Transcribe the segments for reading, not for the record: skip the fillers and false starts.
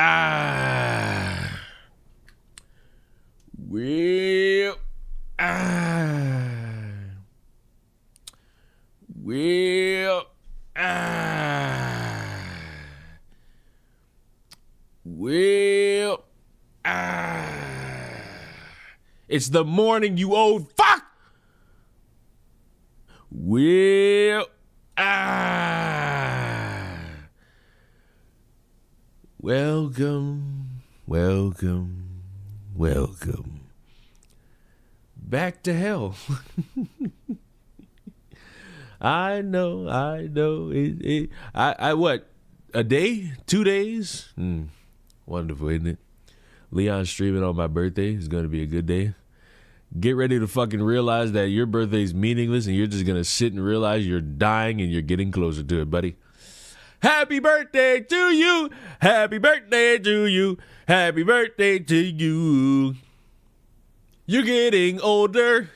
Well, it's the morning, you old fuck. Welcome back to hell. I know. I what? A day? 2 days? Wonderful, isn't it? Leon streaming on my birthday is going to be a good day. Get ready to fucking realize that your birthday is meaningless and you're just going to sit and realize you're dying and you're getting closer to it, buddy. Happy birthday to you. Happy birthday to you. Happy birthday to you. You're getting older.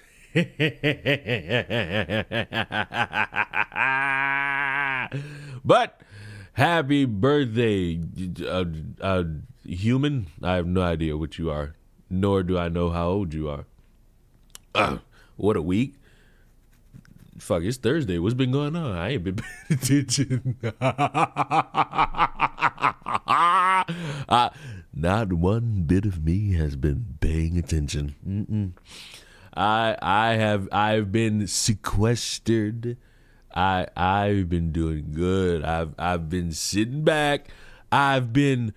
But happy birthday, human. I have no idea what you are, nor do I know how old you are. What a week. Fuck, it's Thursday. What's been going on? I ain't been paying attention. Not one bit of me has been paying attention. I've been sequestered. I've been doing good. I've been sitting back. I've been,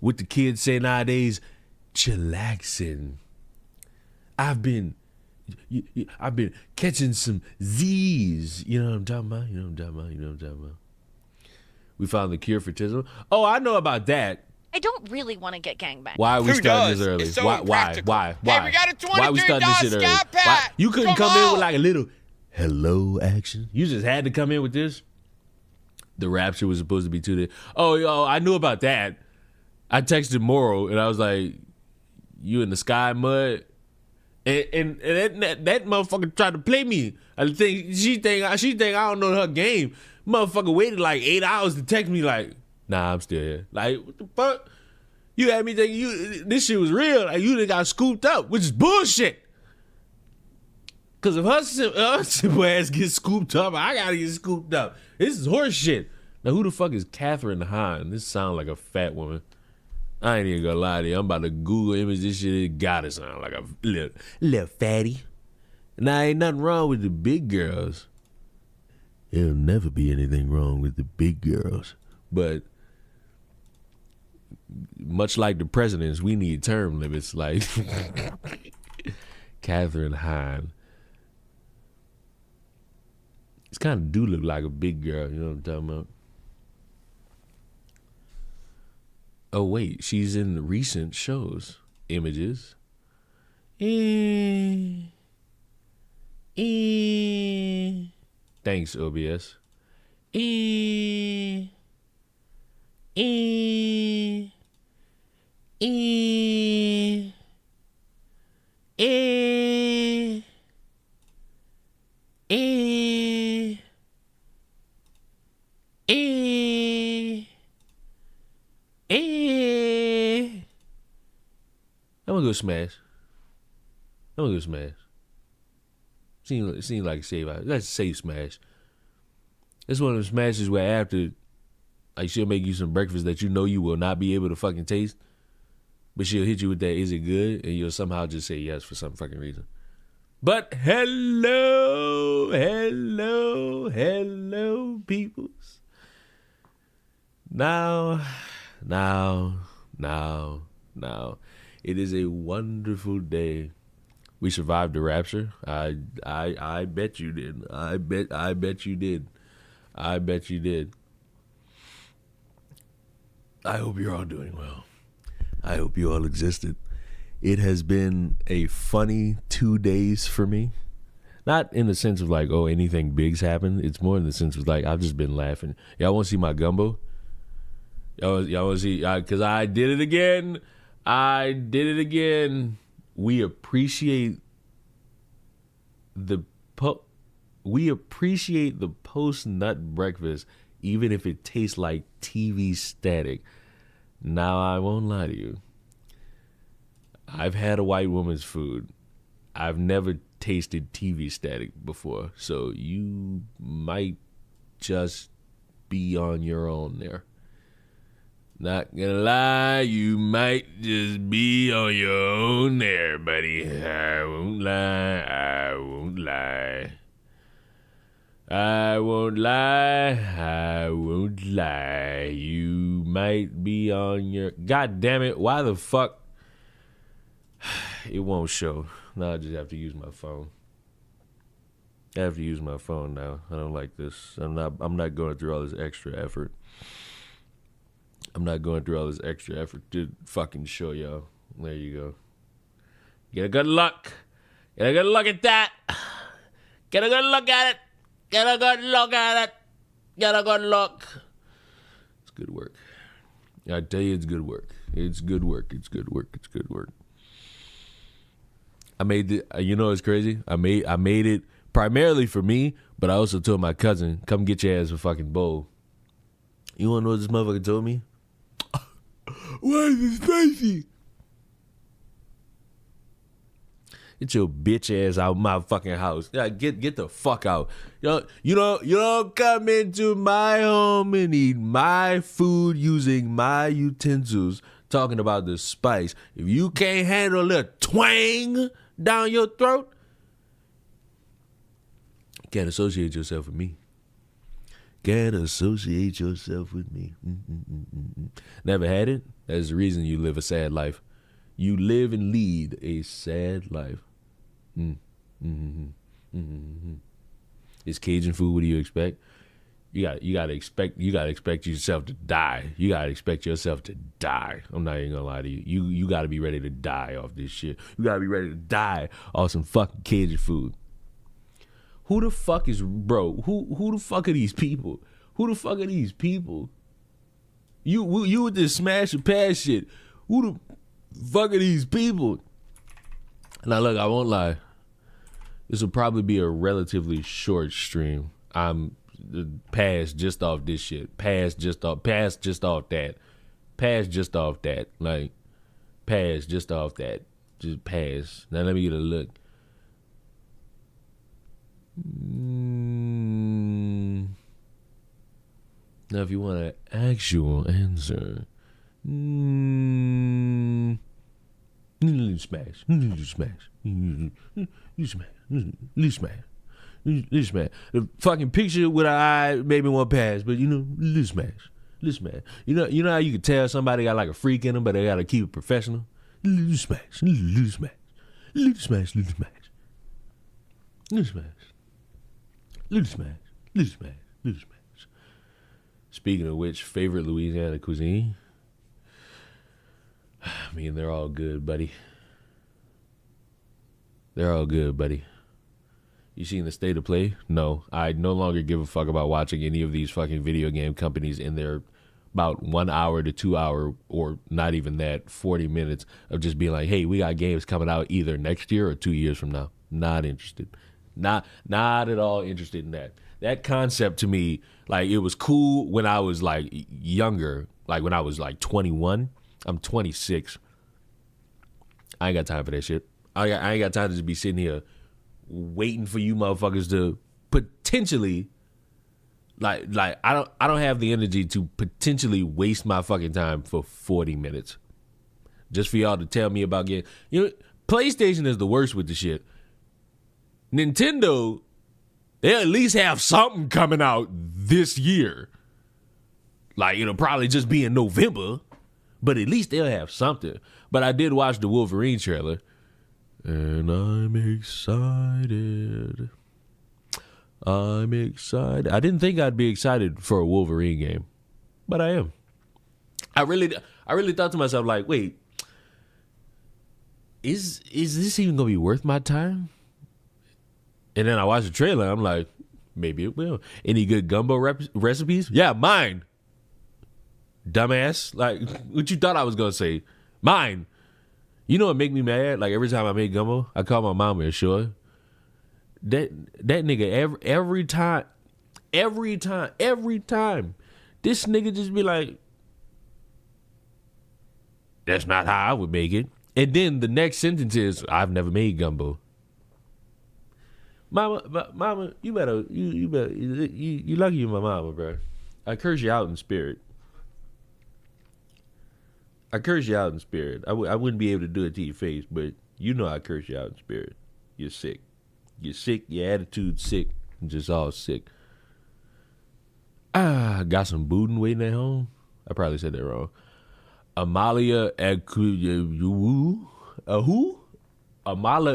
what the kids say nowadays, chillaxing. I've been catching some Z's. You know what I'm talking about? We found the cure for autism. Oh, I know about that. I don't really want to get gangbanged. Why are we starting this early? It's so Why? hey, we got a $23 Why we starting this shit early? Sky Pack. You couldn't come in with like a little hello action. You just had to come in with this. The Rapture was supposed to be 2 days. Oh, yo, I knew about that. I texted Morrow and I was like, "You in the sky mud?" And that motherfucker tried to play me. She think I don't know her game. Motherfucker waited like 8 hours to text me like, "Nah, I'm still here." Like, what the fuck? You had me thinking this shit was real. Like, you done got scooped up, which is bullshit. Cause if her simple ass gets scooped up, I gotta get scooped up. This is horse shit. Now, who the fuck is Catherine Hahn? This sounds like a fat woman. I ain't even gonna lie to you. I'm about to Google image this shit. It gotta sound like a little fatty. Now, ain't nothing wrong with the big girls. There'll never be anything wrong with the big girls. But much like the presidents, we need term limits. Like Catherine Hahn. This kind of do look like a big girl. You know what I'm talking about? Oh, wait. She's in the recent shows. Images. Thanks, OBS. I'm gonna go smash. Seems like a save out. That's a safe smash. It's one of the smashes where after, like, she'll make you some breakfast that you know you will not be able to fucking taste, but she'll hit you with that, "Is it good?" and you'll somehow just say yes for some fucking reason. But hello, peoples. Now. It is a wonderful day. We survived the Rapture. I bet you did. I bet you did. I hope you're all doing well. I hope you all existed. It has been a funny 2 days for me. Not in the sense of like, oh, anything big's happened. It's more in the sense of like, I've just been laughing. Y'all want to see my gumbo? Y'all want to see? Because I did it again. We appreciate the post nut breakfast, even if it tastes like TV static. Now, I won't lie to you. I've had a white woman's food. I've never tasted TV static before, so you might just be on your own there. Not gonna lie, you might just be on your own there, buddy. I won't lie, I won't lie. I won't lie, I won't lie. You might be on your... God damn it, why the fuck... It won't show. Now I just have to use my phone. I have to use my phone now. I don't like this. I'm not going through all this extra effort. I'm not going through all this extra effort to fucking show y'all. There you go. Get a good look. Get a good look at that. Get a good look at it. Get a good look at it. Get a good look. It's good work. I tell you, it's good work. It's good work. It's good work. It's good work. I made it. You know what's crazy? I made it primarily for me, but I also told my cousin, come get your ass a fucking bowl. You wanna know what this motherfucker told me? Why is it spicy? Get your bitch ass out of my fucking house. Yeah, get the fuck out. You don't come into my home and eat my food using my utensils. Talking about the spice. If you can't handle a little twang down your throat, you can't associate yourself with me. Can't associate yourself with me. Never had it? That's the reason you live a sad life. You live and lead a sad life. It's Cajun food. What do you expect? You gotta expect yourself to die. You gotta expect yourself to die. I'm not even gonna lie to you. You gotta be ready to die off this shit. You gotta be ready to die off some fucking Cajun food. Who the fuck is Who the fuck are these people? Who the fuck are these people? You with this smash and pass shit. Who the fuck are these people? Now look, I won't lie. This will probably be a relatively short stream. I'm pass just off this shit. Pass just off that. Pass just off that. Like, pass just off that. Just pass. Now let me get a look. Now if you want an actual answer, smash. The fucking picture with an eye made me want to pass, but little smash. You know how you can tell somebody got like a freak in them, but they gotta keep it professional. Little smash. Speaking of which, favorite Louisiana cuisine? I mean, they're all good, buddy. They're all good, buddy. You seen the state of play? No, I no longer give a fuck about watching any of these fucking video game companies in their about 1 hour to 2 hour, or not even that, 40 minutes of just being like, hey, we got games coming out either next year or 2 years from now. Not interested. Not at all interested in that. That concept to me, like, it was cool when I was like younger, like when I was like 21. I'm 26. I ain't got time for that shit. I ain't got time to just be sitting here waiting for you motherfuckers to potentially, like I don't have the energy to potentially waste my fucking time for 40 minutes just for y'all to tell me about getting. PlayStation is the worst with the shit. Nintendo, they'll at least have something coming out this year. Like, it'll probably just be in November, but at least they'll have something. But I did watch the Wolverine trailer, and I'm excited. I didn't think I'd be excited for a Wolverine game, but I am. I really thought to myself, like, wait, is this even gonna be worth my time? And then I watched the trailer. I'm like, maybe it will. Any good gumbo recipes? Yeah, mine. Dumbass. Like, what you thought I was going to say? Mine. You know what make me mad? Like, every time I make gumbo, I call my mama and sure. That nigga, every time, this nigga just be like, That's not how I would make it. And then the next sentence is, I've never made gumbo. Mama, you lucky you're my mama, bro. I curse you out in spirit. I wouldn't be able to do it to your face, but you know I curse you out in spirit. You're sick. Your attitude's sick. Just all sick. Got some boudin waiting at home. I probably said that wrong. Amala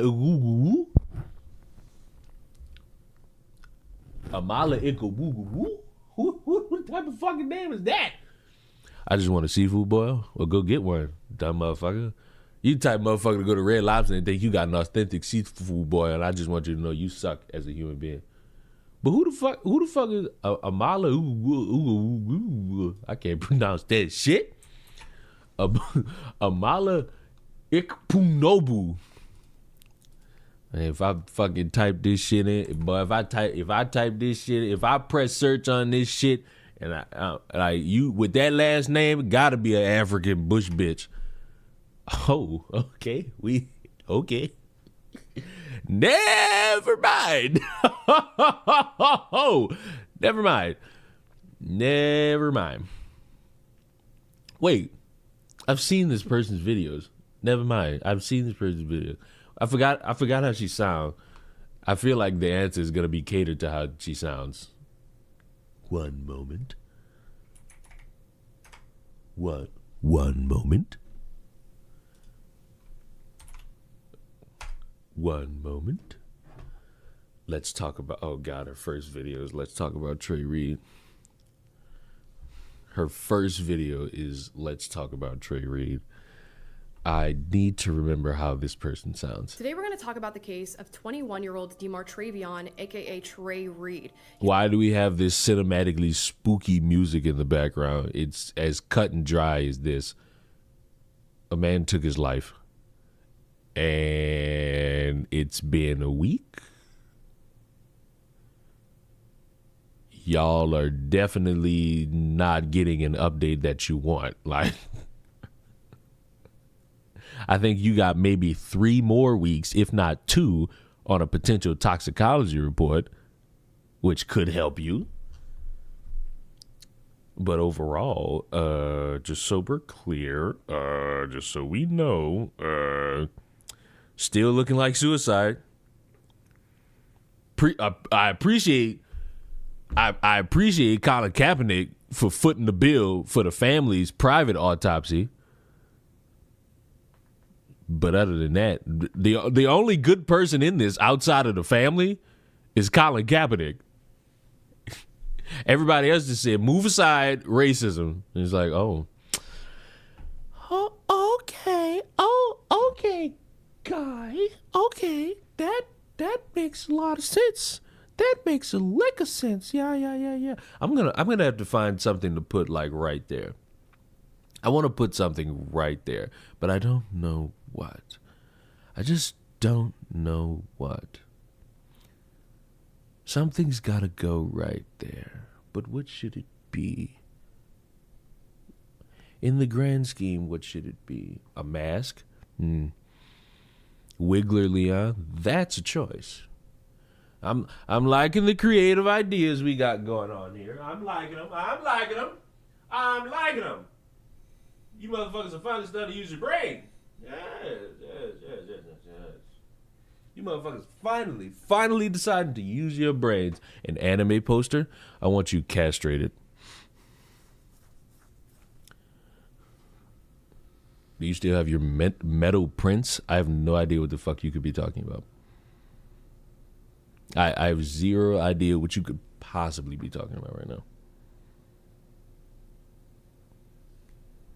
who? Amala Ikubugu. What type of fucking name is that? I just want a seafood boil. Well, go get one, dumb motherfucker. You type motherfucker to go to Red Lobster and think you got an authentic seafood boil, and I just want you to know you suck as a human being. But who the fuck is Amala? I can't pronounce that shit. Amala Ikpunobu. And if I fucking type this shit in, but if I type this shit, if I press search on this shit, and you with that last name, it gotta be an African bush bitch. Oh, okay, okay. Never mind. Never mind. Wait, I've seen this person's videos. Never mind. I've seen this person's videos. I forgot how she sounds. I feel like the answer is gonna be catered to how she sounds. One moment. What? One moment. One moment. Let's talk about, oh God, her first videos. Let's talk about Trey Reed. Her first video is Let's Talk About Trey Reed. I need to remember how this person sounds. Today we're going to talk about the case of 21-year-old DeMar Travion, aka Trey Reed. Why do we have this cinematically spooky music in the background? It's as cut and dry as this. A man took his life. And it's been a week. Y'all are definitely not getting an update that you want. Like, I think you got maybe 3 more weeks, if not 2, on a potential toxicology report, which could help you. But overall, just so we're clear, just so we know, still looking like suicide. I appreciate Colin Kaepernick for footing the bill for the family's private autopsy. But other than that, the only good person in this outside of the family is Colin Kaepernick. Everybody else just said, move aside racism. And it's like, oh, okay. Oh, okay, guy. Okay, that makes a lot of sense. That makes a lick of sense. Yeah. I'm gonna have to find something to put like right there. I want to put something right there, but I don't know what. I just don't know what. Something's gotta go right there, but what should it be? In the grand scheme, what should it be? A mask? Wiggler Leon? That's a choice. I'm liking the creative ideas we got going on here. I'm liking them. You motherfuckers are finally starting to use your brain. Yes. You motherfuckers finally decided to use your brains. An anime poster, I want you castrated. Do you still have your metal prints? I have no idea what the fuck you could be talking about. I have zero idea what you could possibly be talking about right now.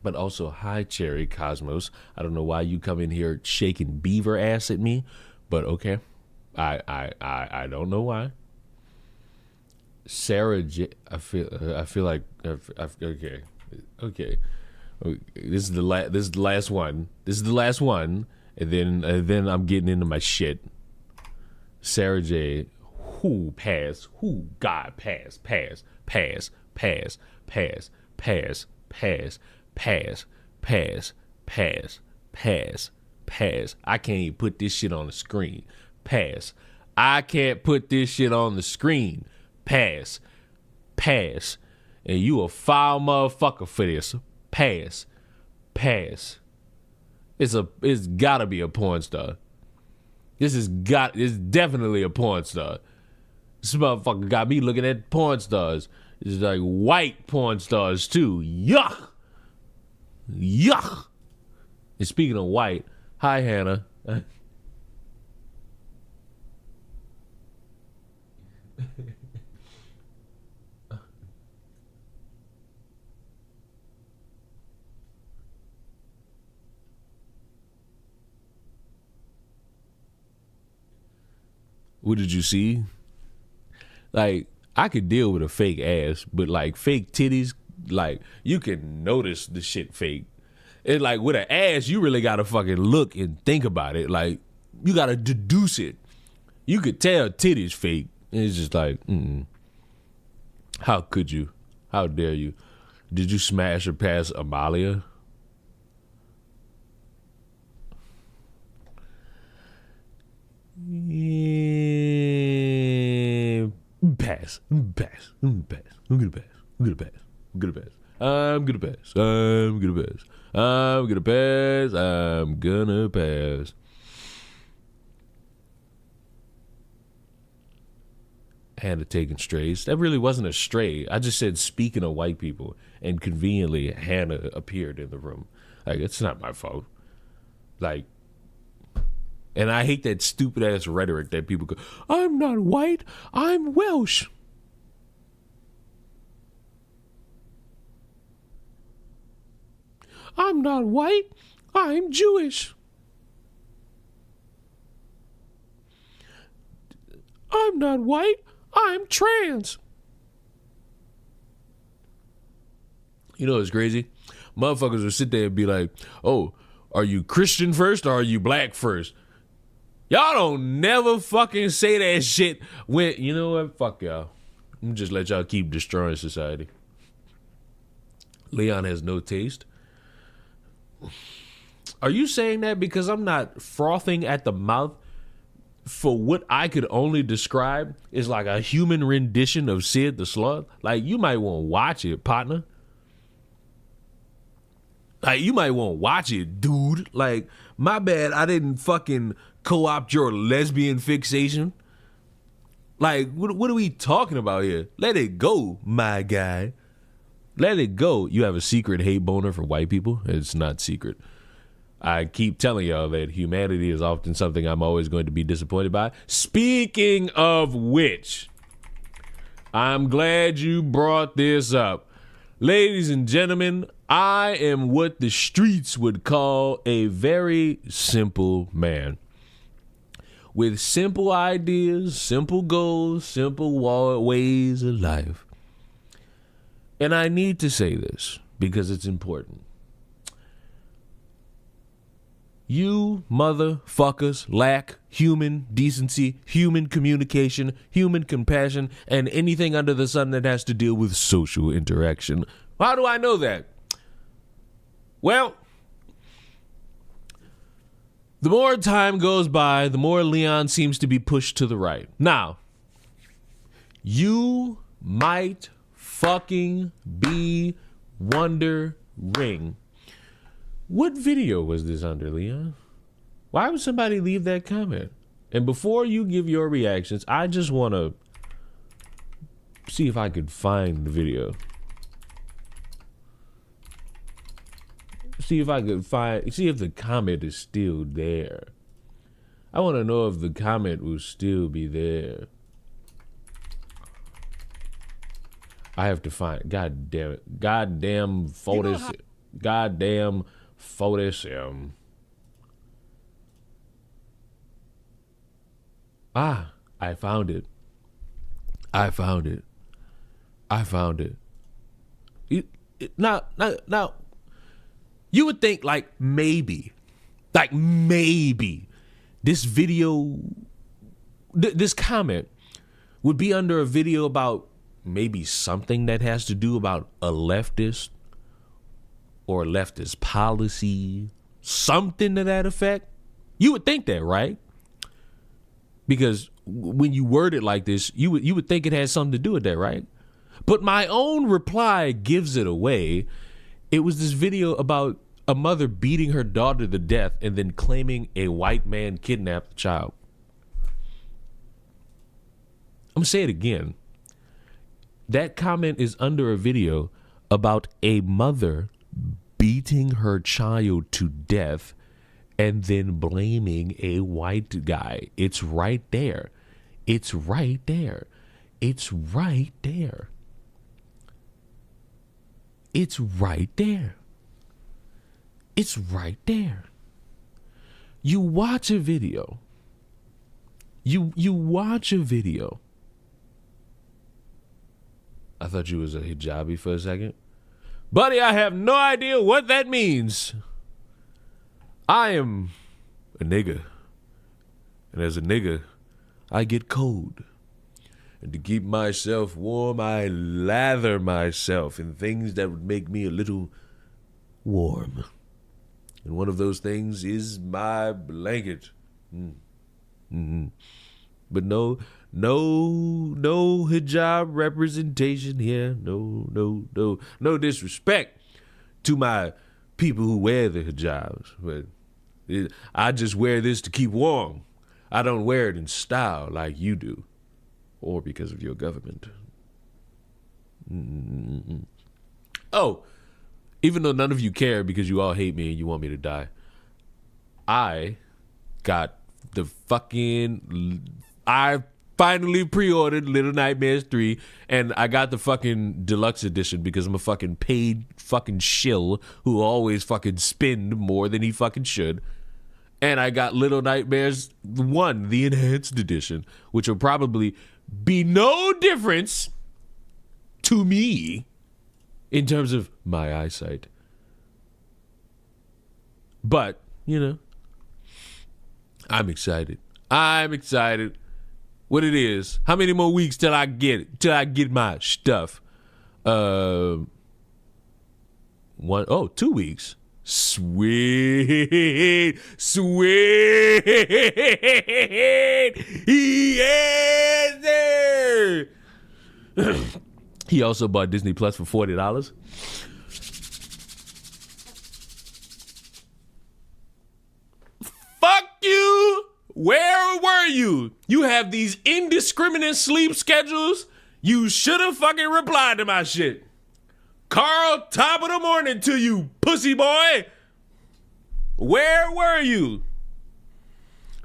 But also, hi, Cherry Cosmos. I don't know why you come in here shaking beaver ass at me, but okay. I don't know why. Sarah J. I feel like okay. This is the last one. And then I'm getting into my shit. Sarah J. Pass. God, pass. Pass. Pass. Pass. I can't even put this shit on the screen. Pass. I can't put this shit on the screen. Pass. Pass. And you a foul motherfucker for this. Pass. Pass. It's gotta be a porn star. It's definitely a porn star. This motherfucker got me looking at porn stars. It's like white porn stars too. Yuck. Yuck. And speaking of white, hi Hannah. What did you see? Like, I could deal with a fake ass, but like fake titties, like you can notice the shit fake. And like with an ass, you really gotta fucking look and think about it. Like you gotta deduce it. You could tell titties fake. And it's just like, how could you? How dare you? Did you smash or pass Amala? Pass. I'm gonna pass. I'm gonna pass. I'm gonna pass. I'm gonna pass. Hannah taking strays. That really wasn't a stray. I just said speaking of white people, and conveniently Hannah appeared in the room. Like, it's not my fault. Like, and I hate that stupid ass rhetoric that people go, I'm not white, I'm Welsh. I'm not white, I'm Jewish. I'm not white, I'm trans. You know what's crazy? Motherfuckers will sit there and be like, oh, are you Christian first or are you black first? Y'all don't never fucking say that shit when, you know what? Fuck y'all. I'm just let y'all keep destroying society. Leon has no taste. Are you saying that because I'm not frothing at the mouth for what I could only describe is like a human rendition of Sid the Sloth? Like, you might want to watch it, partner. Like, you might want to watch it, dude. Like, my bad, I didn't fucking co-opt your lesbian fixation. Like, what are we talking about here? Let it go, my guy. Let it go. You have a secret hate boner for white people? It's not secret. I keep telling y'all that humanity is often something I'm always going to be disappointed by. Speaking of which, I'm glad you brought this up. Ladies and gentlemen, I am what the streets would call a very simple man. With simple ideas, simple goals, simple ways of life. And I need to say this because it's important. You motherfuckers lack human decency, human communication, human compassion, and anything under the sun that has to deal with social interaction. How do I know that? Well, the more time goes by, the more Leon seems to be pushed to the right. Now, you might fucking be wondering, what video was this under, Leon? Why would somebody leave that comment? And before you give your reactions, I just want to see if I could find the video. See if the comment is still there. I want to know if the comment will still be there. I have to find. God damn it. Goddamn photos. Goddamn photos. I found it. Now, you would think like maybe this video, this comment would be under a video about maybe something that has to do about a leftist or leftist policy, something to that effect. You would think that, right? Because when you word it like this, you would think it has something to do with that, right? But my own reply gives it away. It was this video about a mother beating her daughter to death and then claiming a white man kidnapped the child. I'm gonna say it again. That comment is under a video about a mother beating her child to death and then blaming a white guy. It's right there. It's right there. It's right there. It's right there. It's right there. You watch a video. You watch a video. I thought you was a hijabi for a second. Buddy, I have no idea what that means. I am a nigga. And as a nigga, I get cold. And to keep myself warm, I lather myself in things that would make me a little warm. And one of those things is my blanket. But no hijab representation here. No disrespect to my people who wear the hijabs. But I just wear this to keep warm. I don't wear it in style like you do. Or because of your government. Oh, even though none of you care because you all hate me and you want me to die, I finally pre-ordered Little Nightmares 3, and I got the fucking deluxe edition because I'm a fucking paid fucking shill who always fucking spend more than he fucking should. And I got Little Nightmares 1, the enhanced edition, which will probably be no difference to me in terms of my eyesight. But, you know, I'm excited. What it is. How many more weeks till I get my stuff? 2 weeks. Sweet. He is there. He also bought Disney Plus for $40. Fuck you. Where were you? You have these indiscriminate sleep schedules. You should have fucking replied to my shit. Carl, top of the morning to you, pussy boy. Where were you?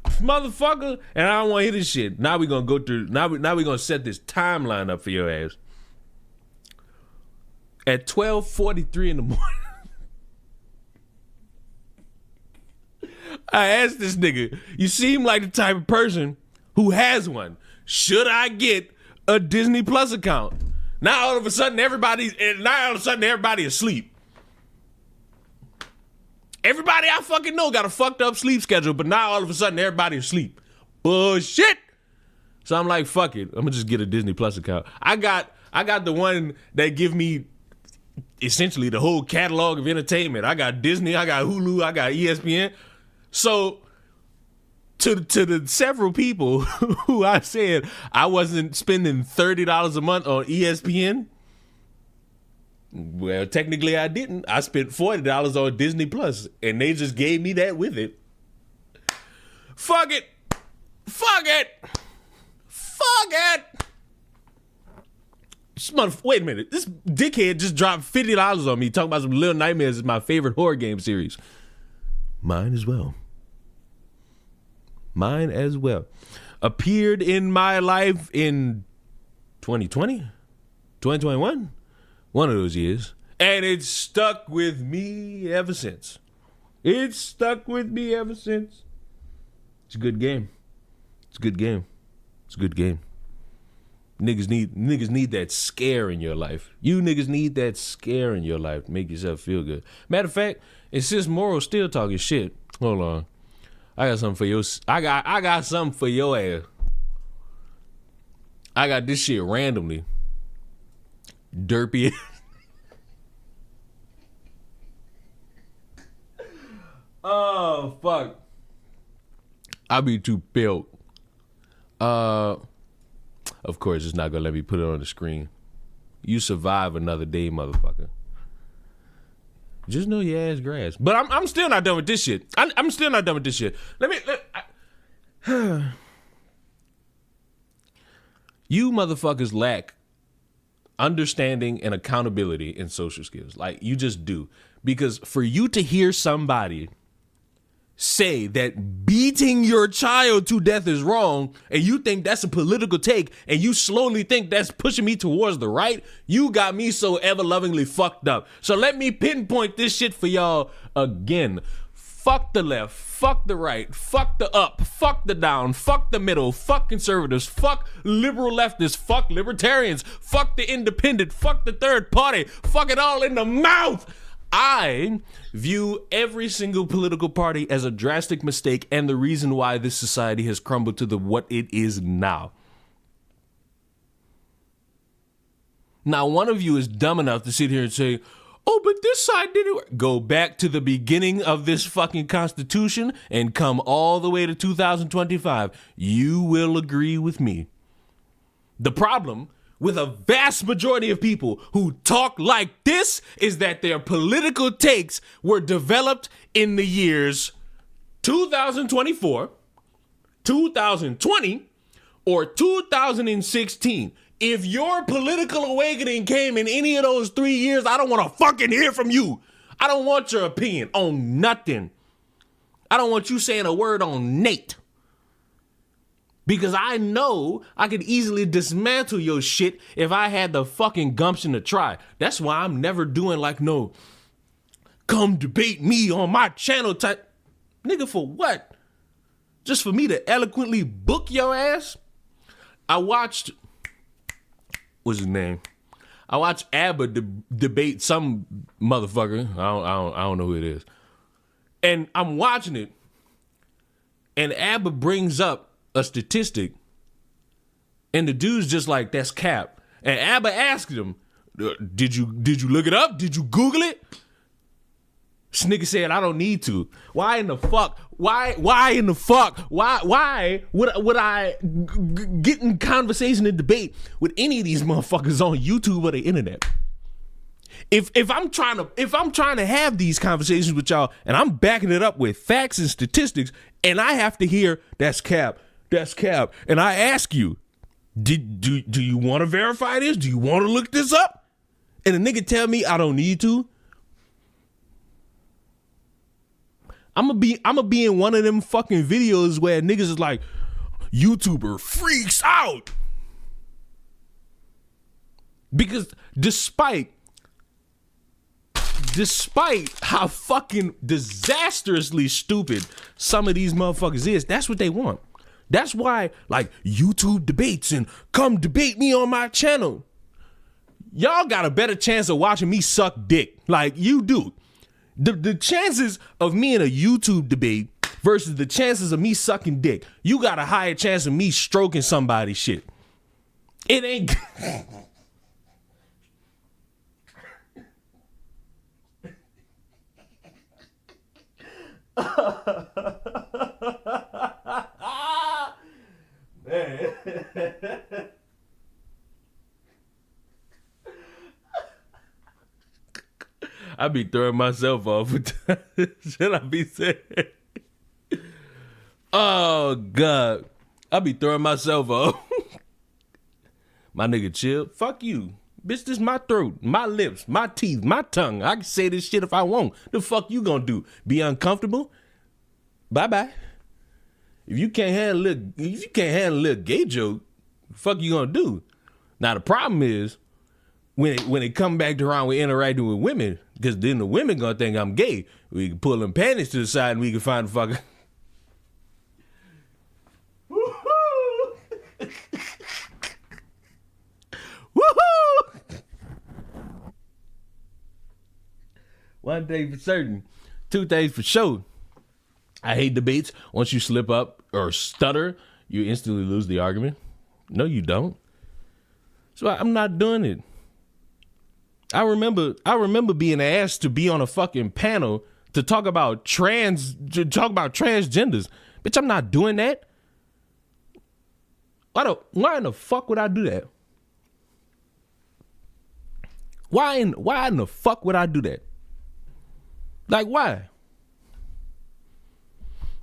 Motherfucker. And I don't want to hear this shit. Now we're going to go through, now we're going to set this timeline up for your ass. At 12:43 in the morning, I asked this nigga, you seem like the type of person who has one. Should I get a Disney Plus account? Now all of a sudden everybody is asleep. Everybody I fucking know got a fucked up sleep schedule, but now all of a sudden everybody is asleep. Bullshit. So I'm like, fuck it. I'm gonna just get a Disney Plus account. I got the one that give me essentially the whole catalog of entertainment. I got Disney, I got Hulu, I got ESPN. So to the several people who I said I wasn't spending $30 a month on ESPN, well, technically I didn't. I spent $40 on Disney Plus, and they just gave me that with it. Fuck it. Wait a minute. This dickhead just dropped $50 on me talking about some Little Nightmares is my favorite horror game series. Mine as well. Appeared in my life in 2020? 2021? One of those years. And it's stuck with me ever since. It's a good game. Niggas need that scare in your life. You niggas need that scare in your life to make yourself feel good. Matter of fact, and since Moral's still talking shit, hold on. I got something for your ass. I got this shit randomly. Derpy. Oh, fuck. I be too pilled. Of course, it's not gonna let me put it on the screen. You survive another day, motherfucker. Just know your ass grass. But I'm still not done with this shit. I'm still not done with this shit. You motherfuckers lack understanding and accountability in social skills. Like, you just do. Because for you to hear somebody say that beating your child to death is wrong, and you think that's a political take, and you slowly think that's pushing me towards the right, you got me so ever lovingly fucked up. So let me pinpoint this shit for y'all again. Fuck the left, fuck the right, fuck the up, fuck the down, fuck the middle, fuck conservatives, fuck liberal leftists, fuck libertarians, fuck the independent, fuck the third party, fuck it all in the mouth. I view every single political party as a drastic mistake and the reason why this society has crumbled to what it is now. Now, one of you is dumb enough to sit here and say, oh, but this side didn't work. Go back to the beginning of this fucking Constitution and come all the way to 2025. You will agree with me. The problem with a vast majority of people who talk like this is that their political takes were developed in the years 2024, 2020, or 2016. If your political awakening came in any of those 3 years, I don't want to fucking hear from you. I don't want your opinion on nothing. I don't want you saying a word on Nate. Because I know I could easily dismantle your shit if I had the fucking gumption to try. That's why I'm never doing like no, come debate me on my channel type. Nigga, for what? Just for me to eloquently book your ass? I watched, what's his name? I watched Abba debate some motherfucker. I don't know who it is. And I'm watching it. And Abba brings up a statistic. And the dude's just like, that's cap. And Abba asked him, did you look it up? Did you Google it? This nigga said, I don't need to. Why in the fuck? Why in the fuck? Why would I get in conversation and debate with any of these motherfuckers on YouTube or the internet? If I'm trying to have these conversations with y'all and I'm backing it up with facts and statistics and I have to hear that's cap, and I ask you, do you want to verify this? Do you want to look this up? And the nigga tell me I don't need to. I'm gonna be in one of them fucking videos where niggas is like, YouTuber freaks out. Because despite how fucking disastrously stupid some of these motherfuckers is, that's what they want. That's why, like, YouTube debates and come debate me on my channel. Y'all got a better chance of watching me suck dick. Like, you do. The chances of me in a YouTube debate versus the chances of me sucking dick, you got a higher chance of me stroking somebody's shit. It ain't... Man. I be throwing myself off with shit I be saying. Oh God. I be throwing myself off. My nigga chill. Fuck you. Bitch, this my throat, my lips, my teeth, my tongue. I can say this shit if I want. The fuck you gonna do? Be uncomfortable? Bye-bye. If you can't handle a little gay joke, the fuck you gonna do? Now the problem is when it come back to around with interacting with women, because then the women gonna think I'm gay. We can pull them panties to the side and we can find the fucker. Woohoo! Woohoo! One thing for certain, two things for sure. I hate debates. Once you slip up or stutter, you instantly lose the argument. No, you don't. So I'm not doing it. I remember being asked to be on a fucking panel to talk about transgenders. Bitch, I'm not doing that. Why in the fuck would I do that? Why in the fuck would I do that? Like, why?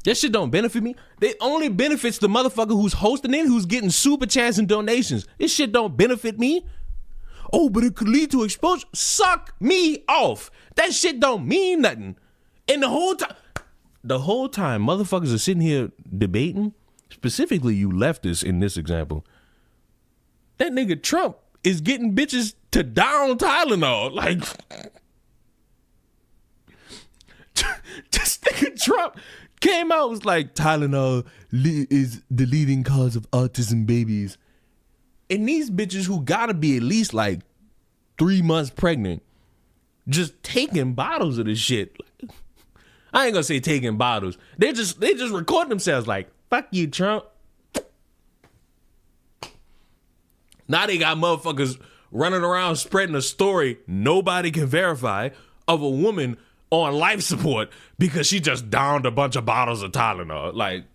That shit don't benefit me. It only benefits the motherfucker who's hosting it, who's getting super chats and donations. This shit don't benefit me. Oh, but it could lead to expulsion. Suck me off. That shit don't mean nothing. And the whole time, motherfuckers are sitting here debating, specifically you leftists in this example, that nigga Trump is getting bitches to down Tylenol. Like, this nigga Trump came out, was like, Tylenol is the leading cause of autism babies. And these bitches who gotta be at least like 3 months pregnant, just taking bottles of this shit. I ain't gonna say taking bottles. They just record themselves like, fuck you, Trump. Now they got motherfuckers running around spreading a story nobody can verify of a woman on life support because she just downed a bunch of bottles of Tylenol. Like,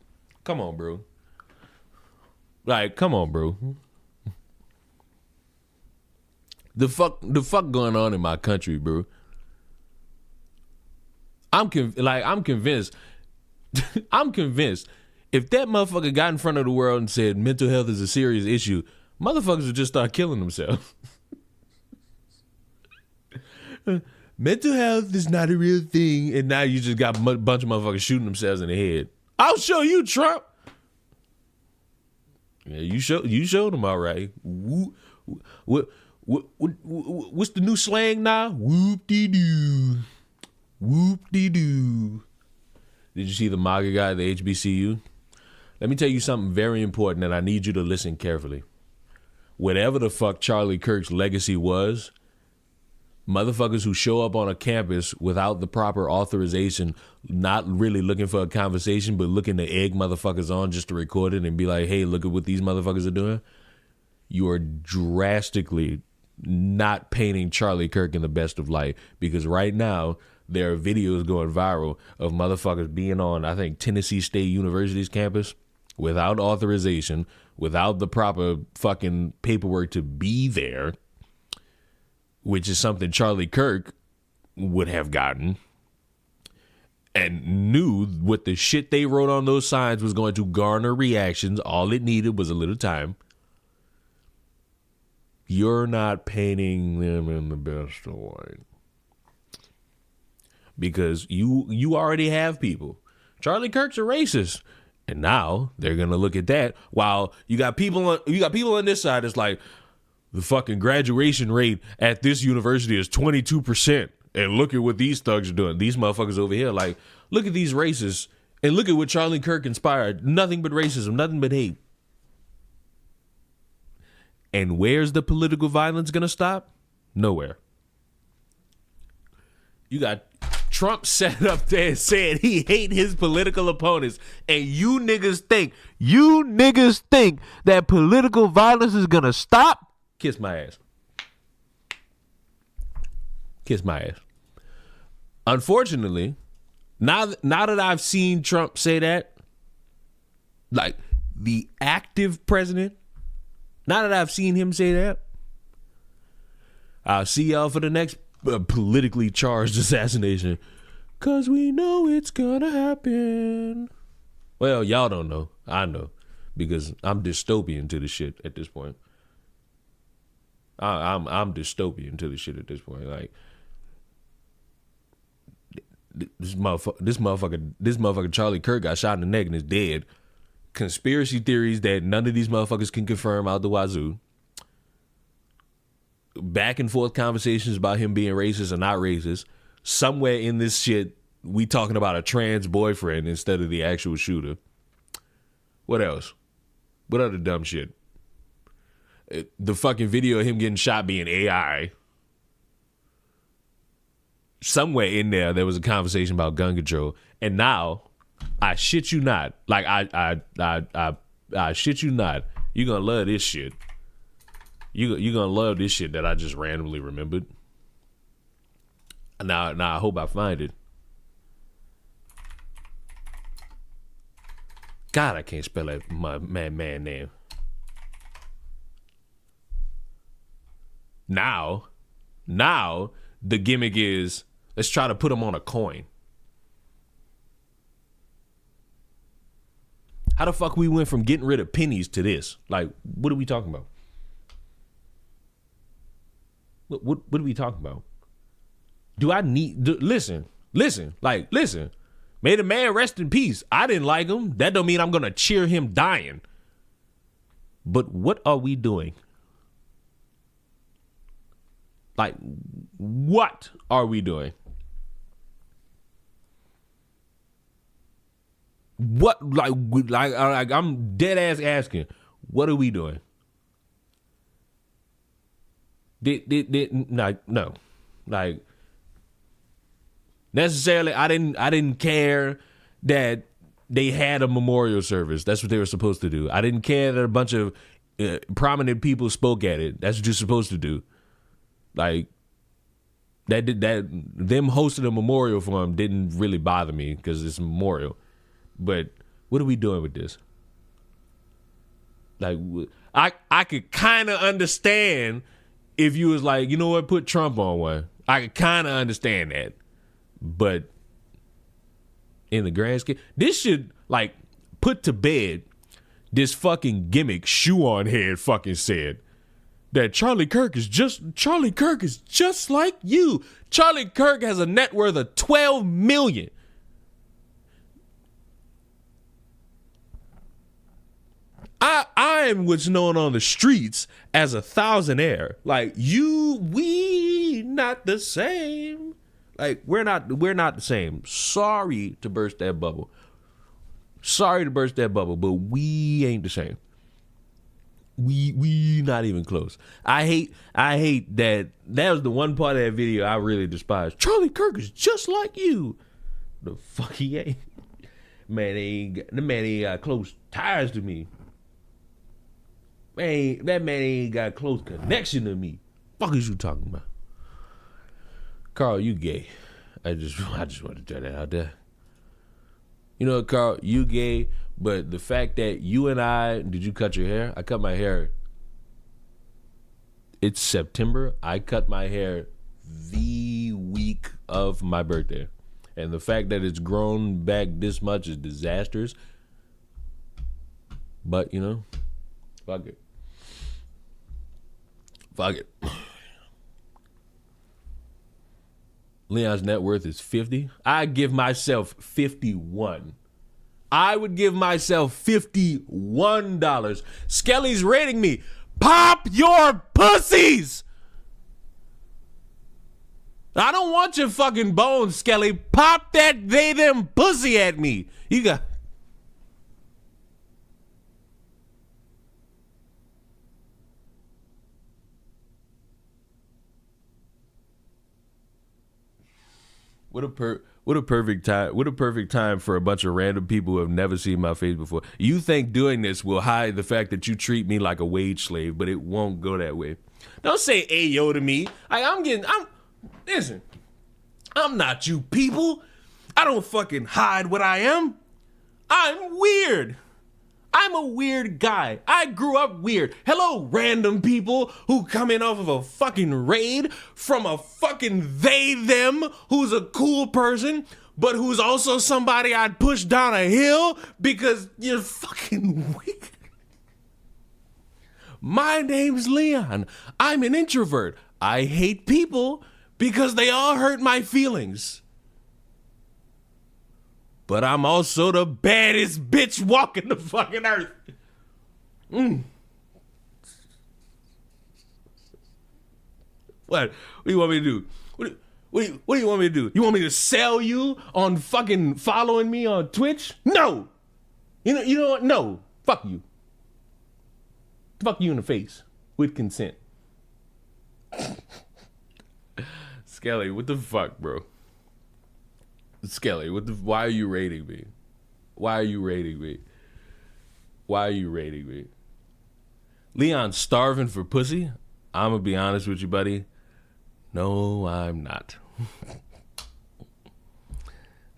come on, bro. Like, come on, bro. The fuck going on in my country, bro? I'm convinced. I'm convinced if that motherfucker got in front of the world and said mental health is a serious issue, motherfuckers would just start killing themselves. Mental health is not a real thing, and now you just got a bunch of motherfuckers shooting themselves in the head. I'll show you, Trump. Yeah, you showed them all right. What's the new slang now? Whoop-de-doo. Whoop-de-doo. Did you see the MAGA guy at the HBCU? Let me tell you something very important, and I need you to listen carefully. Whatever the fuck Charlie Kirk's legacy was, motherfuckers who show up on a campus without the proper authorization, not really looking for a conversation, but looking to egg motherfuckers on just to record it and be like, hey, look at what these motherfuckers are doing. You are drastically not painting Charlie Kirk in the best of light, because right now there are videos going viral of motherfuckers being on, I think, Tennessee State University's campus without authorization, without the proper fucking paperwork to be there, which is something Charlie Kirk would have gotten, and knew what the shit they wrote on those signs was going to garner reactions. All it needed was a little time. You're not painting them in the best of light. Because you already have people. Charlie Kirk's a racist. And now they're gonna look at that while you got people on this side that's like, the fucking graduation rate at this university is 22%. And look at what these thugs are doing. These motherfuckers over here, like, look at these racists and look at what Charlie Kirk inspired. Nothing but racism, nothing but hate. And where's the political violence gonna stop? Nowhere. You got Trump sat up there and said he hate his political opponents, and you niggas think that political violence is gonna stop? Kiss my ass. Kiss my ass. Unfortunately, now that I've seen Trump say that, like the active president, now that I've seen him say that, I'll see y'all for the next politically charged assassination. 'Cause we know it's gonna happen. Well, y'all don't know. I know. Because I'm dystopian to the shit at this point. I'm dystopian to the shit at this point. Like, this motherfucker Charlie Kirk got shot in the neck and is dead. Conspiracy theories that none of these motherfuckers can confirm out the wazoo. Back and forth conversations about him being racist or not racist. Somewhere in this shit, we talking about a trans boyfriend instead of the actual shooter. What else? What other dumb shit? The fucking video of him getting shot being AI. Somewhere in there was a conversation about gun control. And now, I shit you not. Like, I shit you not. You're gonna love this shit. You're gonna love this shit that I just randomly remembered. Now I hope I find it. God, I can't spell that my man name. Now, the gimmick is let's try to put him on a coin. How the fuck we went from getting rid of pennies to this? Like, what are we talking about? What are we talking about? Do I need... listen. May the man rest in peace. I didn't like him. That don't mean I'm going to cheer him dying. But what are we doing? Like, what are we doing? What, like I'm dead ass asking, what are we doing? No, like necessarily. I didn't care that they had a memorial service. That's what they were supposed to do. I didn't care that a bunch of prominent people spoke at it. That's what you're supposed to do. Like that them hosting a memorial for him didn't really bother me because it's a memorial. But what are we doing with this? Like, I could kind of understand if you was like, you know what, put Trump on one. I could kind of understand that. But in the grand scheme, this should, like, put to bed this fucking gimmick shoe on head fucking said that Charlie Kirk is just like you. Charlie Kirk has a net worth of $12 million. I am what's known on the streets as a thousandaire. Like we not the same. Like we're not the same. Sorry to burst that bubble. But we ain't the same. We not even close. I hate that was the one part of that video I really despise. Charlie Kirk is just like you. The fuck he ain't. The man ain't got close ties to me. Man, that man ain't got a close connection to me. Fuck is you talking about? Carl, you gay. I just want to throw that out there. You know, Carl, you gay, but the fact that you and did you cut your hair? I cut my hair. It's September. I cut my hair the week of my birthday. And the fact that it's grown back this much is disastrous. But, you know, fuck it. Leon's net worth is 50. I give myself 51. I would give myself $51. Skelly's rating me. Pop your pussies. I don't want your fucking bones, Skelly. Pop that them pussy at me. You got... What a perfect time for a bunch of random people who have never seen my face before. You think doing this will hide the fact that you treat me like a wage slave, but it won't go that way. Don't say ayo to me. Listen, I'm not you people. I don't fucking hide what I am. I'm weird. I'm a weird guy. I grew up weird. Hello, random people who come in off of a fucking raid from a fucking them who's a cool person, but who's also somebody I'd push down a hill because you're fucking weird. My name's Leon. I'm an introvert. I hate people because they all hurt my feelings. But I'm also the baddest bitch walking the fucking earth. What do you want me to do? What do you want me to do? You want me to sell you on fucking following me on Twitch? No. You know what? No. Fuck you. Fuck you in the face with consent. Skelly, what the fuck, bro? Skelly, why are you rating me? Why are you rating me? Leon's starving for pussy? I'm gonna be honest with you, buddy. No, I'm not.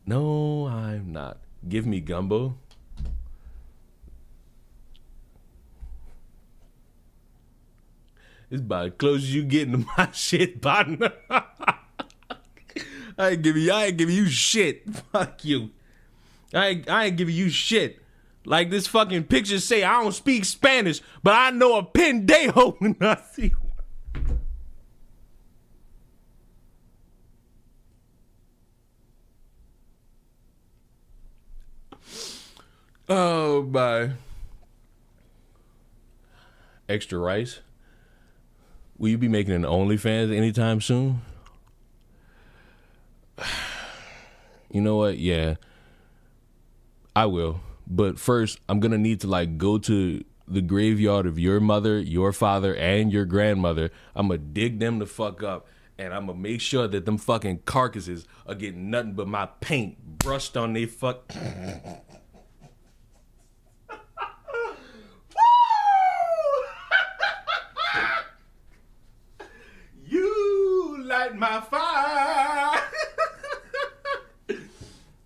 No, I'm not. Give me Gumbo. It's about as close as you getting to my shit, partner. I ain't giving you shit. Fuck you. I ain't giving you shit. Like this fucking picture say, I don't speak Spanish, but I know a pendejo when I see one. Oh my. Extra rice? Will you be making an OnlyFans anytime soon? You know what? Yeah, I will. But first, I'm going to need to like go to the graveyard of your mother, your father, and your grandmother. I'm going to dig them the fuck up. And I'm going to make sure that them fucking carcasses are getting nothing but my paint brushed on they fuck. You light my fire.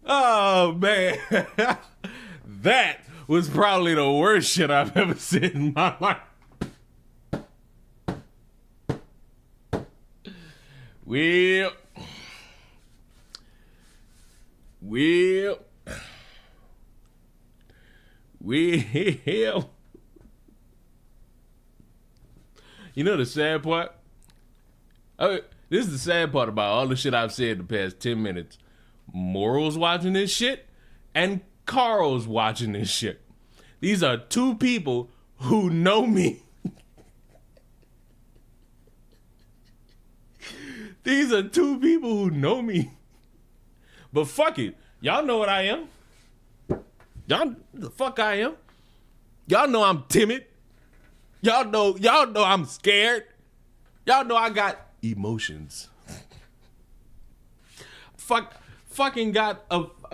Oh, man. That was probably the worst shit I've ever said in my life. Well. You know the sad part? This is the sad part about all the shit I've said the past 10 minutes. Moral's watching this shit, and Carl's watching this shit. These are two people who know me. These are two people who know me. But fuck it. Y'all know what I am. Y'all the fuck I am. Y'all know I'm timid. Y'all know I'm scared. Y'all know I got emotions. Fucking got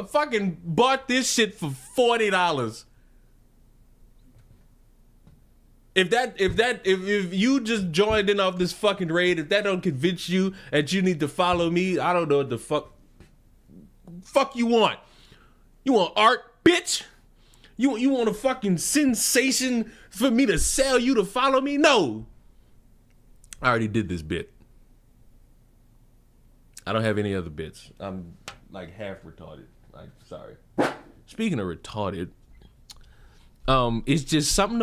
fucking bought this shit for $40. If you just joined in off this fucking raid, if that don't convince you that you need to follow me, I don't know what the fuck you want. You want art, bitch? You want a fucking sensation for me to sell you to follow me? No. I already did this bit. I don't have any other bits. I'm like half retarded. Like, sorry. Speaking of retarded, it's just something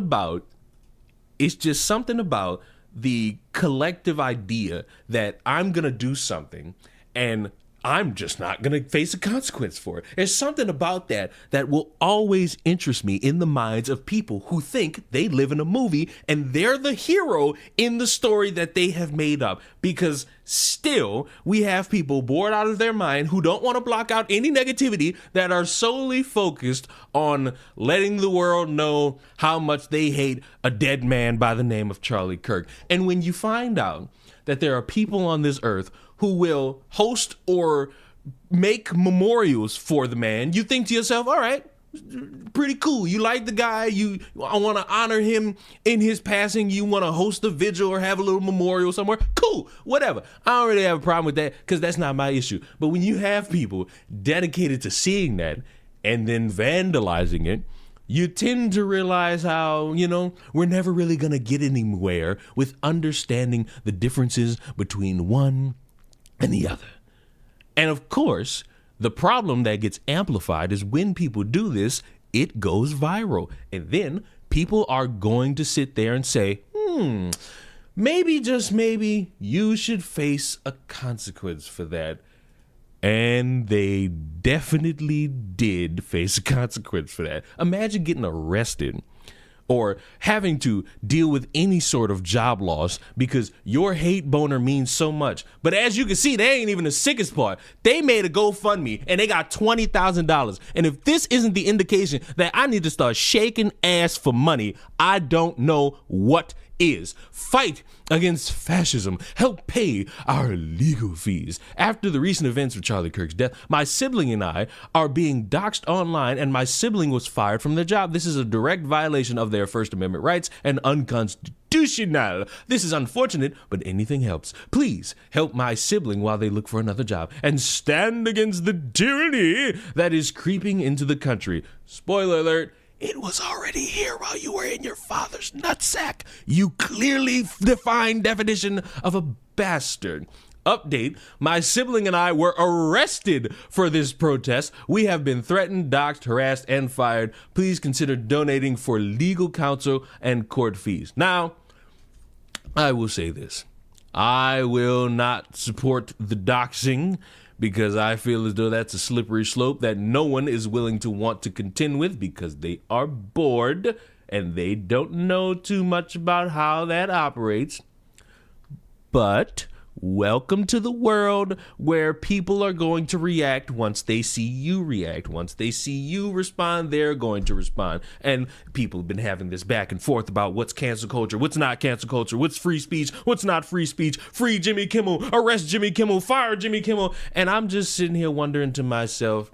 about the collective idea that I'm gonna do something and I'm just not going to face a consequence for it. There's something about that will always interest me in the minds of people who think they live in a movie and they're the hero in the story that they have made up. Because still, we have people bored out of their mind who don't want to block out any negativity, that are solely focused on letting the world know how much they hate a dead man by the name of Charlie Kirk. And when you find out that there are people on this earth who will host or make memorials for the man, you think to yourself, all right, pretty cool. You like the guy. I want to honor him in his passing. You want to host a vigil or have a little memorial somewhere. Cool, whatever. I don't really have a problem with that because that's not my issue. But when you have people dedicated to seeing that and then vandalizing it, you tend to realize how, we're never really going to get anywhere with understanding the differences between one and the other. And of course, the problem that gets amplified is when people do this, it goes viral. And then people are going to sit there and say, maybe, just maybe, you should face a consequence for that. And they definitely did face a consequence for that. Imagine getting arrested or having to deal with any sort of job loss because your hate boner means so much. But as you can see, they ain't even the sickest part. They made a GoFundMe and they got $20,000. And if this isn't the indication that I need to start shaking ass for money, I don't know what is. Fight against fascism. Help pay our legal fees. After the recent events of Charlie Kirk's death, my sibling and I are being doxxed online, and my sibling was fired from their job. This is a direct violation of their First Amendment rights and unconstitutional. This is unfortunate, but anything helps. Please help my sibling while they look for another job and stand against the tyranny that is creeping into the country. Spoiler alert, It was already here while you were in your father's nutsack. You clearly defined definition of a bastard. Update, my sibling and I were arrested for this protest. We have been threatened, doxxed, harassed, and fired. Please consider donating for legal counsel and court fees. Now, I will say this. I will not support the doxing because I feel as though that's a slippery slope that no one is willing to want to contend with because they are bored and they don't know too much about how that operates. But welcome to the world where people are going to react once they see you react. Once they see you respond, they're going to respond. And people have been having this back and forth about what's cancel culture, what's not cancel culture, what's free speech, what's not free speech, free Jimmy Kimmel, arrest Jimmy Kimmel, fire Jimmy Kimmel. And I'm just sitting here wondering to myself,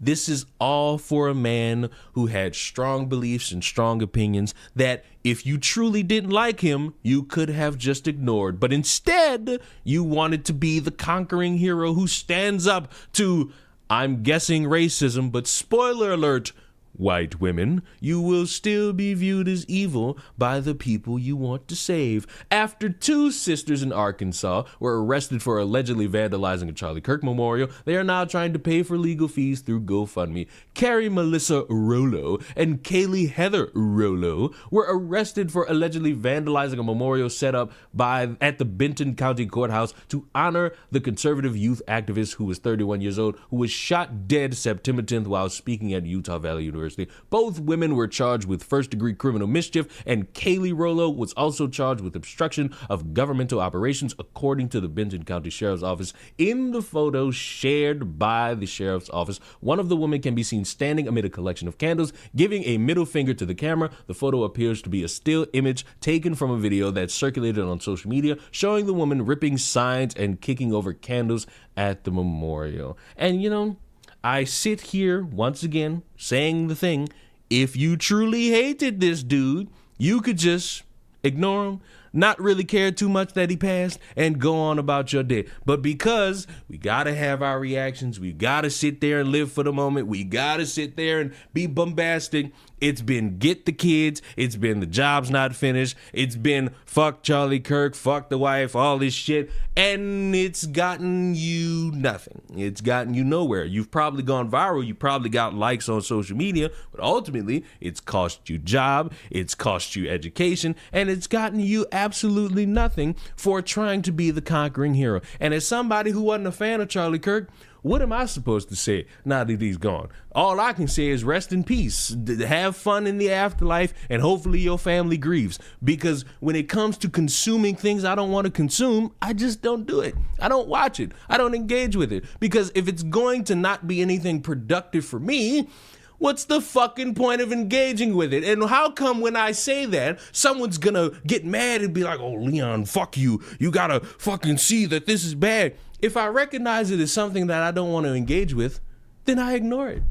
this is all for a man who had strong beliefs and strong opinions that if you truly didn't like him, you could have just ignored. But instead, you wanted to be the conquering hero who stands up to, I'm guessing, racism, but spoiler alert, white women, you will still be viewed as evil by the people you want to save. After 2 sisters in Arkansas were arrested for allegedly vandalizing a Charlie Kirk memorial, they are now trying to pay for legal fees through GoFundMe. Carrie Melissa Rollo and Kaylee Heather Rollo were arrested for allegedly vandalizing a memorial set up at the Benton County Courthouse to honor the conservative youth activist who was 31 years old, who was shot dead September 10th while speaking at Utah Valley University. Both women were charged with first-degree criminal mischief, and Kaylee Rollo was also charged with obstruction of governmental operations, according to the Benton County Sheriff's Office. In the photo shared by the Sheriff's Office, one of the women can be seen standing amid a collection of candles, giving a middle finger to the camera. The photo appears to be a still image taken from a video that circulated on social media, showing the woman ripping signs and kicking over candles at the memorial. And, you know, I sit here once again saying the thing, if you truly hated this dude, you could just ignore him, not really care too much that he passed, and go on about your day. But because we gotta have our reactions, we gotta sit there and live for the moment, we gotta sit there and be bombastic, it's been get the kids, it's been the job's not finished, it's been fuck Charlie Kirk, fuck the wife, all this shit, and it's gotten you nothing. It's gotten you nowhere. You've probably gone viral, you probably got likes on social media, but ultimately it's cost you job, it's cost you education, and it's gotten you absolutely nothing for trying to be the conquering hero. And as somebody who wasn't a fan of Charlie Kirk, what am I supposed to say now that he's gone? All I can say is rest in peace, have fun in the afterlife, and hopefully your family grieves. Because when it comes to consuming things I don't want to consume, I just don't do it. I don't watch it. I don't engage with it. Because if it's going to not be anything productive for me, what's the fucking point of engaging with it? And how come when I say that, someone's gonna get mad and be like, oh, Leon, fuck you. You gotta fucking see that this is bad. If I recognize it as something that I don't want to engage with, then I ignore it.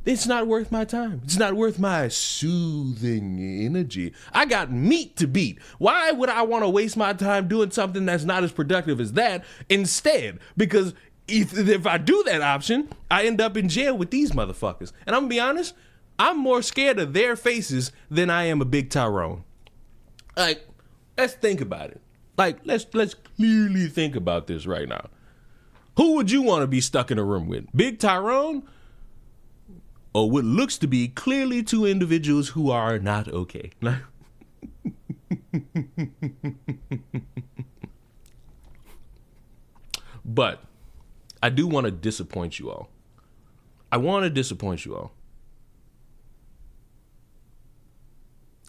It's not worth my time. It's not worth my soothing energy. I got meat to beat. Why would I want to waste my time doing something that's not as productive as that instead? Because if I do that option, I end up in jail with these motherfuckers. And I'm gonna be honest, I'm more scared of their faces than I am a Big Tyrone. Like, let's think about it. Like, let's clearly think about this right now. Who would you want to be stuck in a room with? Big Tyrone? Or what looks to be clearly 2 individuals who are not okay? But I do want to disappoint you all.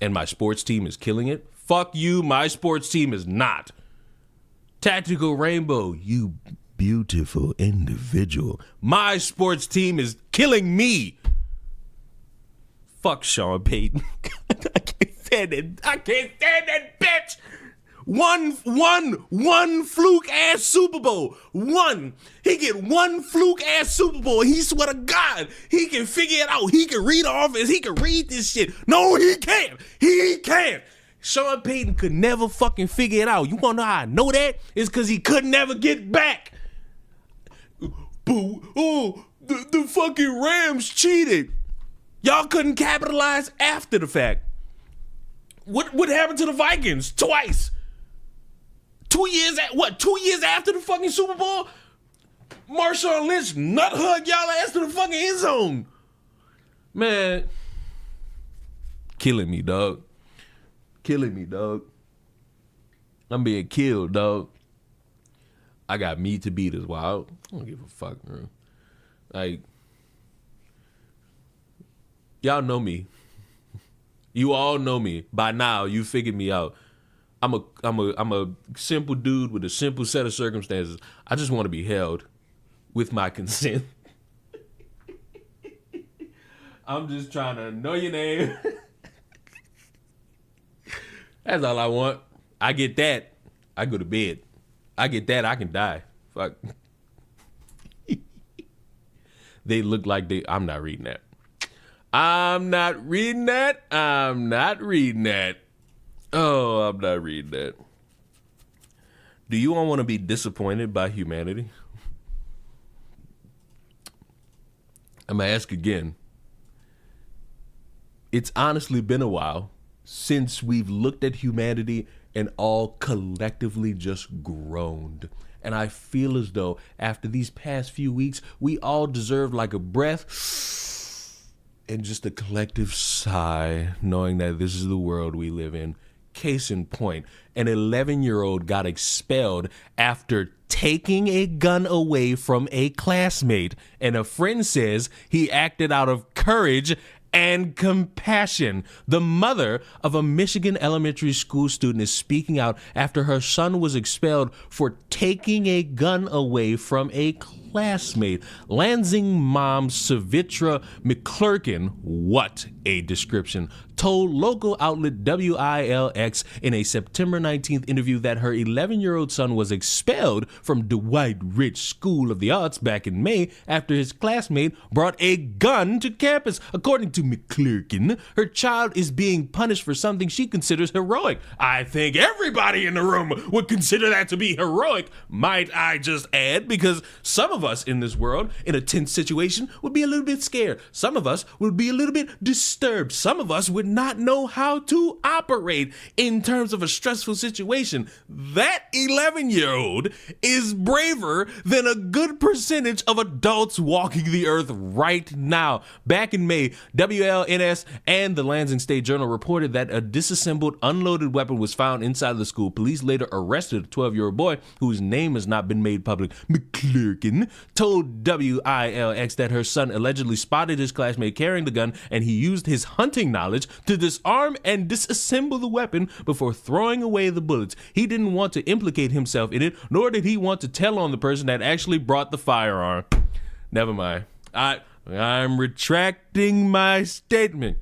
And my sports team is killing it. Fuck you, my sports team is not. Tactical Rainbow, you beautiful individual. My sports team is killing me. Fuck Sean Payton. I can't stand it. I can't stand that bitch. One fluke ass Super Bowl. One. He get one fluke ass Super Bowl. He swear to God, he can figure it out. He can read Office. He can read this shit. No, he can't. He can't. Sean Payton could never fucking figure it out. You wanna know how I know that? It's because he could never get back. Boo. Oh, the fucking Rams cheated. Y'all couldn't capitalize after the fact. What happened to the Vikings? Twice. 2 years after the fucking Super Bowl? Marshawn Lynch nut hug y'all ass to the fucking end zone. Man. Killing me, dog. Killing me, dog. I'm being killed, dog. I got meat to beat as well. I don't give a fuck, bro. Like, y'all know me. You all know me. By now, you figured me out. I'm a simple dude with a simple set of circumstances. I just want to be held with my consent. I'm just trying to know your name. That's all I want. I get that, I go to bed. I get that, I can die. Fuck. They look like I'm not reading that. I'm not reading that. I'm not reading that. Oh, I'm not reading that. Do you all want to be disappointed by humanity? I'm going to ask again. It's honestly been a while since we've looked at humanity and all collectively just groaned. And I feel as though after these past few weeks, we all deserve like a breath and just a collective sigh, knowing that this is the world we live in. Case in point, an 11-year-old got expelled after taking a gun away from a classmate, and a friend says he acted out of courage and compassion. The mother of a Michigan elementary school student is speaking out after her son was expelled for taking a gun away from a classmate. Lansing mom Savitra McClurkin, what a description, told local outlet WILX in a September 19th interview that her 11-year-old son was expelled from Dwight Rich School of the Arts back in May after his classmate brought a gun to campus. According to McClurkin, her child is being punished for something she considers heroic. I think everybody in the room would consider that to be heroic, might I just add, because some of us in this world, in a tense situation, would be a little bit scared. Some of us would be a little bit disturbed. Some of us would not know how to operate in terms of a stressful situation. That 11-year-old is braver than a good percentage of adults walking the earth right now. Back in May, WLNS and the Lansing State Journal reported that a disassembled, unloaded weapon was found inside the school. Police later arrested a 12-year-old boy whose name has not been made public. McClurkin told WILX that her son allegedly spotted his classmate carrying the gun, and he used his hunting knowledge to disarm and disassemble the weapon before throwing away the bullets. He didn't want to implicate himself in it, nor did he want to tell on the person that actually brought the firearm. Never mind. I'm retracting my statement.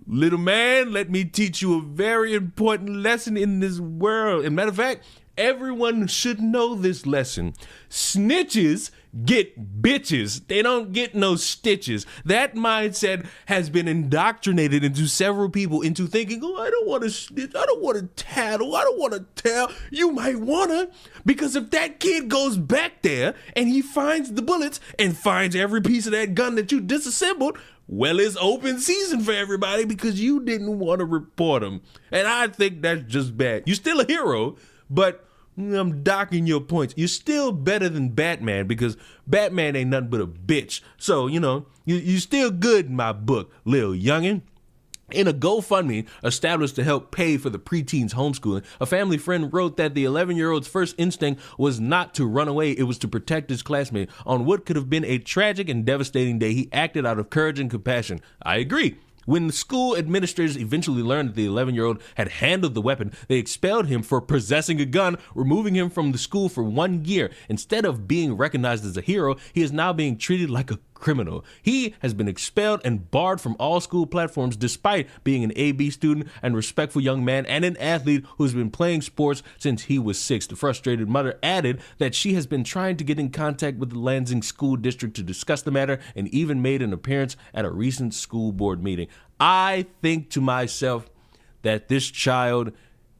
Little man, let me teach you a very important lesson in this world. And matter of fact, everyone should know this lesson. Snitches get bitches. They don't get no stitches. That mindset has been indoctrinated into several people into thinking, oh, I don't want to snitch. I don't want to tattle. I don't want to tell. You might want to, because if that kid goes back there and he finds the bullets and finds every piece of that gun that you disassembled, well, it's open season for everybody because you didn't want to report them. And I think that's just bad. You're still a hero, but I'm docking your points. You're still better than Batman because Batman ain't nothing but a bitch. So, you still good in my book, lil youngin'. In a GoFundMe established to help pay for the preteen's homeschooling, a family friend wrote that the 11-year-old's first instinct was not to run away, it was to protect his classmate. On what could have been a tragic and devastating day, he acted out of courage and compassion. I agree. When the school administrators eventually learned that the 11-year-old had handled the weapon, they expelled him for possessing a gun, removing him from the school for 1 year. Instead of being recognized as a hero, he is now being treated like a criminal. He has been expelled and barred from all school platforms despite being an AB student and respectful young man and an athlete who's been playing sports since he was 6. The frustrated mother added that she has been trying to get in contact with the Lansing School District to discuss the matter and even made an appearance at a recent school board meeting. I think to myself that this child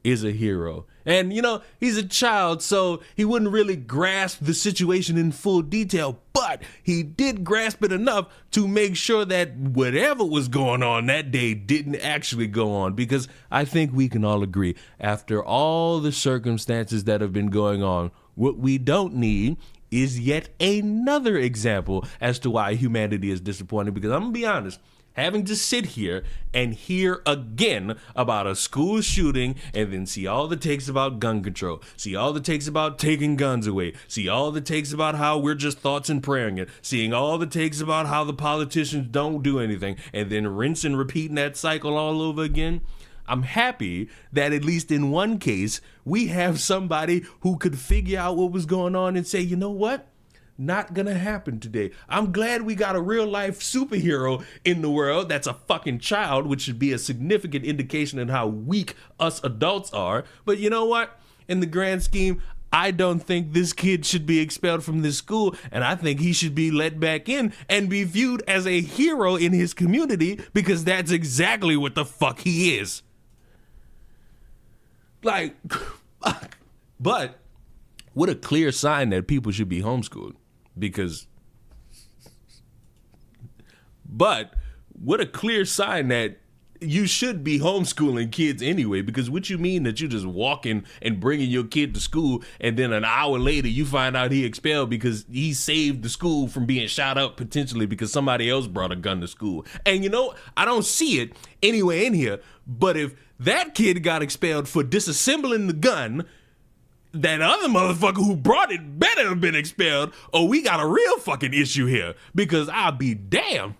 is a hero. And, he's a child, so he wouldn't really grasp the situation in full detail, but he did grasp it enough to make sure that whatever was going on that day didn't actually go on. Because I think we can all agree, after all the circumstances that have been going on, what we don't need is yet another example as to why humanity is disappointing. Because I'm going to be honest, having to sit here and hear again about a school shooting and then see all the takes about gun control, see all the takes about taking guns away, see all the takes about how we're just thoughts and praying it, seeing all the takes about how the politicians don't do anything, and then rinse and repeating that cycle all over again. I'm happy that at least in one case, we have somebody who could figure out what was going on and say, you know what? Not gonna happen today. I'm glad we got a real life superhero in the world that's a fucking child, which should be a significant indication in how weak us adults are. But you know what? In the grand scheme, I don't think this kid should be expelled from this school, and I think he should be let back in and be viewed as a hero in his community, because that's exactly what the fuck he is. Like, but what a clear sign that people should be homeschooled. But what a clear sign that you should be homeschooling kids anyway, because what you mean that you just walking and bringing your kid to school and then an hour later you find out he expelled because he saved the school from being shot up potentially because somebody else brought a gun to school. And I don't see it anywhere in here, but if that kid got expelled for disassembling the gun, that other motherfucker who brought it better have been expelled, or we got a real fucking issue here, because I'll be damned.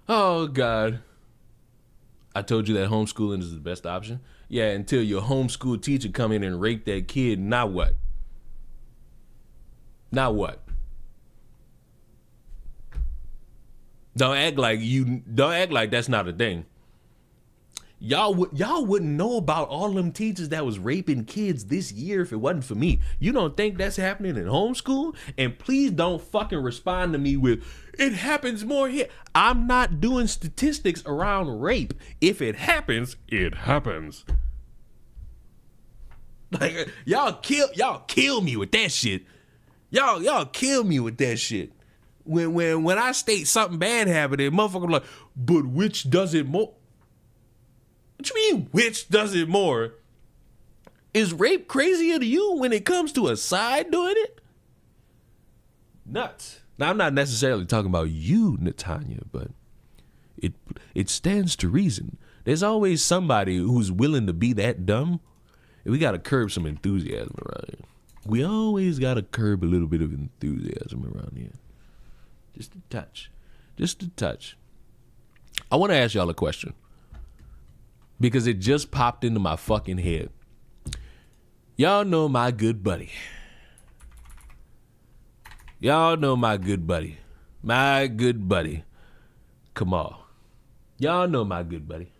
Oh, God. I told you that homeschooling is the best option? Yeah, until your homeschool teacher come in and rape that kid, now what? Now what? Don't act like that's not a thing. Y'all wouldn't know about all them teachers that was raping kids this year if it wasn't for me. You don't think that's happening in homeschool? And please don't fucking respond to me with, it happens more here. I'm not doing statistics around rape. If it happens, it happens. Like, y'all kill me with that shit. Y'all kill me with that shit. When I state something bad happening, motherfucker like, but which does it more? What you mean, which does it more? Is rape crazier to you when it comes to a side doing it? Nuts. Now, I'm not necessarily talking about you, Natanya, but it stands to reason. There's always somebody who's willing to be that dumb, and we got to curb some enthusiasm around here. We always got to curb a little bit of enthusiasm around here. Just a touch. Just a touch. I want to ask y'all a question, because it just popped into my fucking head. Y'all know my good buddy. Y'all know my good buddy. My good buddy. Kamal. Y'all know my good buddy.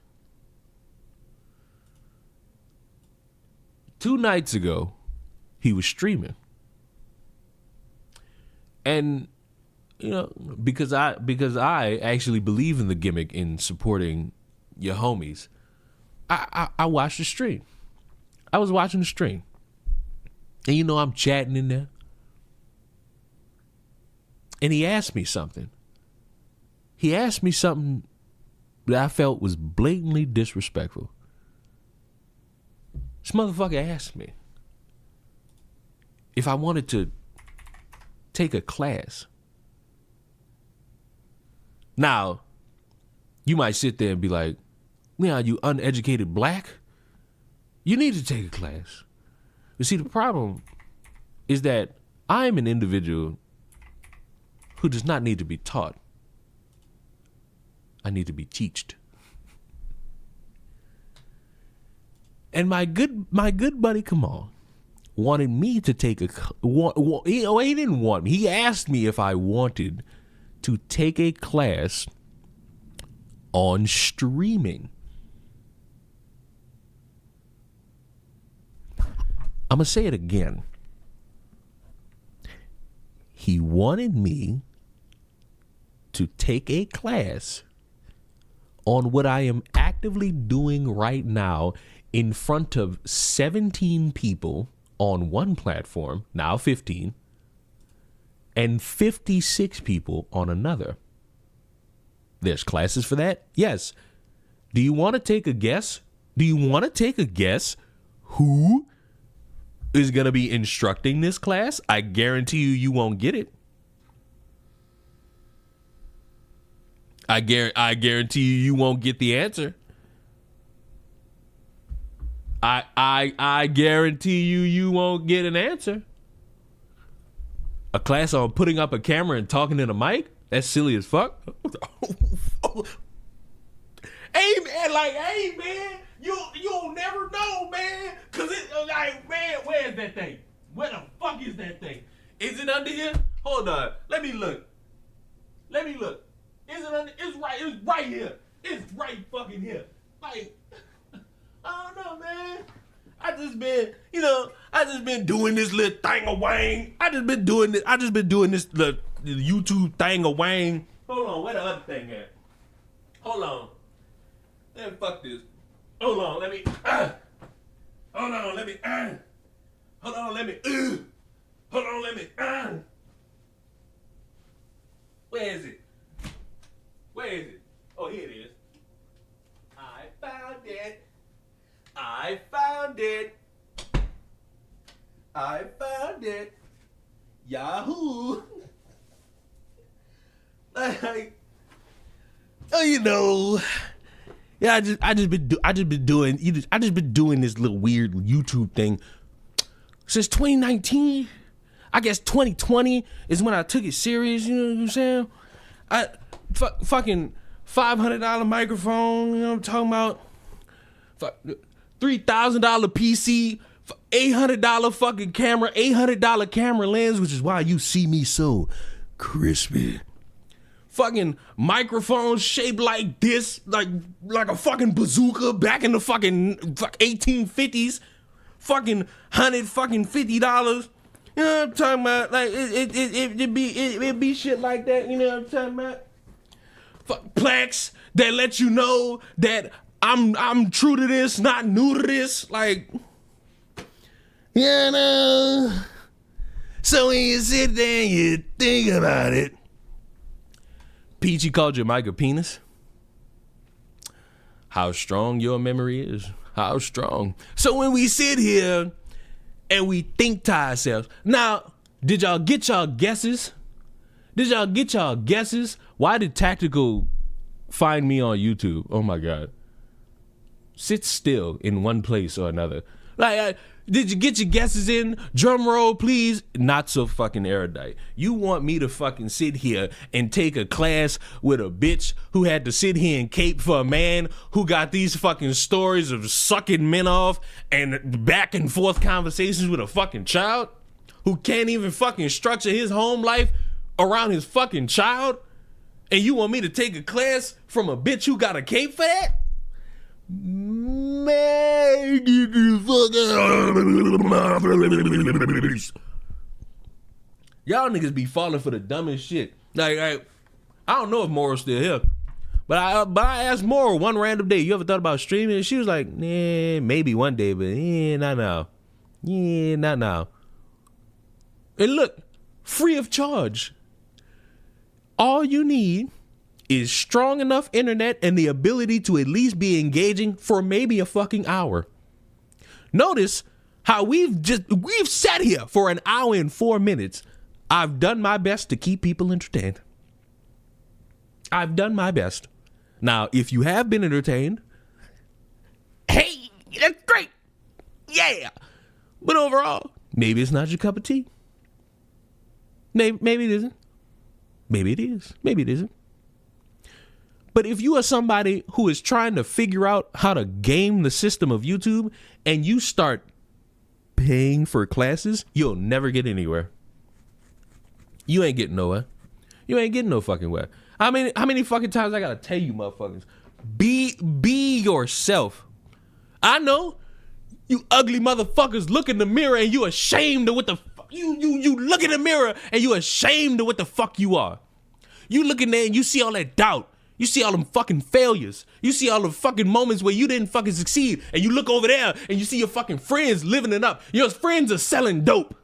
2 nights ago, he was streaming. And, because I actually believe in the gimmick in supporting your homies, I watched the stream. I was watching the stream. And I'm chatting in there. And he asked me something. He asked me something that I felt was blatantly disrespectful. This motherfucker asked me if I wanted to take a class. Now, you might sit there and be like, Leon, you uneducated black? You need to take a class. You see, the problem is that I'm an individual who does not need to be taught. I need to be teached. And my good buddy Kamal wanted me to take he didn't want me. He asked me if I wanted to take a class on streaming. I'm going to say it again. He wanted me to take a class on what I am actively doing right now in front of 17 people on one platform, now 15, and 56 people on another. There's classes for that? Yes. Do you want to take a guess? Do you want to take a guess who is going to be instructing this class? I guarantee you won't get it. I guarantee you won't get the answer. I guarantee you won't get an answer. A class on putting up a camera and talking in a mic? That's silly as fuck. Hey man, you'll never know, man. Cause it's like, man, where is that thing? Where the fuck is that thing? Is it under here? Hold on. Let me look. Is it under? It's right here. It's right fucking here. Like, I don't know, man. I just been doing this little thing of Wang. I just been doing this little YouTube thing of Wang. Hold on, where the other thing at? Hold on. Man, fuck this. Hold on, let me. Hold on, let me. Hold on, let me. Hold on, let me. Where is it? Oh, here it is. I found it. Yahoo. Like, oh, you know. Yeah, I just been doing this little weird YouTube thing since 2019. I guess 2020 is when I took it serious. You know what I'm saying? Fucking $500 microphone. You know what I'm talking about? $3,000 PC, $800 fucking camera, $800 camera lens, which is why you see me so crispy. Fucking microphone shaped like this, like a fucking bazooka back in the fucking 1850s. Fucking $150. You know what I'm talking about? Like it be shit like that. You know what I'm talking about? Plaques that let you know that I'm true to this, not new to this. Like, you know. So when you sit there and you think about it. Peachy called your mic a penis. How strong your memory is. How strong. So when we sit here and we think to ourselves, now, did y'all get y'all guesses? Why did Tactical find me on YouTube? Oh my God. Sit still in one place or another. Like, did you get your guesses in? Drum roll, please. Not so fucking erudite. You want me to fucking sit here and take a class with a bitch who had to sit here and cape for a man who got these fucking stories of sucking men off and back and forth conversations with a fucking child who can't even fucking structure his home life around his fucking child? And you want me to take a class from a bitch who got a cape for that? Man, get the fuck out. Y'all niggas be falling for the dumbest shit. Like I don't know if Moral's still here, but I asked Moral one random day, you ever thought about streaming? And she was like, nah, maybe one day, but not now. Yeah, not now. And look, free of charge. All you need is strong enough internet and the ability to at least be engaging for maybe a fucking hour. Notice how we've sat here for an hour and 4 minutes. I've done my best to keep people entertained. I've done my best. Now, if you have been entertained, hey, that's great. Yeah. But overall, maybe it's not your cup of tea. Maybe it isn't. Maybe it is. Maybe it isn't. But if you are somebody who is trying to figure out how to game the system of YouTube and you start paying for classes, you'll never get anywhere. You ain't getting nowhere. You ain't getting no fucking where. How many fucking times I gotta tell you motherfuckers? Be yourself. I know you ugly motherfuckers look in the mirror and you ashamed of what the fuck. You look in the mirror and you ashamed of what the fuck you are. You look in there and you see all that doubt. You see all them fucking failures. You see all the fucking moments where you didn't fucking succeed. And you look over there and you see your fucking friends living it up. Your friends are selling dope.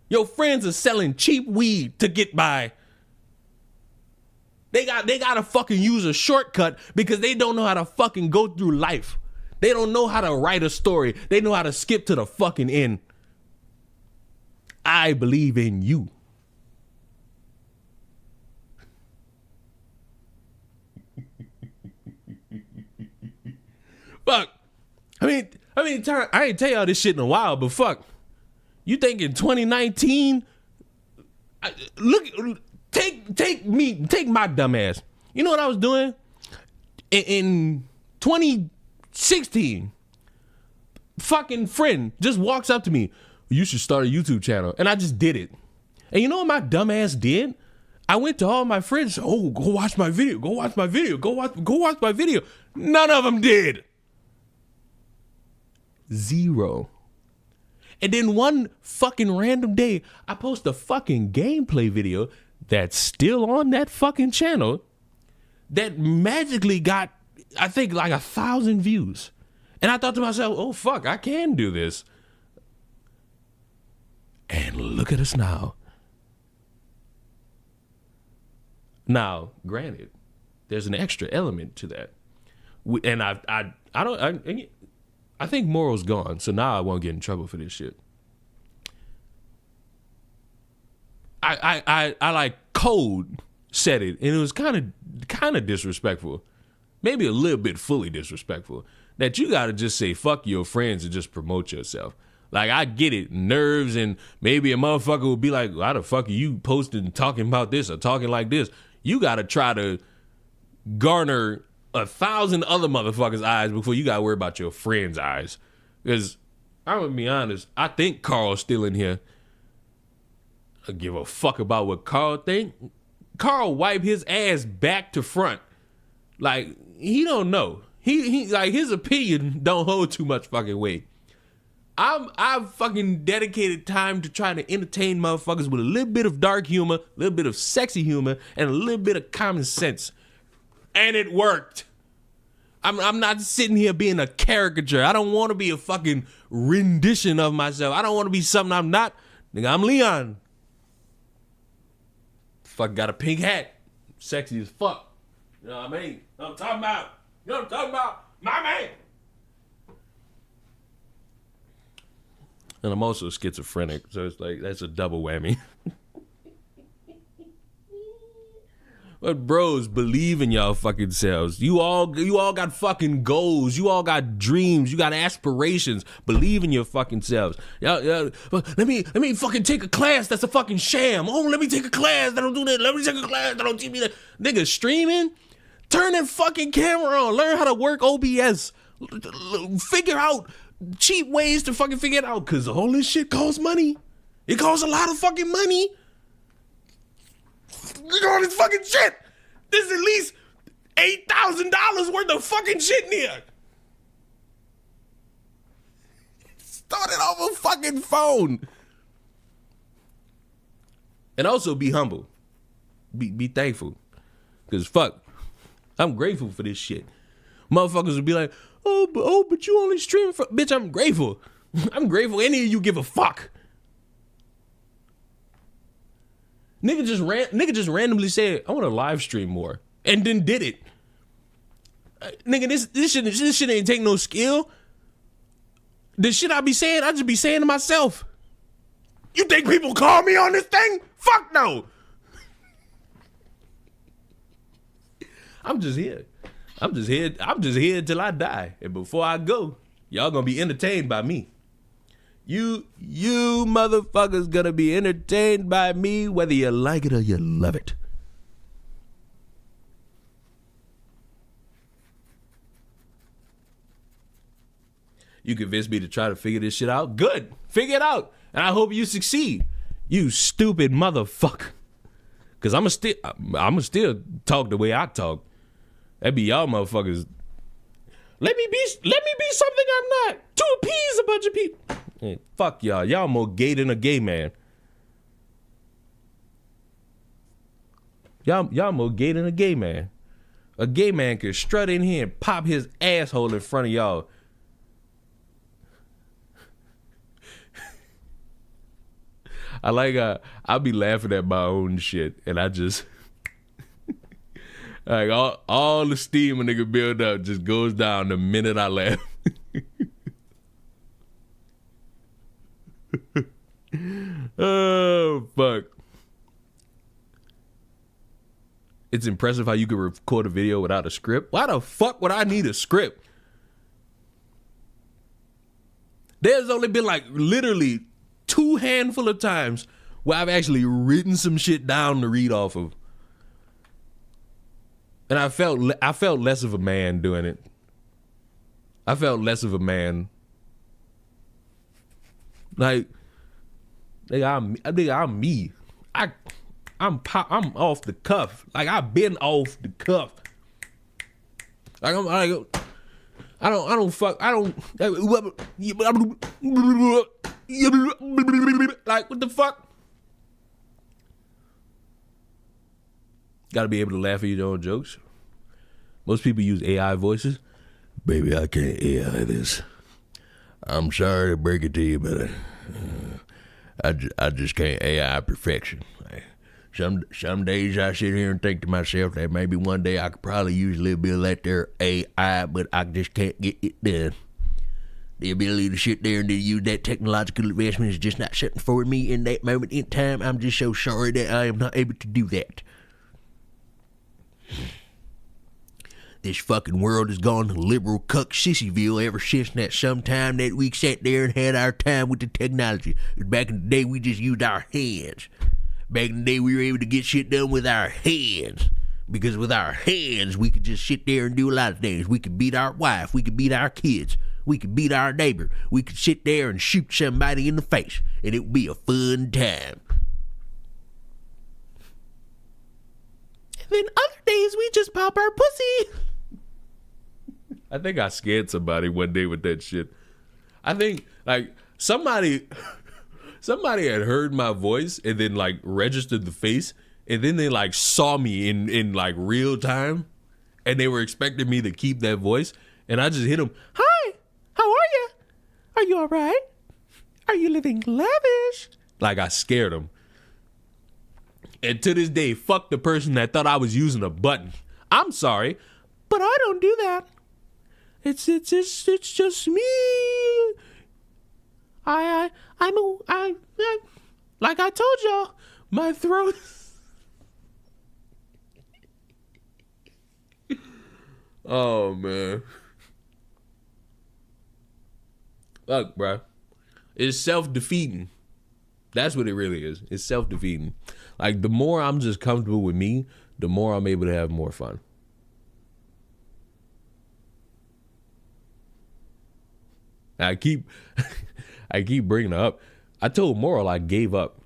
Your friends are selling cheap weed to get by. They gotta fucking use a shortcut because they don't know how to fucking go through life. They don't know how to write a story. They know how to skip to the fucking end. I believe in you. Fuck. I mean, I ain't tell y'all this shit in a while, but fuck. You think in 2019? Take my dumb ass. You know what I was doing? In 2016, fucking friend just walks up to me. You should start a YouTube channel. And I just did it. And you know what my dumb ass did? I went to all my friends. Oh, go watch my video. Go watch my video. Go watch my video. None of them did. 0. And then one fucking random day, I post a fucking gameplay video that's still on that fucking channel that magically got, I think, like 1,000 views. And I thought to myself, oh, fuck, I can do this. And look at us now. Now, granted, there's an extra element to that. And I think moral's gone, so now I won't get in trouble for this shit. I like code said it, and it was kind of disrespectful, maybe a little bit fully disrespectful. That you gotta just say fuck your friends and just promote yourself. Like, I get it, nerves, and maybe a motherfucker will be like, why the fuck are you posting talking about this or talking like this? You gotta try to garner 1,000 other motherfuckers' eyes before you gotta worry about your friends' eyes. Because I'm gonna be honest, I think Carl's still in here. I give a fuck about what Carl think. Carl wipe his ass back to front. Like, he don't know. He like, his opinion don't hold too much fucking weight. I've fucking dedicated time to try to entertain motherfuckers with a little bit of dark humor, a little bit of sexy humor, and a little bit of common sense. And it worked. I'm not sitting here being a caricature. I don't want to be a fucking rendition of myself. I don't want to be something I'm not. Nigga, I'm Leon. Fuck, got a pink hat. Sexy as fuck. You know what I mean? You know what I'm talking about? You know what I'm talking about? My man. And I'm also schizophrenic, so it's like, that's a double whammy. But bros, believe in y'all fucking selves. You all got fucking goals. You all got dreams. You got aspirations. Believe in your fucking selves. Yeah. Let me fucking take a class that's a fucking sham. Oh, let me take a class that don't do that. Let me take a class that don't teach me that. Nigga, streaming? Turn that fucking camera on. Learn how to work OBS. Figure out cheap ways to fucking figure it out, because all this shit costs money. It costs a lot of fucking money. Look at all this fucking shit. There's at least $8,000 worth of fucking shit in here. Started off a fucking phone. And also be humble. Be thankful. Because fuck, I'm grateful for this shit. Motherfuckers would be like, but you only stream for... Bitch, I'm grateful. I'm grateful any of you give a fuck. Nigga just randomly said, I want to live stream more. And then did it. Nigga, this shit ain't take no skill. The shit I be saying, I just be saying to myself. You think people call me on this thing? Fuck no. I'm just here. I'm just here till I die. And before I go, y'all gonna be entertained by me. You motherfuckers gonna be entertained by me whether you like it or you love it. You convinced me to try to figure this shit out? Good. Figure it out. And I hope you succeed. You stupid motherfucker. Cause I'ma still talk the way I talk. That be y'all motherfuckers. Let me be something I'm not. To appease a bunch of people. Hey, fuck y'all. Y'all more gay than a gay man. Y'all more gay than a gay man. A gay man could strut in here and pop his asshole in front of y'all. I'll be laughing at my own shit, and I just like all the steam a nigga build up just goes down the minute I laugh. Oh fuck. It's impressive how you can record a video without a script. Why the fuck would I need a script? There's only been like literally 2 handful of times where I've actually written some shit down to read off of. And I felt less of a man doing it. I felt less of a man. Like, I'm me. I'm off the cuff. Like, I've been off the cuff. Like, I don't fuck. Like, what the fuck? Gotta be able to laugh at your own jokes. Most people use AI voices. Baby, I can't AI this. I'm sorry to break it to you, but I just can't AI perfection. Some days I sit here and think to myself that maybe one day I could probably use a little bit of that there AI, but I just can't get it done. The ability to sit there and to use that technological advancement is just not something for me in that moment in time. I'm just so sorry that I am not able to do that. This fucking world has gone to liberal cuck sissyville ever since that sometime that we sat there and had our time with the technology. Back in the day, we just used our hands. Back in the day, we were able to get shit done with our hands. Because with our hands, we could just sit there and do a lot of things. We could beat our wife. We could beat our kids. We could beat our neighbor. We could sit there and shoot somebody in the face. And it would be a fun time. And then other days, we just pop our pussy. I think I scared somebody one day with that shit. I think, like, somebody had heard my voice and then, like, registered the face. And then they, like, saw me in like, real time. And they were expecting me to keep that voice. And I just hit them. Hi, how are you? Are you all right? Are you living lavish? Like, I scared them. And to this day, fuck the person that thought I was using a button. I'm sorry, but I don't do that. It's just me. I'm like I told y'all, my throat. Oh man. Look, bro. It's self-defeating. That's what it really is. It's self-defeating. Like, the more I'm just comfortable with me, the more I'm able to have more fun. I keep bringing it up. I told Moral I gave up.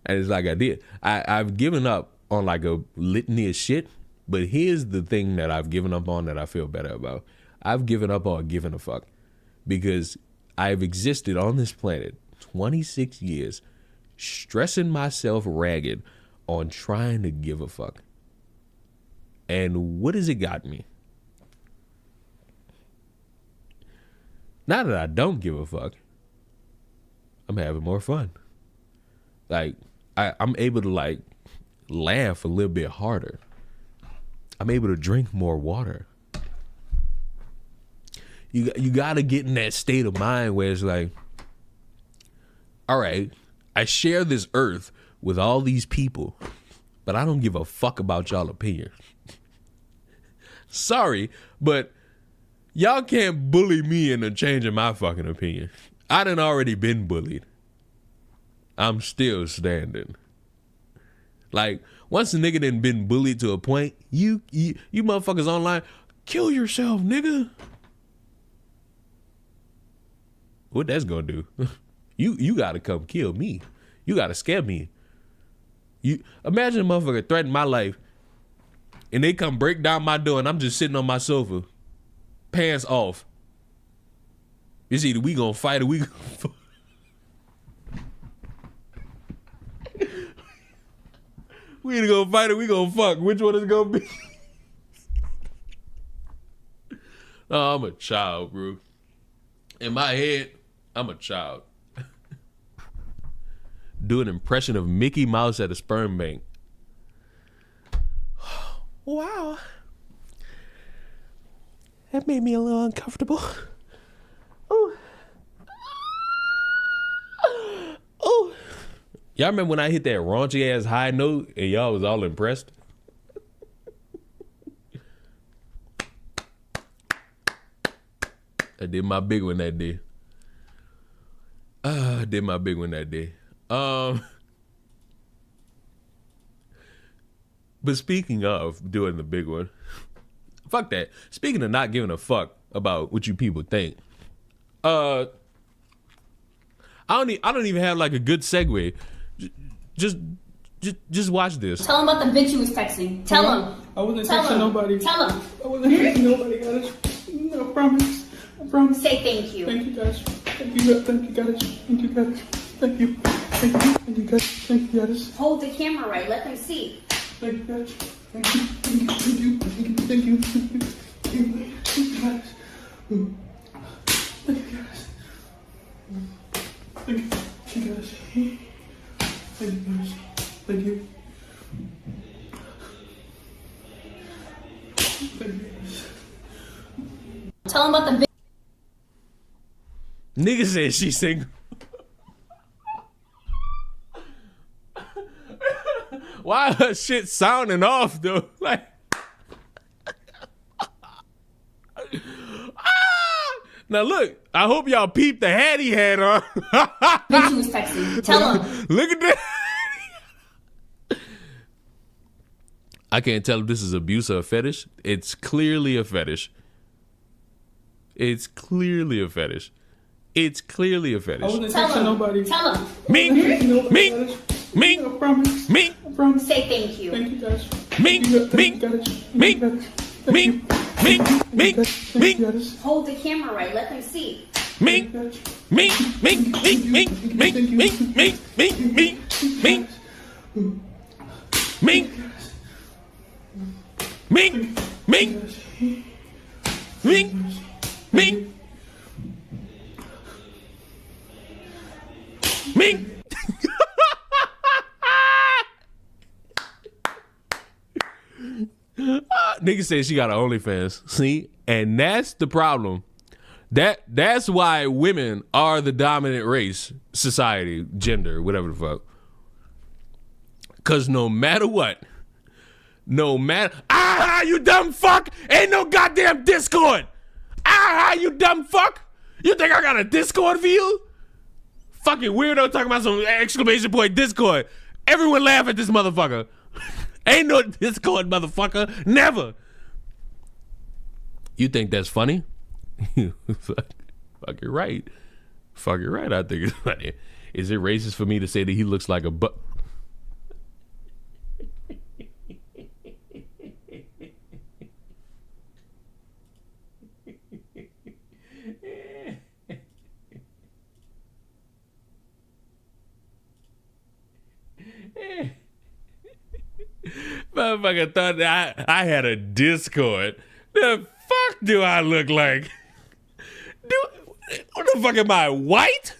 And it's like I did. I've given up on like a litany of shit, but here's the thing that I've given up on that I feel better about. I've given up on giving a fuck because I've existed on this planet 26 years stressing myself ragged on trying to give a fuck. And what has it got me? Now that I don't give a fuck, I'm having more fun. Like, I'm able to, like, laugh a little bit harder. I'm able to drink more water. You got to get in that state of mind where it's like, all right, I share this earth with all these people, but I don't give a fuck about y'all opinion. Sorry, but y'all can't bully me into changing my fucking opinion. I done already been bullied. I'm still standing. Like, once a nigga done been bullied to a point, you motherfuckers online, kill yourself, nigga. What that's gonna do? You gotta come kill me. You gotta scare me. You imagine a motherfucker threaten my life and they come break down my door and I'm just sitting on my sofa, pants off. It's either we gonna fight or we gonna We either gonna fight or we gonna fuck. Which one is it gonna be? Oh, I'm a child, bro. In my head, I'm a child. Do an impression of Mickey Mouse at a sperm bank. Wow. That made me a little uncomfortable. Oh. Oh. Y'all remember when I hit that raunchy ass high note and y'all was all impressed? I did my big one that day. But speaking of doing the big one, fuck that. Speaking of not giving a fuck about what you people think, I don't even have like a good segue. Just watch this. Tell him about the bitch you was texting. Tell him. I wasn't texting nobody. Tell him. I wasn't texting nobody, guys. I promise. I promise. Say thank you. Thank you, guys. Thank you, guys. Thank you, guys. Thank you. Thank you. Thank you, guys. Thank you, guys. Hold the camera right. Let them see. Thank you, guys. Thank you. Thank you. Thank you. Thank you. Thank you. Thank you, guys. Thank you, guys. Thank you, guys. Thank you, guys. Thank you. Thank you, guys. Tell him about the bitch. Nigga said she single. Why her shit sounding off though? Like, now look, I hope y'all peeped the hat he had on. Bitch you was texting. Tell him. Look at that. I can't tell if this is abuse or a fetish. It's clearly a fetish. It's clearly a fetish. It's clearly a fetish. I wasn't texting nobody. Tell him. Me. I promise. Me. I promise. Say thank you. Thank you, guys. Me. Hold the camera right. Let them see. Me. Nigga said she got an OnlyFans. See? And that's the problem. That's why women are the dominant race, society, gender, whatever the fuck. Cause no matter what, you dumb fuck, ain't no goddamn Discord. You dumb fuck. You think I got a Discord for you? Fucking weirdo talking about some exclamation point Discord. Everyone laugh at this motherfucker. Ain't no Discord, motherfucker. Never. You think that's funny? Fuck it right. Fuck it right. I think it's funny. Is it racist for me to say that he looks like a butt? Motherfucker thought that I had a Discord. The fuck do I look like? What the fuck am I, white?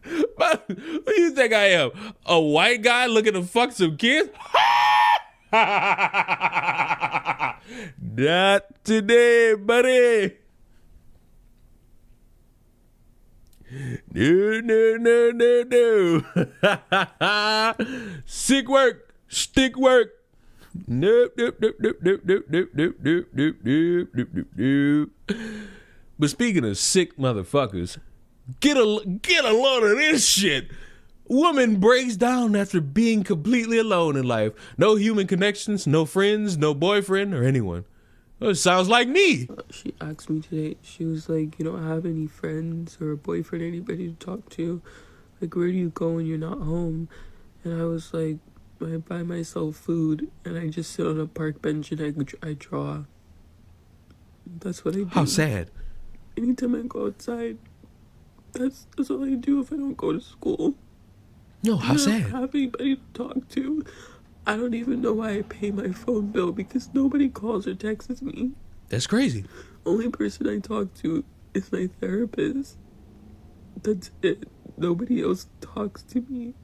Who do you think I am? A white guy looking to fuck some kids? Not today, buddy. No. Sick work, stick work. Nope. But speaking of sick motherfuckers, get a load of this shit. Woman breaks down after being completely alone in life. No human connections, no friends, no boyfriend or anyone. Well, it sounds like me. She asked me today, she was like, you don't have any friends or a boyfriend, anybody to talk to? Like, where do you go when you're not home? And I was like, I buy myself food and I just sit on a park bench and I draw. That's what I do. How sad. anytime I go outside, that's all I do if I don't go to school. No, how sad. I don't have anybody to talk to. I don't even know why I pay my phone bill because nobody calls or texts me. That's crazy. Only person I talk to is my therapist. That's it. Nobody else talks to me.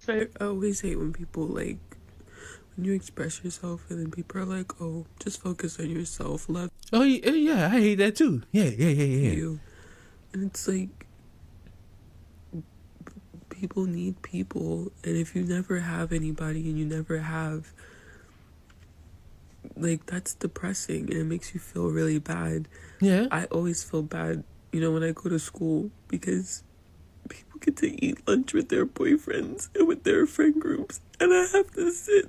I always hate when people, like, when you express yourself and then people are like, oh, just focus on yourself. Love. Oh, yeah, I hate that too. Yeah. You. And it's like, people need people. And if you never have anybody and you never have, like, that's depressing and it makes you feel really bad. Yeah. I always feel bad, when I go to school because people get to eat lunch with their boyfriends and with their friend groups, and I have to sit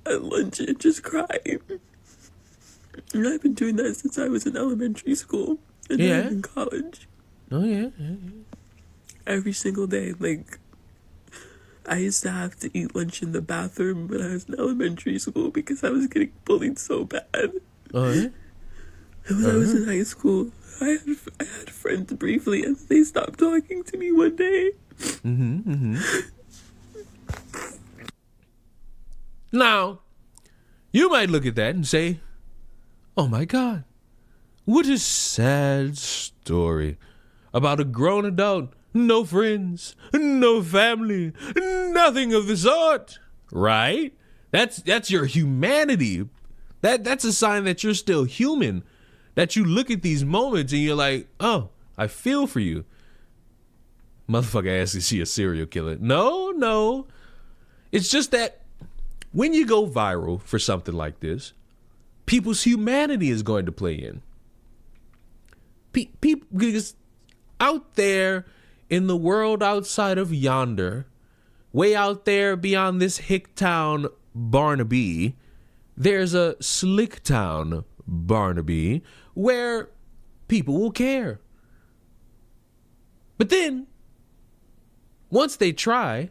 at lunch and just cry. And I've been doing that since I was in elementary school and now I'm in college. Oh, yeah. Every single day. Like, I used to have to eat lunch in the bathroom when I was in elementary school because I was getting bullied so bad. Oh, yeah? And when I was in high school, I had friends briefly, and they stopped talking to me one day. Now, you might look at that and say, oh my God, what a sad story about a grown adult, no friends, no family, nothing of the sort, right? That's your humanity. That's a sign that you're still human. That you look at these moments and you're like, oh, I feel for you. Motherfucker asks, is she a serial killer? No. It's just that when you go viral for something like this, people's humanity is going to play in. People, because out there in the world outside of yonder, way out there beyond this hick town Barnaby, there's a slick town Barnaby where people will care. But then, once they try,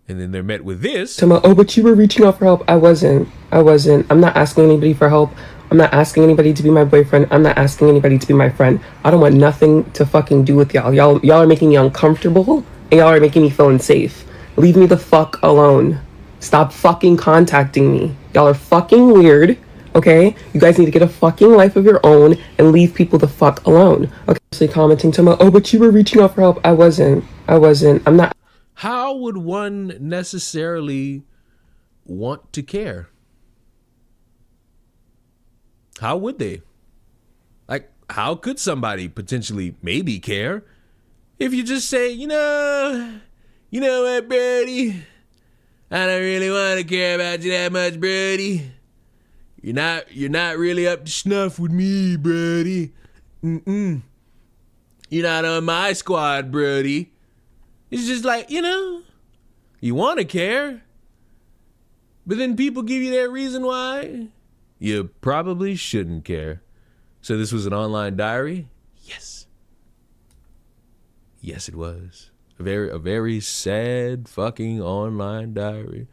and then they're met with this. Oh, but you were reaching out for help. I wasn't. I'm not asking anybody for help. I'm not asking anybody to be my boyfriend. I'm not asking anybody to be my friend. I don't want nothing to fucking do with y'all. Y'all are making me uncomfortable, and y'all are making me feel unsafe. Leave me the fuck alone. Stop fucking contacting me. Y'all are fucking weird. Okay, you guys need to get a fucking life of your own and leave people the fuck alone. Okay, so commenting to my, oh, but you were reaching out for help. I wasn't. I'm not. How would one necessarily want to care? How would they? Like, how could somebody potentially maybe care if you just say, you know what, Brody? I don't really want to care about you that much, Brody. You're not really up to snuff with me, Brody. You're not on my squad, Brody. It's just like, you want to care, but then people give you that reason why you probably shouldn't care. So this was an online diary? Yes. Yes, it was. A very sad fucking online diary.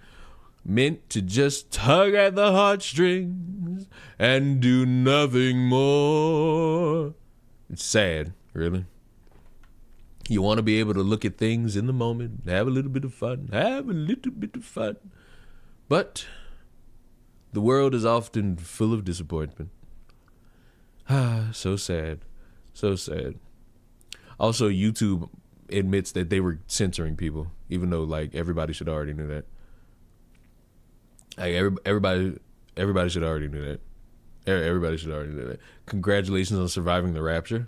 Meant to just tug at the heartstrings and do nothing more. It's sad, really. You want to be able to look at things in the moment, have a little bit of fun. But the world is often full of disappointment. So sad. So sad. Also, YouTube admits that they were censoring people, even though, like, everybody should already know that. Like, everybody should already know that. Everybody should already know that. Congratulations on surviving the Rapture.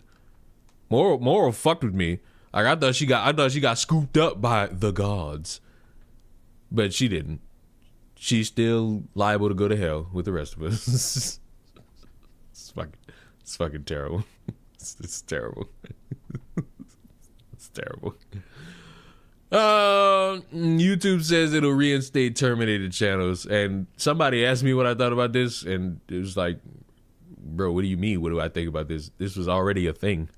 Moral fucked with me. Like, I thought she got scooped up by the gods, but she didn't. She's still liable to go to hell with the rest of us. It's fucking terrible. It's terrible. It's terrible. YouTube says it'll reinstate terminated channels, and somebody asked me what I thought about this, and it was like, bro, what do you mean? What do I think about this? This was already a thing.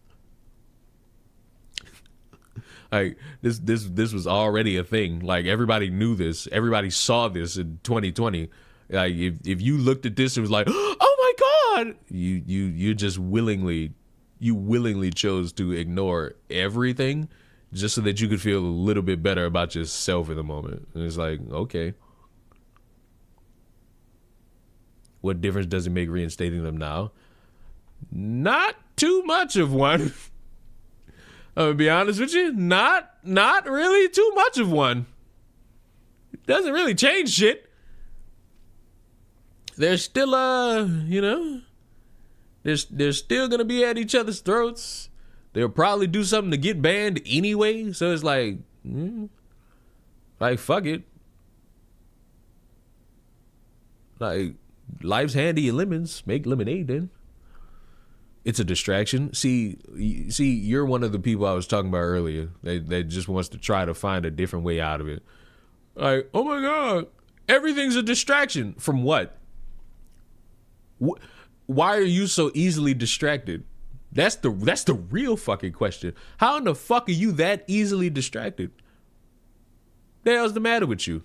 Like, this was already a thing. Like, everybody knew this. Everybody saw this in 2020. Like, if you looked at this, it was like, oh my God, you just willingly chose to ignore everything just so that you could feel a little bit better about yourself in the moment. And it's like, okay, what difference does it make reinstating them now? Not too much of one. I'm gonna be honest with you, not really too much of one. It doesn't really change shit. They're still they're still gonna be at each other's throats. They'll probably do something to get banned anyway. So it's like fuck it. Like, life's handy in lemons. Make lemonade then. It's a distraction. See, you're one of the people I was talking about earlier. That just wants to try to find a different way out of it. Like, oh my God, everything's a distraction. From what? Why are you so easily distracted? That's the real fucking question. How in the fuck are you that easily distracted? The hell's the matter with you?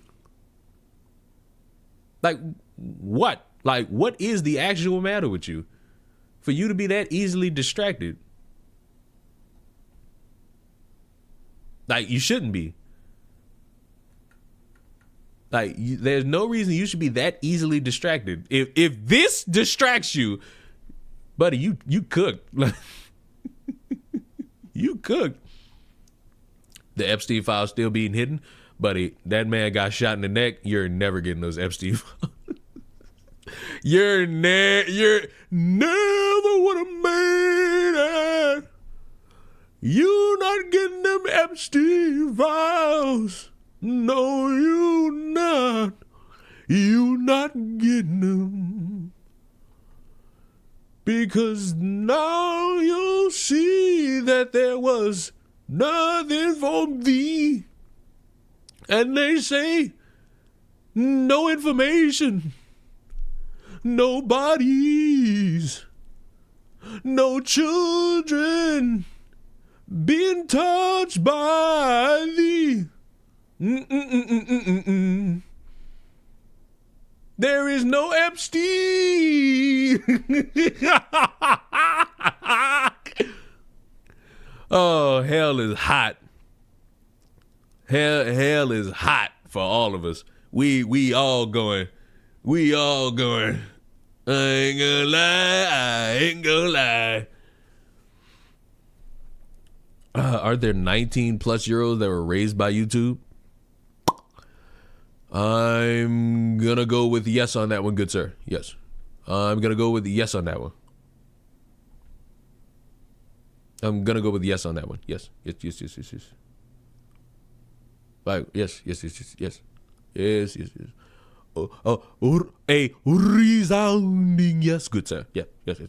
Like, what? Like, what is the actual matter with you for you to be that easily distracted? Like, you shouldn't be. Like, there's no reason you should be that easily distracted. If this distracts you, buddy, you cooked. You cooked. The Epstein files still being hidden, buddy. That man got shot in the neck. You're never getting those Epstein files. You're never would have made it. You not getting them Epstein files. No, you not. You not getting them. Because now you'll see that there was nothing for thee. And they say, no information, no bodies, no children being touched by thee. There is no Epstein. Oh, hell is hot. Hell is hot for all of us. We all going. We all going. I ain't gonna lie. Are there 19-plus-year-olds that were raised by YouTube? I'm gonna go with yes on that one, good sir. Yes. I'm gonna go with yes on that one. I'm gonna go with yes on that one. Yes. Yes. Like, yes. Yes. A resounding yes, good sir. Yeah. Yes.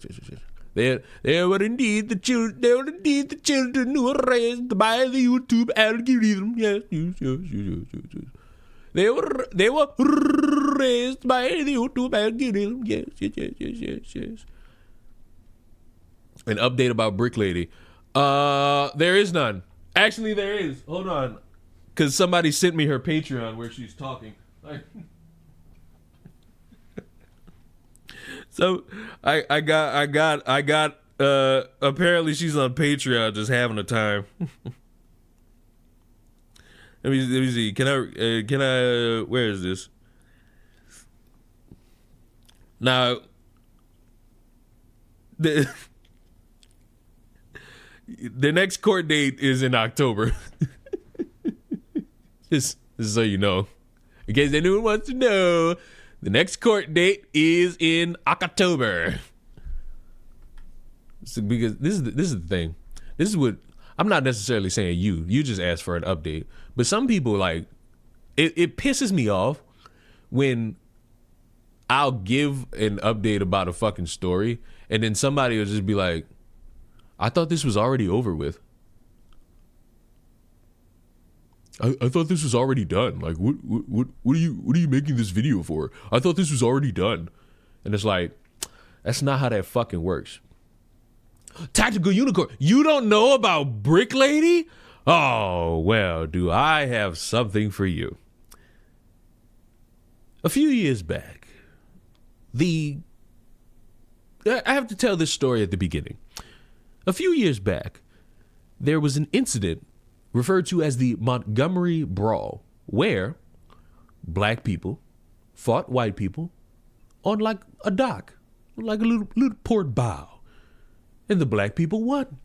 There were indeed the children who were raised by the YouTube algorithm. Yes. They were raised by the YouTube algorithm. Yes. An update about Brick Lady. There is none. Actually, there is. Hold on, because somebody sent me her Patreon where she's talking. So I got. Apparently, she's on Patreon just having a time. Let me see. Can I? Where is this? Now, the next court date is in October. Just so you know, in case anyone wants to know, the next court date is in October. So, because this is the thing. This is what I'm not necessarily saying. You just asked for an update, but some people like it pisses me off when I'll give an update about a fucking story and then somebody will just be like, I thought this was already over with. I thought this was already done. Like, what are you making this video for? I thought this was already done. And it's like, that's not how that fucking works. Tactical Unicorn, you don't know about Brick Lady? Oh, well, do I have something for you. A few years back, the I have to tell this story at the beginning. A few years back, there was an incident referred to as the Montgomery Brawl, where black people fought white people on like a dock, like a little port bow, and the black people won.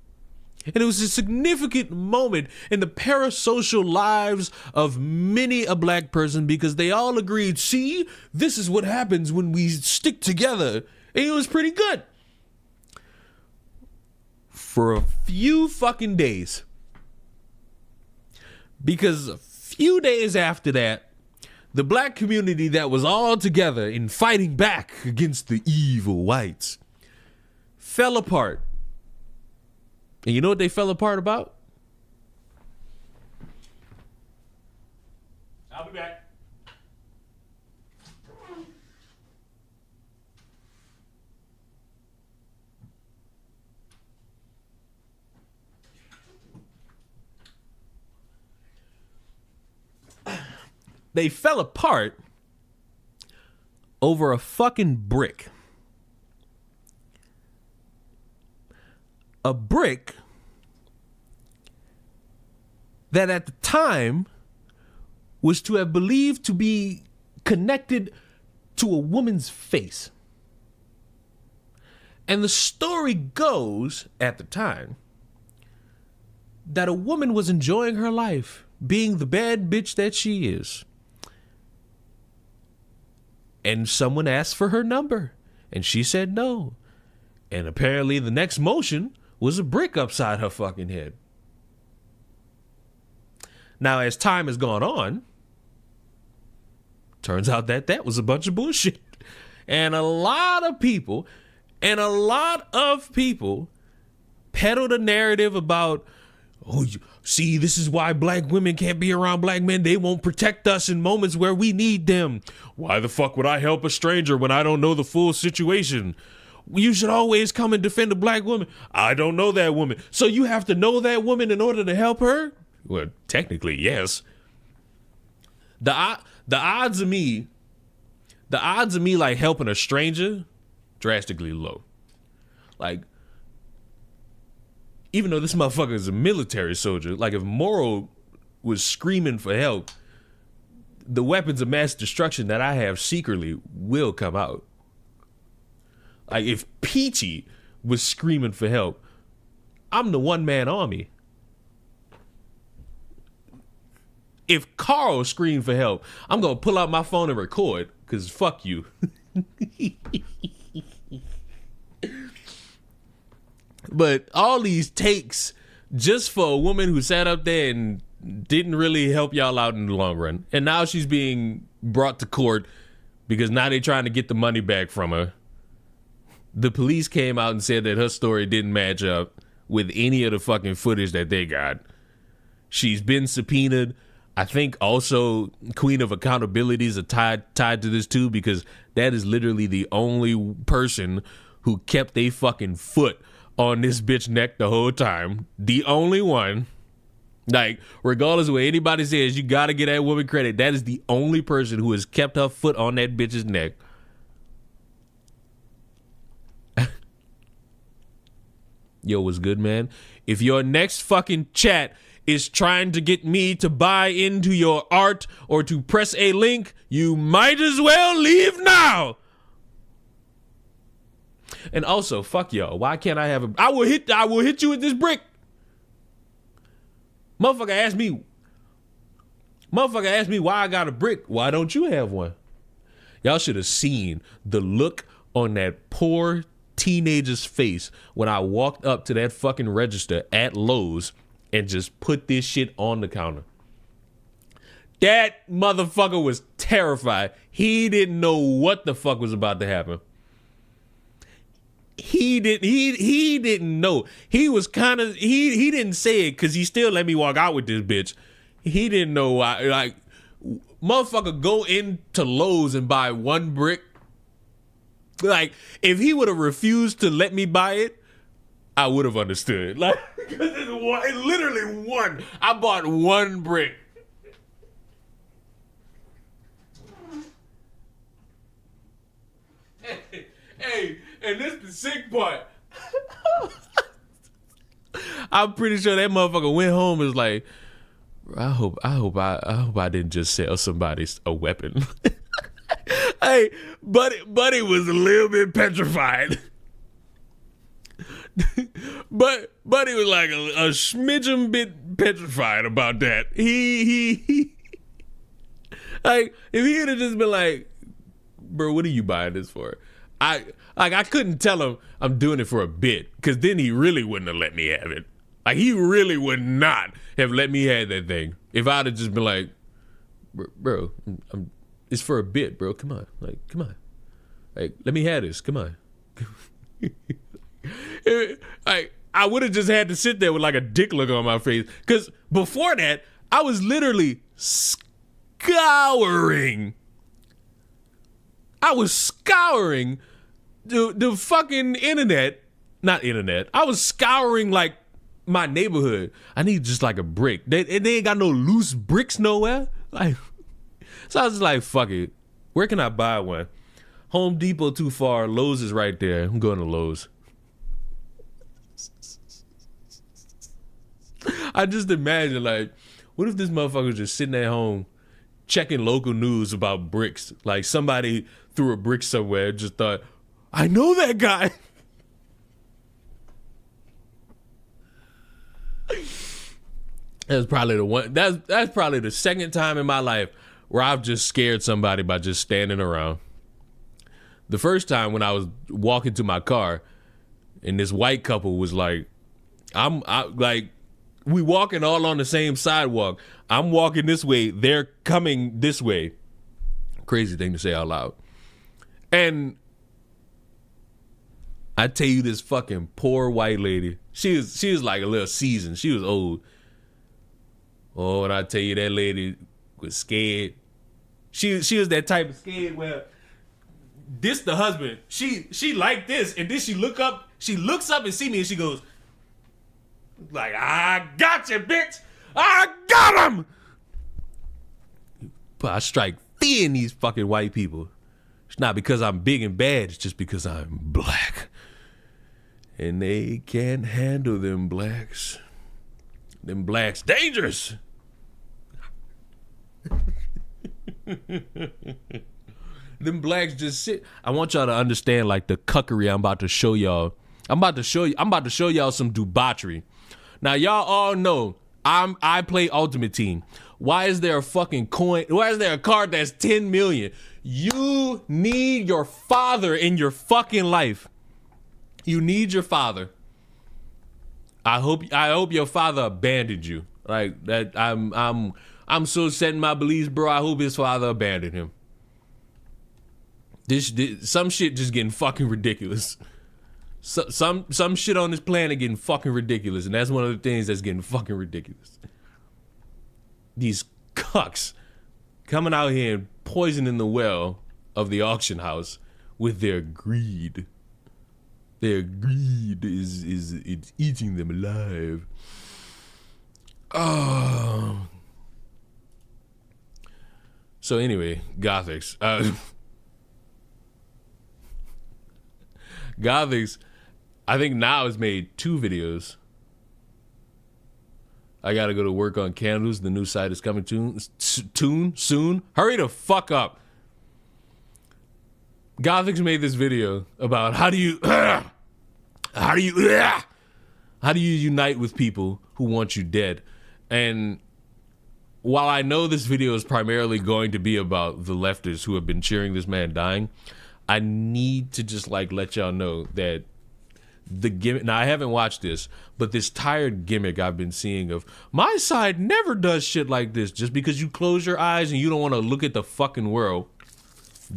And it was a significant moment in the parasocial lives of many a black person because they all agreed, see, this is what happens when we stick together. And it was pretty good. For a few fucking days. Because a few days after that, the black community that was all together in fighting back against the evil whites fell apart. And you know what they fell apart about? I'll be back. They fell apart over a fucking brick. A brick that at the time was to have believed to be connected to a woman's face. And the story goes at the time that a woman was enjoying her life, being the bad bitch that she is. And someone asked for her number, and she said no. And apparently the next motion was a brick upside her fucking head. Now, as time has gone on, turns out that that was a bunch of bullshit. And a lot of people peddled a narrative about, oh, see, this is why black women can't be around black men. They won't protect us in moments where we need them. Why the fuck would I help a stranger when I don't know the full situation? You should always come and defend a black woman. I don't know that woman. So you have to know that woman in order to help her? Well, technically, yes. The odds of me like helping a stranger, drastically low. Like, even though this motherfucker is a military soldier, like if Morrow was screaming for help, the weapons of mass destruction that I have secretly will come out. Like if Peachy was screaming for help, I'm the one-man army. If Carl screamed for help, I'm going to pull out my phone and record, because fuck you. But all these takes just for a woman who sat up there and didn't really help y'all out in the long run. And now she's being brought to court because now they're trying to get the money back from her. The police came out and said that her story didn't match up with any of the fucking footage that they got. She's been subpoenaed. I think also Queen of Accountabilities are tied to this too, because that is literally the only person who kept a fucking foot on this bitch neck the whole time. The only one. Like, regardless of what anybody says, you gotta get that woman credit. That is the only person who has kept her foot on that bitch's neck. Yo, what's good, man? If your next fucking chat is trying to get me to buy into your art or to press a link, you might as well leave now. And also, fuck y'all. Why can't I have a... I will hit you with this brick. Motherfucker asked me why I got a brick. Why don't you have one? Y'all should have seen the look on that poor teenager's face when I walked up to that fucking register at Lowe's and just put this shit on the counter. That motherfucker was terrified. He didn't know what the fuck was about to happen. He didn't know. He was kind of, he didn't say it because he still let me walk out with this bitch. He didn't know why. Like, motherfucker go into Lowe's and buy one brick. Like, if he would have refused to let me buy it, I would have understood. Like, because it's literally one. I bought one brick. And this the sick part. I'm pretty sure that motherfucker went home and was like, I hope I didn't just sell somebody a weapon. Hey, Buddy was a little bit petrified. But Buddy was like a smidgen bit petrified about that. He like, if he had just been like, bro, what are you buying this for? I couldn't tell him I'm doing it for a bit, because then he really wouldn't have let me have it. Like, he really would not have let me have that thing if I'd have just been like, bro, it's for a bit, bro. Come on. Like, come on. Like, let me have this. Come on. Like, I would have just had to sit there with like a dick look on my face, because before that, I was literally scouring. I was scouring the fucking internet. Not internet. I was scouring like my neighborhood. I need just like a brick. They ain't got no loose bricks nowhere. Like, so I was just like, fuck it. Where can I buy one? Home Depot too far. Lowe's is right there. I'm going to Lowe's. I just imagine, like, what if this motherfucker was just sitting at home checking local news about bricks? Like, somebody threw a brick somewhere and just thought, I know that guy. That's probably the one. That's probably the second time in my life where I've just scared somebody by just standing around. The first time when I was walking to my car, and this white couple was like, we walking all on the same sidewalk. I'm walking this way. They're coming this way. Crazy thing to say out loud. And I tell you, this fucking poor white lady, she was like a little seasoned. She was old. Oh, and I tell you, that lady was scared. She was that type of scared where this the husband. She like this, and then she looks up and see me, and she goes, like, I got you, bitch. I got him. But I strike fear in these fucking white people. It's not because I'm big and bad. It's just because I'm black. And they can't handle them blacks. Them blacks dangerous. Them blacks just sit. I want y'all to understand, like, the cuckery I'm about to show y'all. I'm about to show y'all some debauchery. Now, y'all all know I play Ultimate Team. Why is there a fucking coin? Why is there a card that's 10 million? You need your father in your fucking life. You need your father. I hope your father abandoned you. Like that. I'm so set in my beliefs, bro. I hope his father abandoned him. This some shit just getting fucking ridiculous. Some shit on this planet getting fucking ridiculous, and that's one of the things that's getting fucking ridiculous. These cucks coming out here and poisoning the well of the auction house with their greed. Their greed is it's eating them alive. Oh. So anyway, Gothics. Gothics, I think now has made 2 videos. I gotta go to work on candles. The new site is coming soon. Hurry the fuck up. Gothics made this video about how do you unite with people who want you dead. And while I know this video is primarily going to be about the leftists who have been cheering this man dying, I need to just like let y'all know that the gimmick, now I haven't watched this, but this tired gimmick I've been seeing of my side never does shit like this. Just because you close your eyes and you don't want to look at the fucking world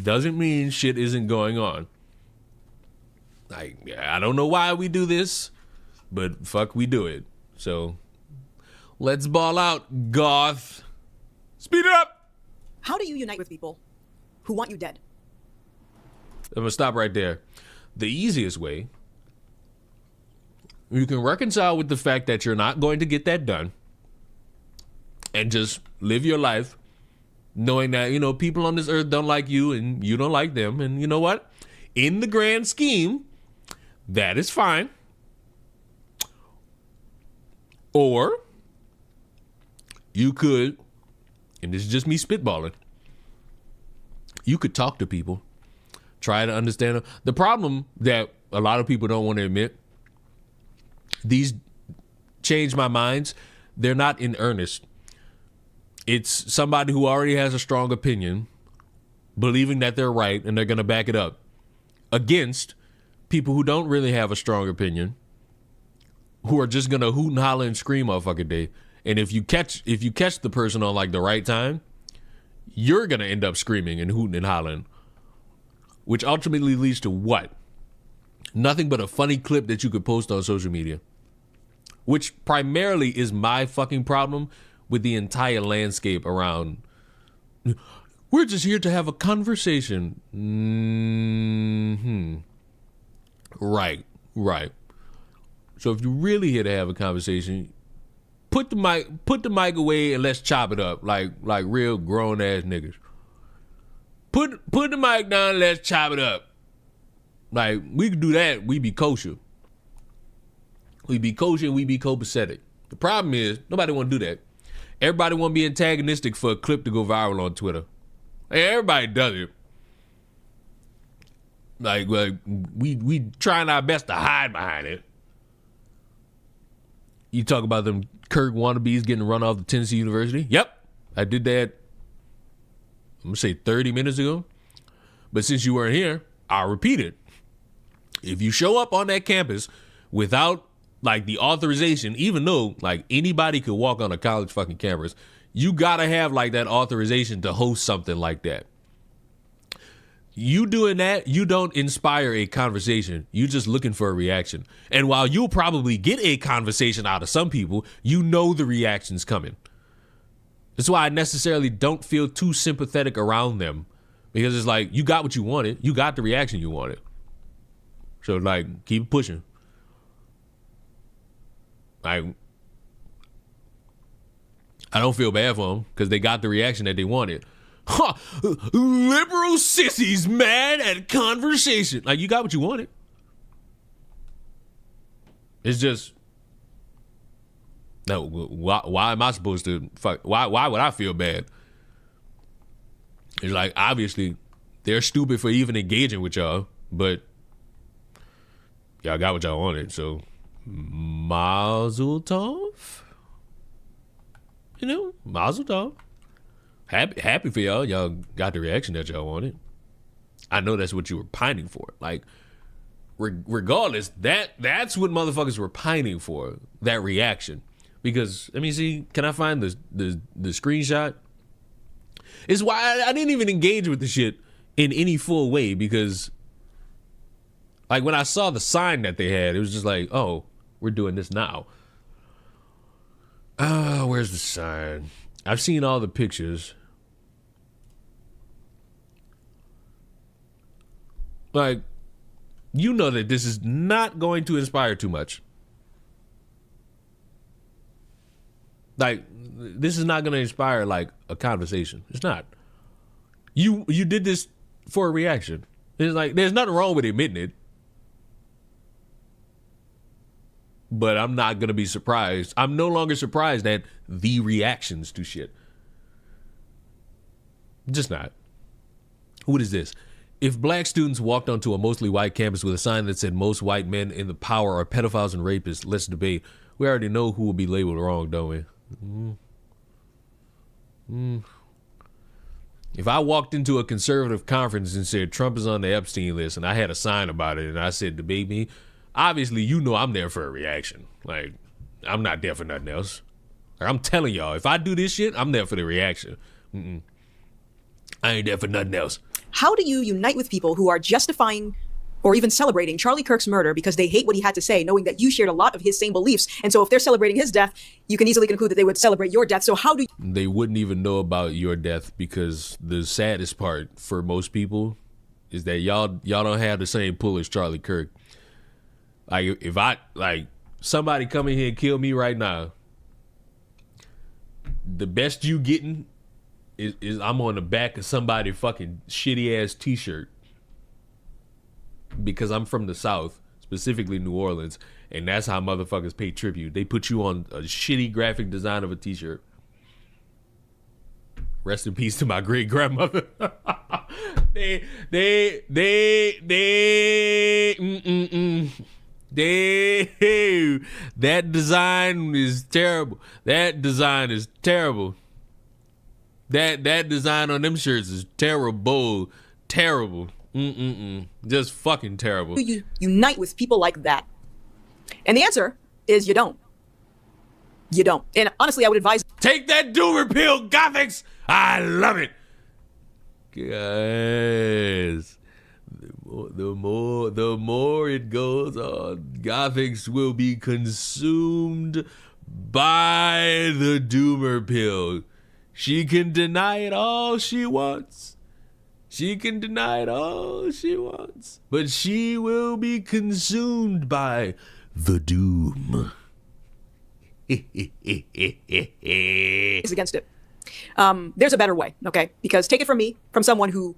doesn't mean shit isn't going on. Like, I don't know why we do this, but fuck, we do it. So let's ball out, goth. Speed it up. How do you unite with people who want you dead? I'm gonna stop right there. The easiest way, you can reconcile with the fact that you're not going to get that done and just live your life knowing that, you know, people on this earth don't like you and you don't like them. And you know what? In the grand scheme, that is fine. Or you could, and this is just me spitballing, you could talk to people, try to understand them. The problem that a lot of people don't want to admit, these change my minds, they're not in earnest. It's somebody who already has a strong opinion, believing that they're right and they're going to back it up, against people who don't really have a strong opinion, who are just going to hoot and holler and scream all fucking day. And if you catch the person on like the right time, you're going to end up screaming and hooting and hollering, which ultimately leads to what? Nothing but a funny clip that you could post on social media, which primarily is my fucking problem with the entire landscape around. We're just here to have a conversation. Right. So if you're really here to have a conversation, put the mic away and let's chop it up like real grown ass niggas. Put the mic down and let's chop it up. Like, we could do that, we be kosher. We be kosher and we be copacetic. The problem is, nobody want to do that. Everybody want to be antagonistic for a clip to go viral on Twitter. Hey, everybody does it. Like we trying our best to hide behind it. You talk about them Kirk wannabes getting run off the Tennessee University. Yep, I did that, I'm going to say 30 minutes ago. But since you weren't here, I'll repeat it. If you show up on that campus without like the authorization, even though like anybody could walk on a college fucking campus, you gotta have like that authorization to host something like that. You doing that, you don't inspire a conversation. You just looking for a reaction. And while you'll probably get a conversation out of some people, you know the reaction's coming. That's why I necessarily don't feel too sympathetic around them, because it's like, you got what you wanted. You got the reaction you wanted. So like, keep pushing. Like, I don't feel bad for them because they got the reaction that they wanted. Huh, liberal sissies mad at conversation. Like, you got what you wanted. It's just, no. Why am I supposed to fuck? Why would I feel bad? It's like, obviously they're stupid for even engaging with y'all, but y'all got what y'all wanted. So Mazel tov. You know, Mazel tov. Happy for y'all. Y'all got the reaction that y'all wanted. I know that's what you were pining for. Like, regardless, that's what motherfuckers were pining for, that reaction. Because, let me see, can I find the screenshot? It's why I didn't even engage with the shit in any full way, because like when I saw the sign that they had, it was just like, oh, we're doing this now. Where's the sign? I've seen all the pictures. Like, you know that this is not going to inspire too much. Like, this is not going to inspire like a conversation. It's not. You did this for a reaction. It's like, there's nothing wrong with admitting it. But I'm not going to be surprised. I'm no longer surprised at the reactions to shit. Just not. What is this? If black students walked onto a mostly white campus with a sign that said most white men in the power are pedophiles and rapists, let's debate. We already know who will be labeled wrong, don't we? If I walked into a conservative conference and said Trump is on the Epstein list and I had a sign about it and I said debate me, obviously you know I'm there for a reaction. Like, I'm not there for nothing else. Like, I'm telling y'all, if I do this shit, I'm there for the reaction. I ain't there for nothing else. How do you unite with people who are justifying or even celebrating Charlie Kirk's murder because they hate what he had to say, knowing that you shared a lot of his same beliefs? And so if they're celebrating his death, you can easily conclude that they would celebrate your death. So how do you... They wouldn't even know about your death, because the saddest part for most people is that y'all don't have the same pull as Charlie Kirk. Like, if I, like, somebody come in here and kill me right now, the best you getting is I'm on the back of somebody fucking shitty ass t-shirt because I'm from the South. It's specifically New Orleans, and that's how motherfuckers pay tribute. They put you on a shitty graphic design of a t-shirt. Rest in peace to my great grandmother. That design is terrible. That design is terrible. That design on them shirts is terrible. Terrible. Just fucking terrible. You unite with people like that? And the answer is you don't. You don't. And honestly, I would advise... Take that doomer pill, Gothics! I love it. Guys, the more it goes on, Gothics will be consumed by the doomer pill. She can deny it all she wants. She can deny it all she wants. But she will be consumed by the doom. Is against it. There's a better way, okay? Because take it from me, from someone who,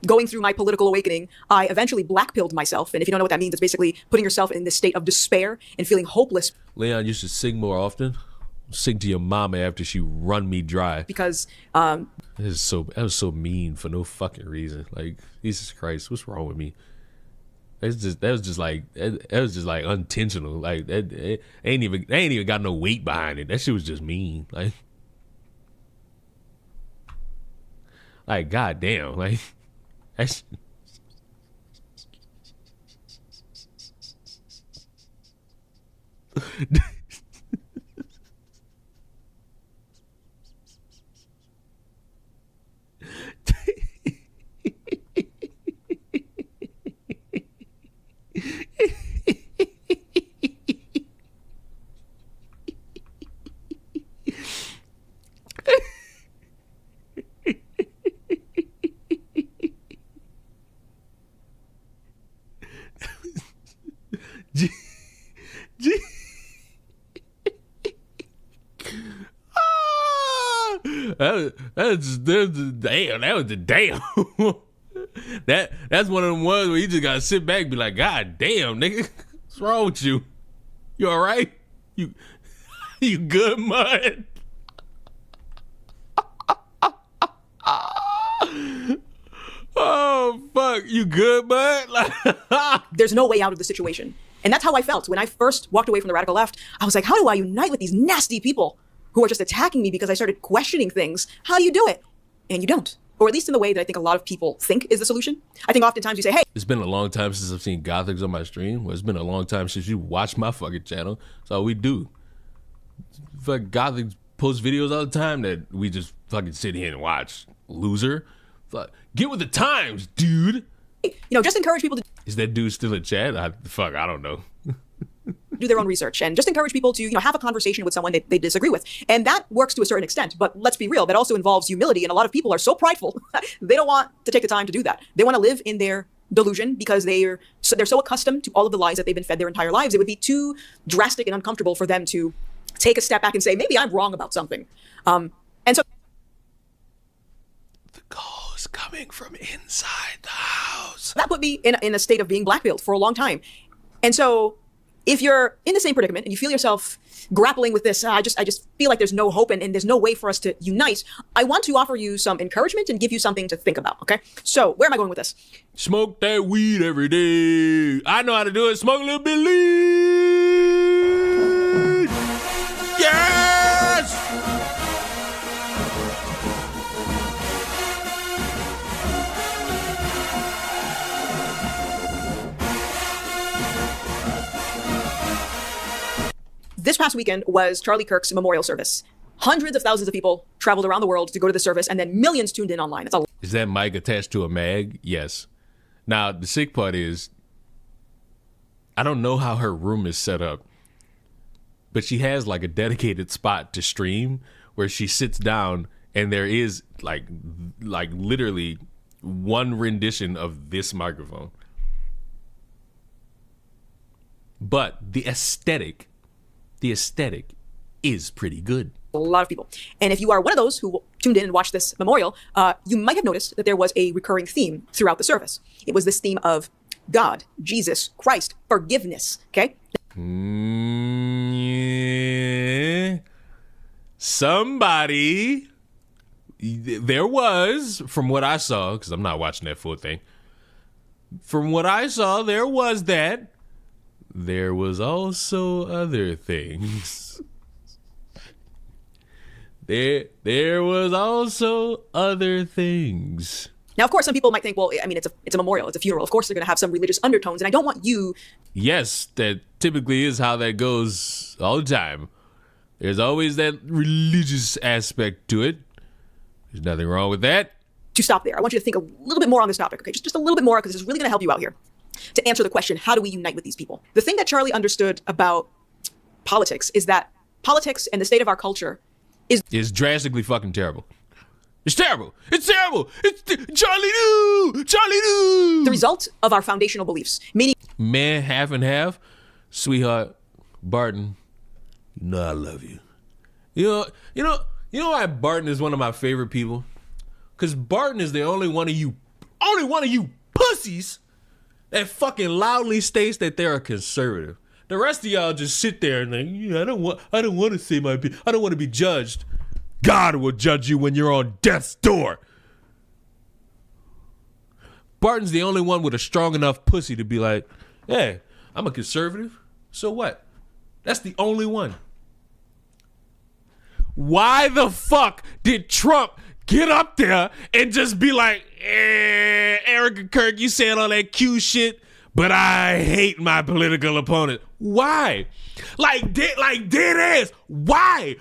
going through my political awakening, I eventually blackpilled myself. And if you don't know what that means, it's basically putting yourself in this state of despair and feeling hopeless. Leon, you should sing more often. Sing to your mama after she run me dry. Because that was so mean for no fucking reason. Like, Jesus Christ, what's wrong with me? That was just like unintentional. Like it ain't even got no weight behind it. That shit was just mean. Like goddamn. Like that's. That was the damn. That's one of them ones where you just gotta sit back and be like, God damn, nigga, what's wrong with you? You all right? You good, mud? Oh fuck, you good, bud? There's no way out of the situation. And that's how I felt when I first walked away from the radical left. I was like, how do I unite with these nasty people who are just attacking me because I started questioning things? How do you do it? And you don't. Or at least in the way that I think a lot of people think is the solution. I think oftentimes you say, hey. It's been a long time since I've seen Gothics on my stream. Well, it's been a long time since you watched my fucking channel. That's all we do. Fuck, Gothics post videos all the time that we just fucking sit here and watch. Loser. Fuck, get with the times, dude. You know, just encourage people to... Is that dude still in chat? I don't know. do their own research and just encourage people to, you know, have a conversation with someone they disagree with. And that works to a certain extent. But let's be real, that also involves humility. And a lot of people are so prideful, they don't want to take the time to do that. They want to live in their delusion because they're so accustomed to all of the lies that they've been fed their entire lives. It would be too drastic and uncomfortable for them to take a step back and say, maybe I'm wrong about something. And so the call is coming from inside the house. That put me in a state of being blackpilled for a long time. And so if you're in the same predicament and you feel yourself grappling with this, I just feel like there's no hope and there's no way for us to unite, I want to offer you some encouragement and give you something to think about, okay? So where am I going with this? Smoke that weed every day. I know how to do it. Smoke a little bit of lead. Yes! This past weekend was Charlie Kirk's memorial service. Hundreds of thousands of people traveled around the world to go to the service, and then millions tuned in online. That's a lot. Is that mic attached to a mag? Yes. Now, the sick part is, I don't know how her room is set up, but she has like a dedicated spot to stream where she sits down and there is like literally one rendition of this microphone. But the aesthetic is pretty good. A lot of people. And if you are one of those who tuned in and watched this memorial, you might have noticed that there was a recurring theme throughout the service. It was this theme of God, Jesus, Christ, forgiveness. Okay? Yeah. Somebody, there was, from what I saw, because I'm not watching that full thing. From what I saw, there was that. There was also other things. There was also other things. Now, of course, some people might think, well, I mean, it's a memorial, it's a funeral. Of course, they're going to have some religious undertones, and I don't want you. Yes, that typically is how that goes all the time. There's always that religious aspect to it. There's nothing wrong with that. To stop there, I want you to think a little bit more on this topic, okay? Just a little bit more, because it's really going to help you out here. To answer the question, how do we unite with these people? The thing that Charlie understood about politics is that politics and the state of our culture is drastically fucking terrible. It's terrible. It's terrible. It's Charlie do. Charlie do. The result of our foundational beliefs, meaning man, half and half, sweetheart, Barton. You know I love you. You know why Barton is one of my favorite people? Because Barton is the only one of you pussies that fucking loudly states that they're a conservative. The rest of y'all just sit there and like, yeah, I don't want to say my opinion. I don't want to be judged. God will judge you when you're on death's door. Barton's the only one with a strong enough pussy to be like, hey, I'm a conservative. So what? That's the only one. Why the fuck did Trump get up there and just be like, Eric and Kirk, you saying all that Q shit, but I hate my political opponent. Why? Like dead ass. Why?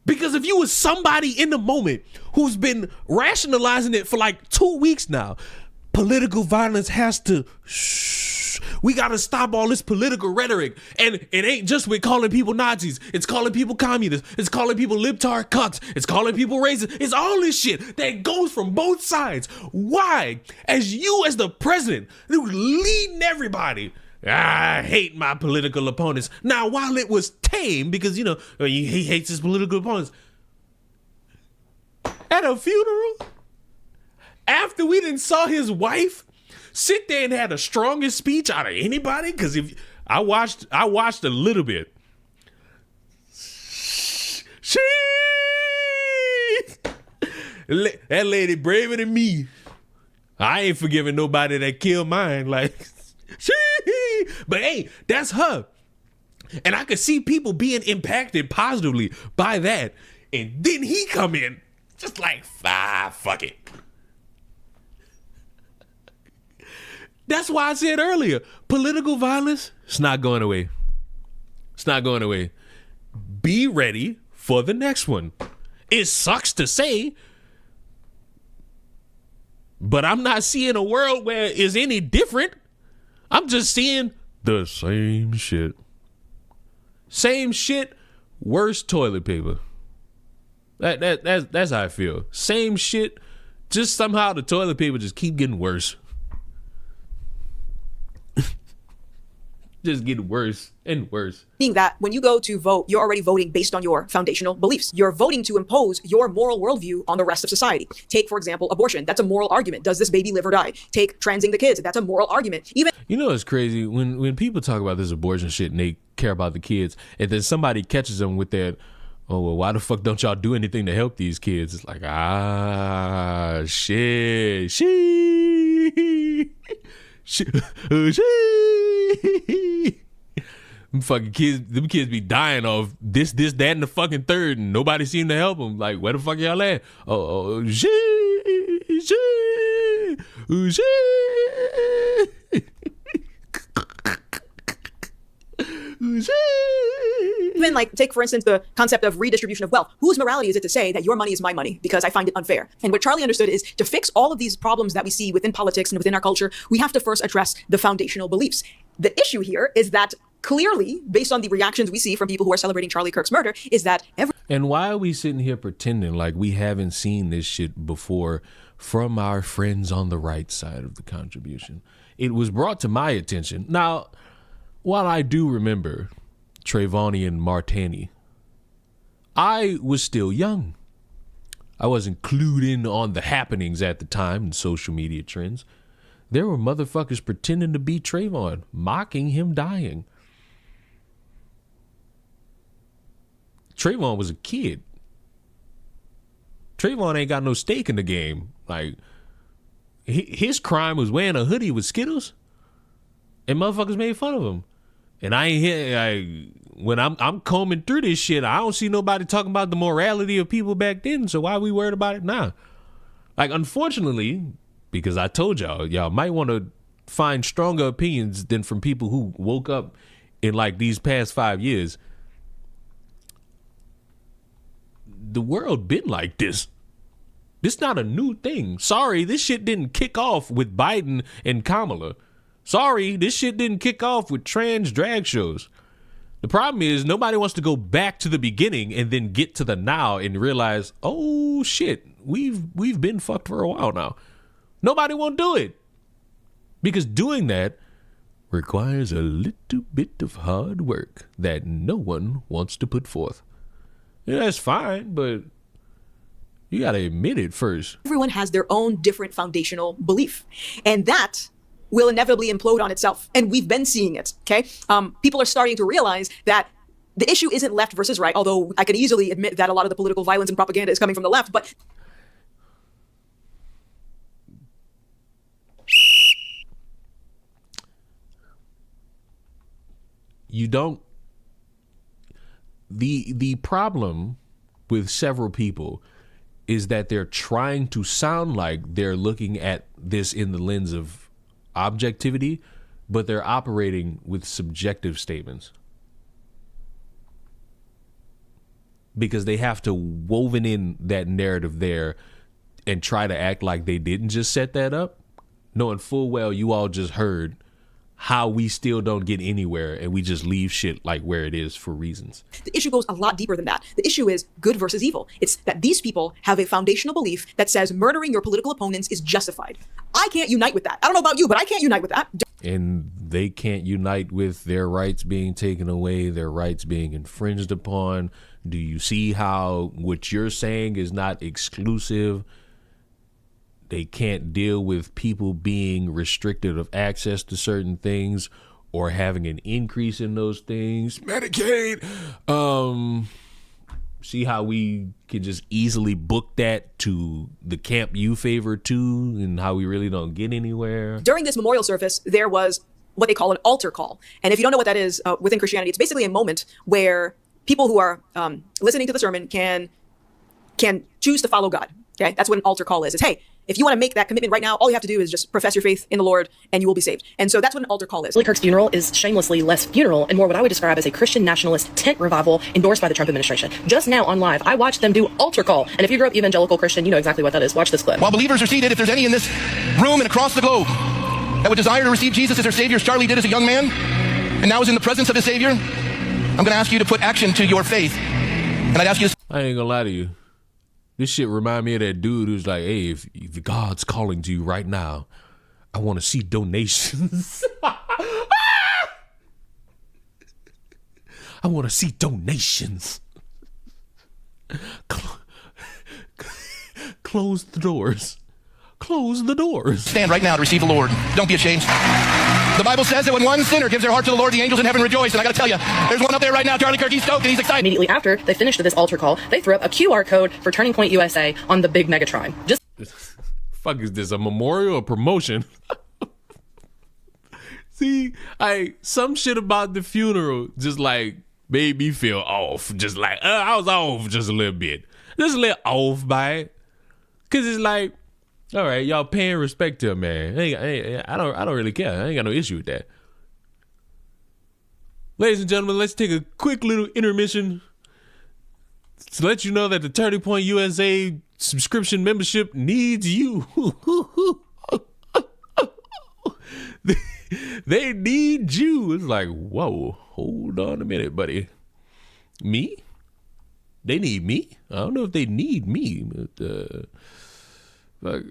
Because if you was somebody in the moment who's been rationalizing it for like 2 weeks now, political violence has to we got to stop all this political rhetoric. And it ain't just with calling people Nazis. It's calling people communists. It's calling people libtard cucks. It's calling people racist. It's all this shit that goes from both sides. Why? As the president, who's leading everybody, I hate my political opponents. Now, while it was tame, because, he hates his political opponents, at a funeral, after we done saw his wife sit there and had the strongest speech out of anybody, because if I watched a little bit. That lady braver than me. I ain't forgiving nobody that killed mine. Like, but hey, that's her. And I could see people being impacted positively by that. And then he come in just like, fuck it. That's why I said earlier, political violence, it's not going away. It's not going away. Be ready for the next one. It sucks to say, but I'm not seeing a world where it's any different. I'm just seeing the same shit. Same shit, worse toilet paper. That's how I feel. Same shit, just somehow the toilet paper just keep getting worse. Just get worse and worse. Meaning that when you go to vote, you're already voting based on your foundational beliefs. You're voting to impose your moral worldview on the rest of society. Take, for example, abortion. That's a moral argument. Does this baby live or die? Take transing the kids. That's a moral argument. Even it's crazy when people talk about this abortion shit and they care about the kids, and then somebody catches them with that, oh, well, why the fuck don't y'all do anything to help these kids? It's like, shit. Them fucking kids, them kids be dying of this, that, and the fucking third, and nobody seem to help them. Like, where the fuck y'all at? Even like, take for instance the concept of redistribution of wealth. Whose morality is it to say that your money is my money because I find it unfair? And what Charlie understood is to fix all of these problems that we see within politics and within our culture, we have to first address the foundational beliefs. The issue here is that clearly, based on the reactions we see from people who are celebrating Charlie Kirk's murder, is that And why are we sitting here pretending like we haven't seen this shit before from our friends on the right side of the contribution? It was brought to my attention. Now, while I do remember Trayvonian Martani, I was still young. I wasn't clued in on the happenings at the time and social media trends. There were motherfuckers pretending to be Trayvon, mocking him dying. Trayvon was a kid. Trayvon ain't got no stake in the game. Like, his crime was wearing a hoodie with Skittles, and motherfuckers made fun of him. And I ain't here. When I'm combing through this shit, I don't see nobody talking about the morality of people back then. So why are we worried about it now? Like, unfortunately, because I told y'all might want to find stronger opinions than from people who woke up in like these past 5 years. The world been like this. This not a new thing. Sorry, this shit didn't kick off with Biden and Kamala. Sorry, this shit didn't kick off with trans drag shows. The problem is nobody wants to go back to the beginning and then get to the now and realize, oh shit, we've been fucked for a while now. Nobody won't do it. Because doing that requires a little bit of hard work that no one wants to put forth. Yeah, that's fine, but you got to admit it first. Everyone has their own different foundational belief. And that will inevitably implode on itself. And we've been seeing it, okay? People are starting to realize that the issue isn't left versus right, although I could easily admit that a lot of the political violence and propaganda is coming from the left, but you don't. The problem with several people is that they're trying to sound like they're looking at this in the lens of objectivity, but they're operating with subjective statements because they have to woven in that narrative there and try to act like they didn't just set that up, knowing full well you all just heard how we still don't get anywhere and we just leave shit like where it is for reasons. The issue goes a lot deeper than that. The issue is good versus evil. It's that these people have a foundational belief that says murdering your political opponents is justified. I can't unite with that. I don't know about you, but I can't unite with that. And they can't unite with their rights being taken away, their rights being infringed upon. Do you see how what you're saying is not exclusive? They can't deal with people being restricted of access to certain things or having an increase in those things. Medicaid. See how we can just easily book that to the camp you favor too, and how we really don't get anywhere. During this memorial service, there was what they call an altar call. And if you don't know what that is within Christianity, it's basically a moment where people who are listening to the sermon can choose to follow God. Okay, that's what an altar call is. It's, hey, if you want to make that commitment right now, all you have to do is just profess your faith in the Lord and you will be saved. And so that's what an altar call is. Kirk's funeral is shamelessly less funeral and more what I would describe as a Christian nationalist tent revival endorsed by the Trump administration. Just now on live, I watched them do altar call. And if you grew up evangelical Christian, you know exactly what that is. Watch this clip. While believers are seated, if there's any in this room and across the globe that would desire to receive Jesus as their Savior, as Charlie did as a young man, and now is in the presence of his Savior, I'm going to ask you to put action to your faith. And I'd ask you to... I ain't gonna lie to you. This shit remind me of that dude who's like, hey, if God's calling to you right now, I want to see donations. I want to see donations. Close the doors. Close the doors. Stand right now to receive the Lord. Don't be ashamed. The Bible says that when one sinner gives their heart to the Lord, the angels in heaven rejoice. And I got to tell you, there's one up there right now, Charlie Kirk. He's stoked and he's excited. Immediately after they finished this altar call, they threw up a QR code for Turning Point USA on the big Megatron. Just fuck is this, a memorial or promotion? See, some shit about the funeral just like made me feel off. Just like I was off just a little bit, just a little off by it, cause it's like, all right, y'all paying respect to him, man. I don't really care. I ain't got no issue with that. Ladies and gentlemen, let's take a quick little intermission to let you know that the Turning Point USA subscription membership needs you. They need you. It's like, whoa, hold on a minute, buddy. Me? They need me? I don't know if they need me, but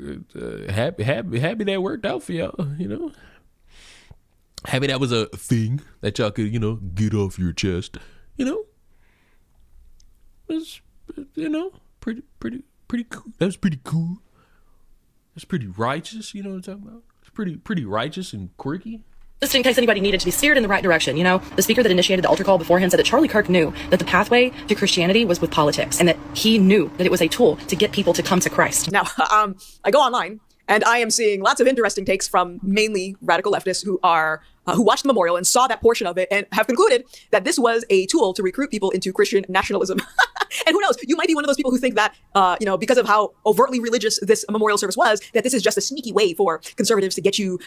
happy that worked out for y'all, you know. Happy that was a thing that y'all could, you know, get off your chest, you know. It's, you know, pretty cool. That was pretty cool. That's pretty righteous, you know what I'm talking about? It's pretty righteous and quirky. Just in case anybody needed to be steered in the right direction, you know, the speaker that initiated the altar call beforehand said that Charlie Kirk knew that the pathway to Christianity was with politics, and that he knew that it was a tool to get people to come to Christ. Now, I go online and I am seeing lots of interesting takes from mainly radical leftists who watched the memorial and saw that portion of it and have concluded that this was a tool to recruit people into Christian nationalism. And who knows, you might be one of those people who think that, because of how overtly religious this memorial service was, that this is just a sneaky way for conservatives to get you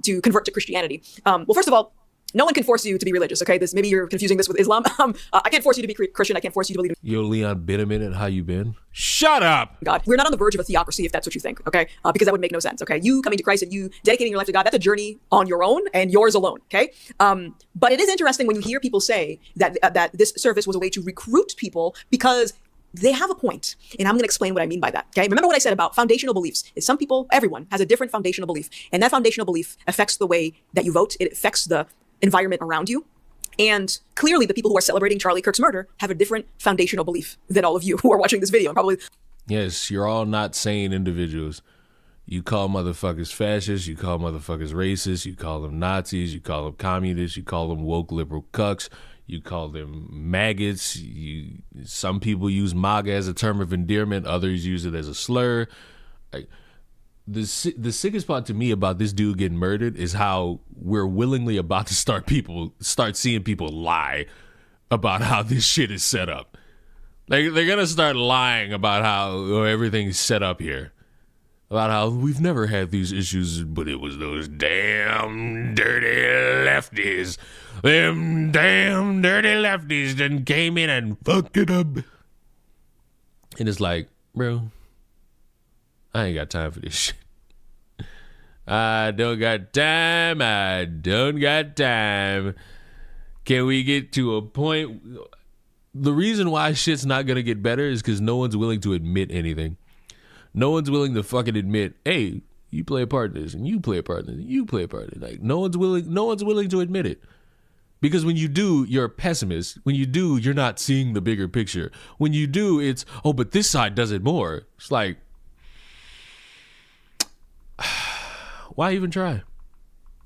to convert to Christianity. Well, first of all, no one can force you to be religious, okay? Maybe you're confusing this with Islam. I can't force you to be Christian. I can't force you to believe. Yo, Leon, been a minute. How you been? Shut up! God, we're not on the verge of a theocracy if that's what you think, okay? Because that would make no sense, okay? You coming to Christ and you dedicating your life to God, that's a journey on your own and yours alone, okay? But it is interesting when you hear people say that this service was a way to recruit people because they have a point. And I'm going to explain what I mean by that, okay? Remember what I said about foundational beliefs. Is some people, everyone has a different foundational belief. And that foundational belief affects the way that you vote. It affects the environment around you. And clearly the people who are celebrating Charlie Kirk's murder have a different foundational belief than all of you who are watching this video. And probably. Yes, you're all not sane individuals. You call motherfuckers fascists, you call motherfuckers racist, you call them Nazis, you call them communists, you call them woke liberal cucks, you call them maggots. Some people use MAGA as a term of endearment, others use it as a slur. The sickest part to me about this dude getting murdered is how we're willingly about to start seeing people lie about how this shit is set up. Like, they're gonna start lying about how everything's set up here, about how we've never had these issues, but it was those damn dirty lefties. Them damn dirty lefties that came in and fucked it up. And it's like, bro, I ain't got time for this shit. I don't got time. Can we get to a point? The reason why shit's not going to get better is because no one's willing to admit anything. No one's willing to fucking admit, hey, you play a part in this, and you play a part in this, and you play a part in this. Like, no one's willing to admit it. Because when you do, you're a pessimist. When you do, you're not seeing the bigger picture. When you do, it's, oh, but this side does it more. It's like, why even try?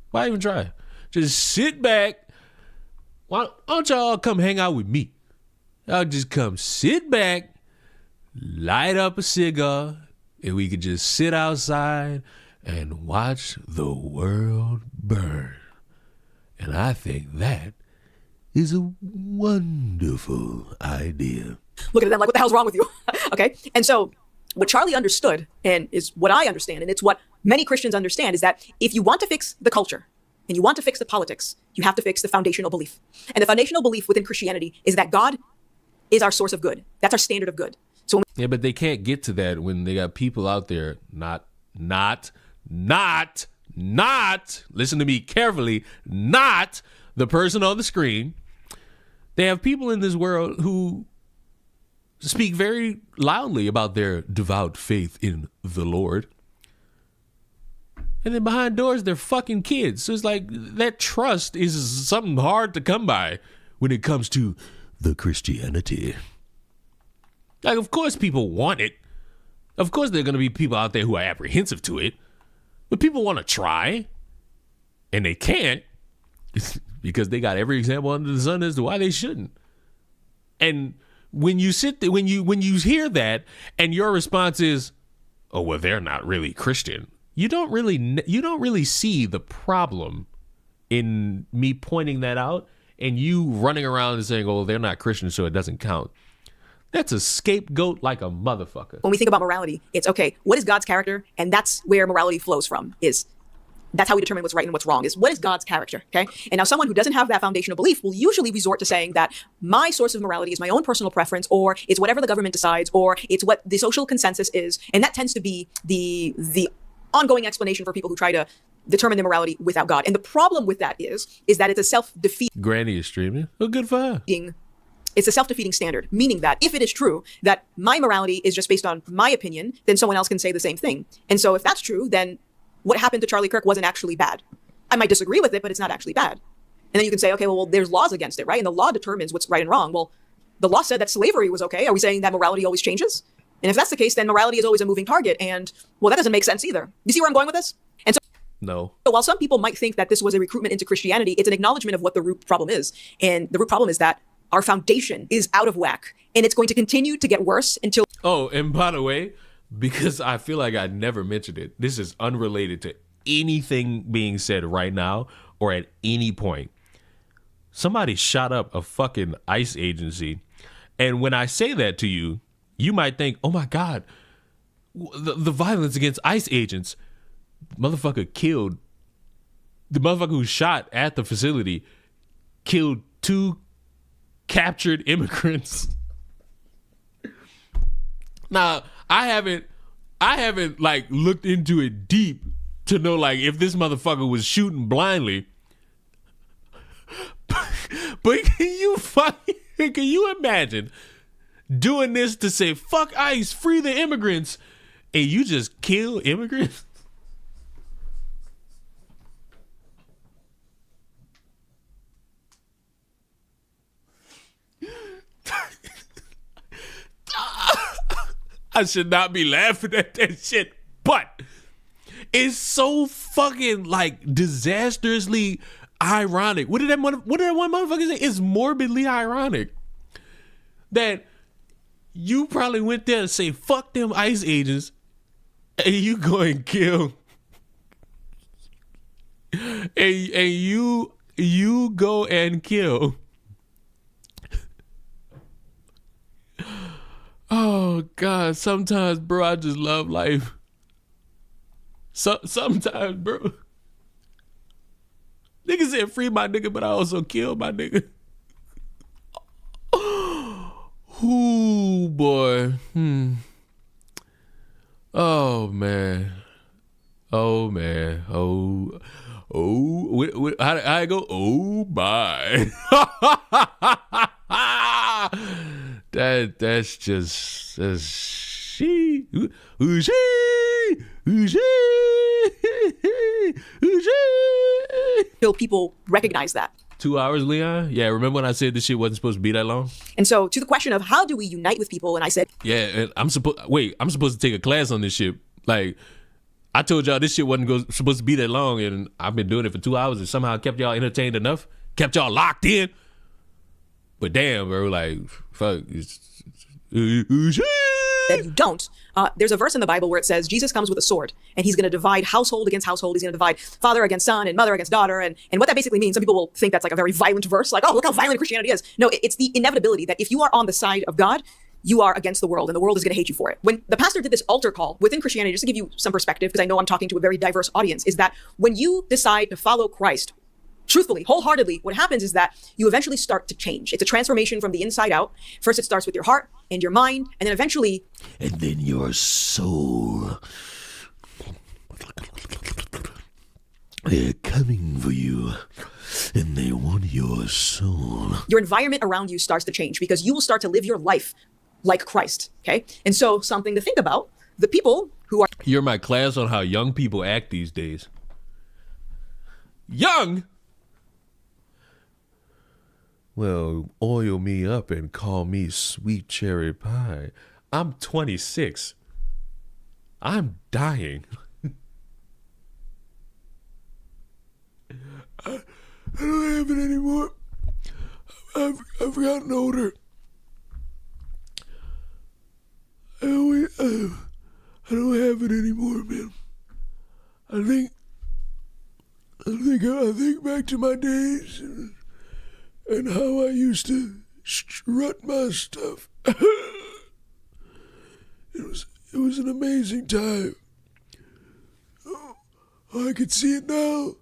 Why even try? Just sit back. Why don't y'all come hang out with me? Y'all just come sit back, light up a cigar, and we could just sit outside and watch the world burn. And I think that is a wonderful idea. Look at them like, what the hell's wrong with you? Okay? And so what Charlie understood, and is what I understand, and it's what many Christians understand, is that if you want to fix the culture and you want to fix the politics, you have to fix the foundational belief. And the foundational belief within Christianity is that God is our source of good. That's our standard of good. So yeah, but they can't get to that when they got people out there not, listen to me carefully, not the person on the screen. They have people in this world who speak very loudly about their devout faith in the Lord. And then behind doors, they're fucking kids. So it's like that trust is something hard to come by when it comes to the Christianity. Like, of course people want it. Of course there are going to be people out there who are apprehensive to it. But people want to try. And they can't. Because they got every example under the sun as to why they shouldn't. And when you sit there, when you hear that and your response is, oh, well, they're not really Christian. You don't really see the problem in me pointing that out and you running around and saying, oh, they're not Christian, so it doesn't count. That's a scapegoat like a motherfucker. When we think about morality, it's okay, what is God's character? And that's where morality flows from, that's how we determine what's right and what's wrong, is what is God's character, okay? And now someone who doesn't have that foundational belief will usually resort to saying that my source of morality is my own personal preference, or it's whatever the government decides, or it's what the social consensus is. And that tends to be the ongoing explanation for people who try to determine their morality without God. And the problem with that is that it's a self-defeating. Granny is streaming. Oh, good for her. It's a self-defeating standard, meaning that if it is true that my morality is just based on my opinion, then someone else can say the same thing. And so if that's true, then what happened to Charlie Kirk wasn't actually bad. I might disagree with it, but it's not actually bad. And then you can say, okay, well, there's laws against it, right? And the law determines what's right and wrong. Well, the law said that slavery was okay. Are we saying that morality always changes? And if that's the case, then morality is always a moving target. And, well, that doesn't make sense either. You see where I'm going with this? And so No. So while some people might think that this was a recruitment into Christianity, it's an acknowledgement of what the root problem is. And the root problem is that our foundation is out of whack, and it's going to continue to get worse until... Oh, and by the way, because I feel like I never mentioned it, this is unrelated to anything being said right now or at any point. Somebody shot up a fucking ICE agency. And when I say that to you, you might think, oh my God, the violence against ICE agents. Motherfucker killed, the motherfucker who shot at the facility killed 2 captured immigrants. Now, I haven't like looked into it deep to know like if this motherfucker was shooting blindly. But can you imagine doing this to say fuck ICE, free the immigrants, and you just kill immigrants? I should not be laughing at that shit, but it's so fucking like disastrously ironic. What did that one motherfucker say? It's morbidly ironic that you probably went there to say fuck them ICE agents, and you go and kill, and you go and kill. Oh God, sometimes, bro, I just love life. Sometimes, bro. Nigga said free my nigga, but I also killed my nigga. Ooh, boy. Oh man. Oh man. Oh. How I go? Oh my. That's she. Who's she? Till people recognize that. 2 hours, Leon? Yeah, remember when I said this shit wasn't supposed to be that long? And so to the question of how do we unite with people, and I said, yeah, and I'm supposed to take a class on this shit. Like, I told y'all this shit wasn't supposed to be that long, and I've been doing it for 2 hours and somehow kept y'all entertained enough, kept y'all locked in. But damn, bro, like, fuck. That you don't. There's a verse in the Bible where it says Jesus comes with a sword, and he's going to divide household against household. He's going to divide father against son and mother against daughter. And what that basically means, some people will think that's like a very violent verse, like, oh, look how violent Christianity is. No, it's the inevitability that if you are on the side of God, you are against the world, and the world is going to hate you for it. When the pastor did this altar call within Christianity, just to give you some perspective, because I know I'm talking to a very diverse audience, is that when you decide to follow Christ, truthfully, wholeheartedly, what happens is that you eventually start to change. It's a transformation from the inside out. First, it starts with your heart and your mind, and then eventually... And then your soul. They're coming for you, and they want your soul. Your environment around you starts to change because you will start to live your life like Christ, okay? And so something to think about, the people who are... You're my class on how young people act these days. Young? Well, oil me up and call me sweet cherry pie. I'm 26. I'm dying. I don't have it anymore. I've gotten older. I don't have it anymore, man. I think back to my days and how I used to strut my stuff. It was an amazing time. Oh, I could see it now.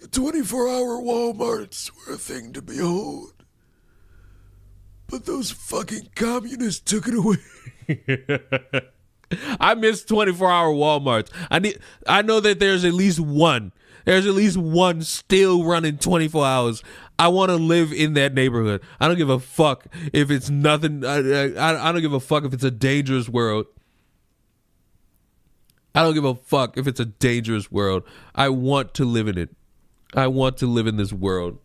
The 24-hour Walmarts were a thing to behold. But those fucking communists took it away. I miss 24-hour Walmarts. I know that there's at least one. There's at least one still running 24 hours. I want to live in that neighborhood. I don't give a fuck if it's nothing. I don't give a fuck if it's a dangerous world. I don't give a fuck if it's a dangerous world. I want to live in it. I want to live in this world.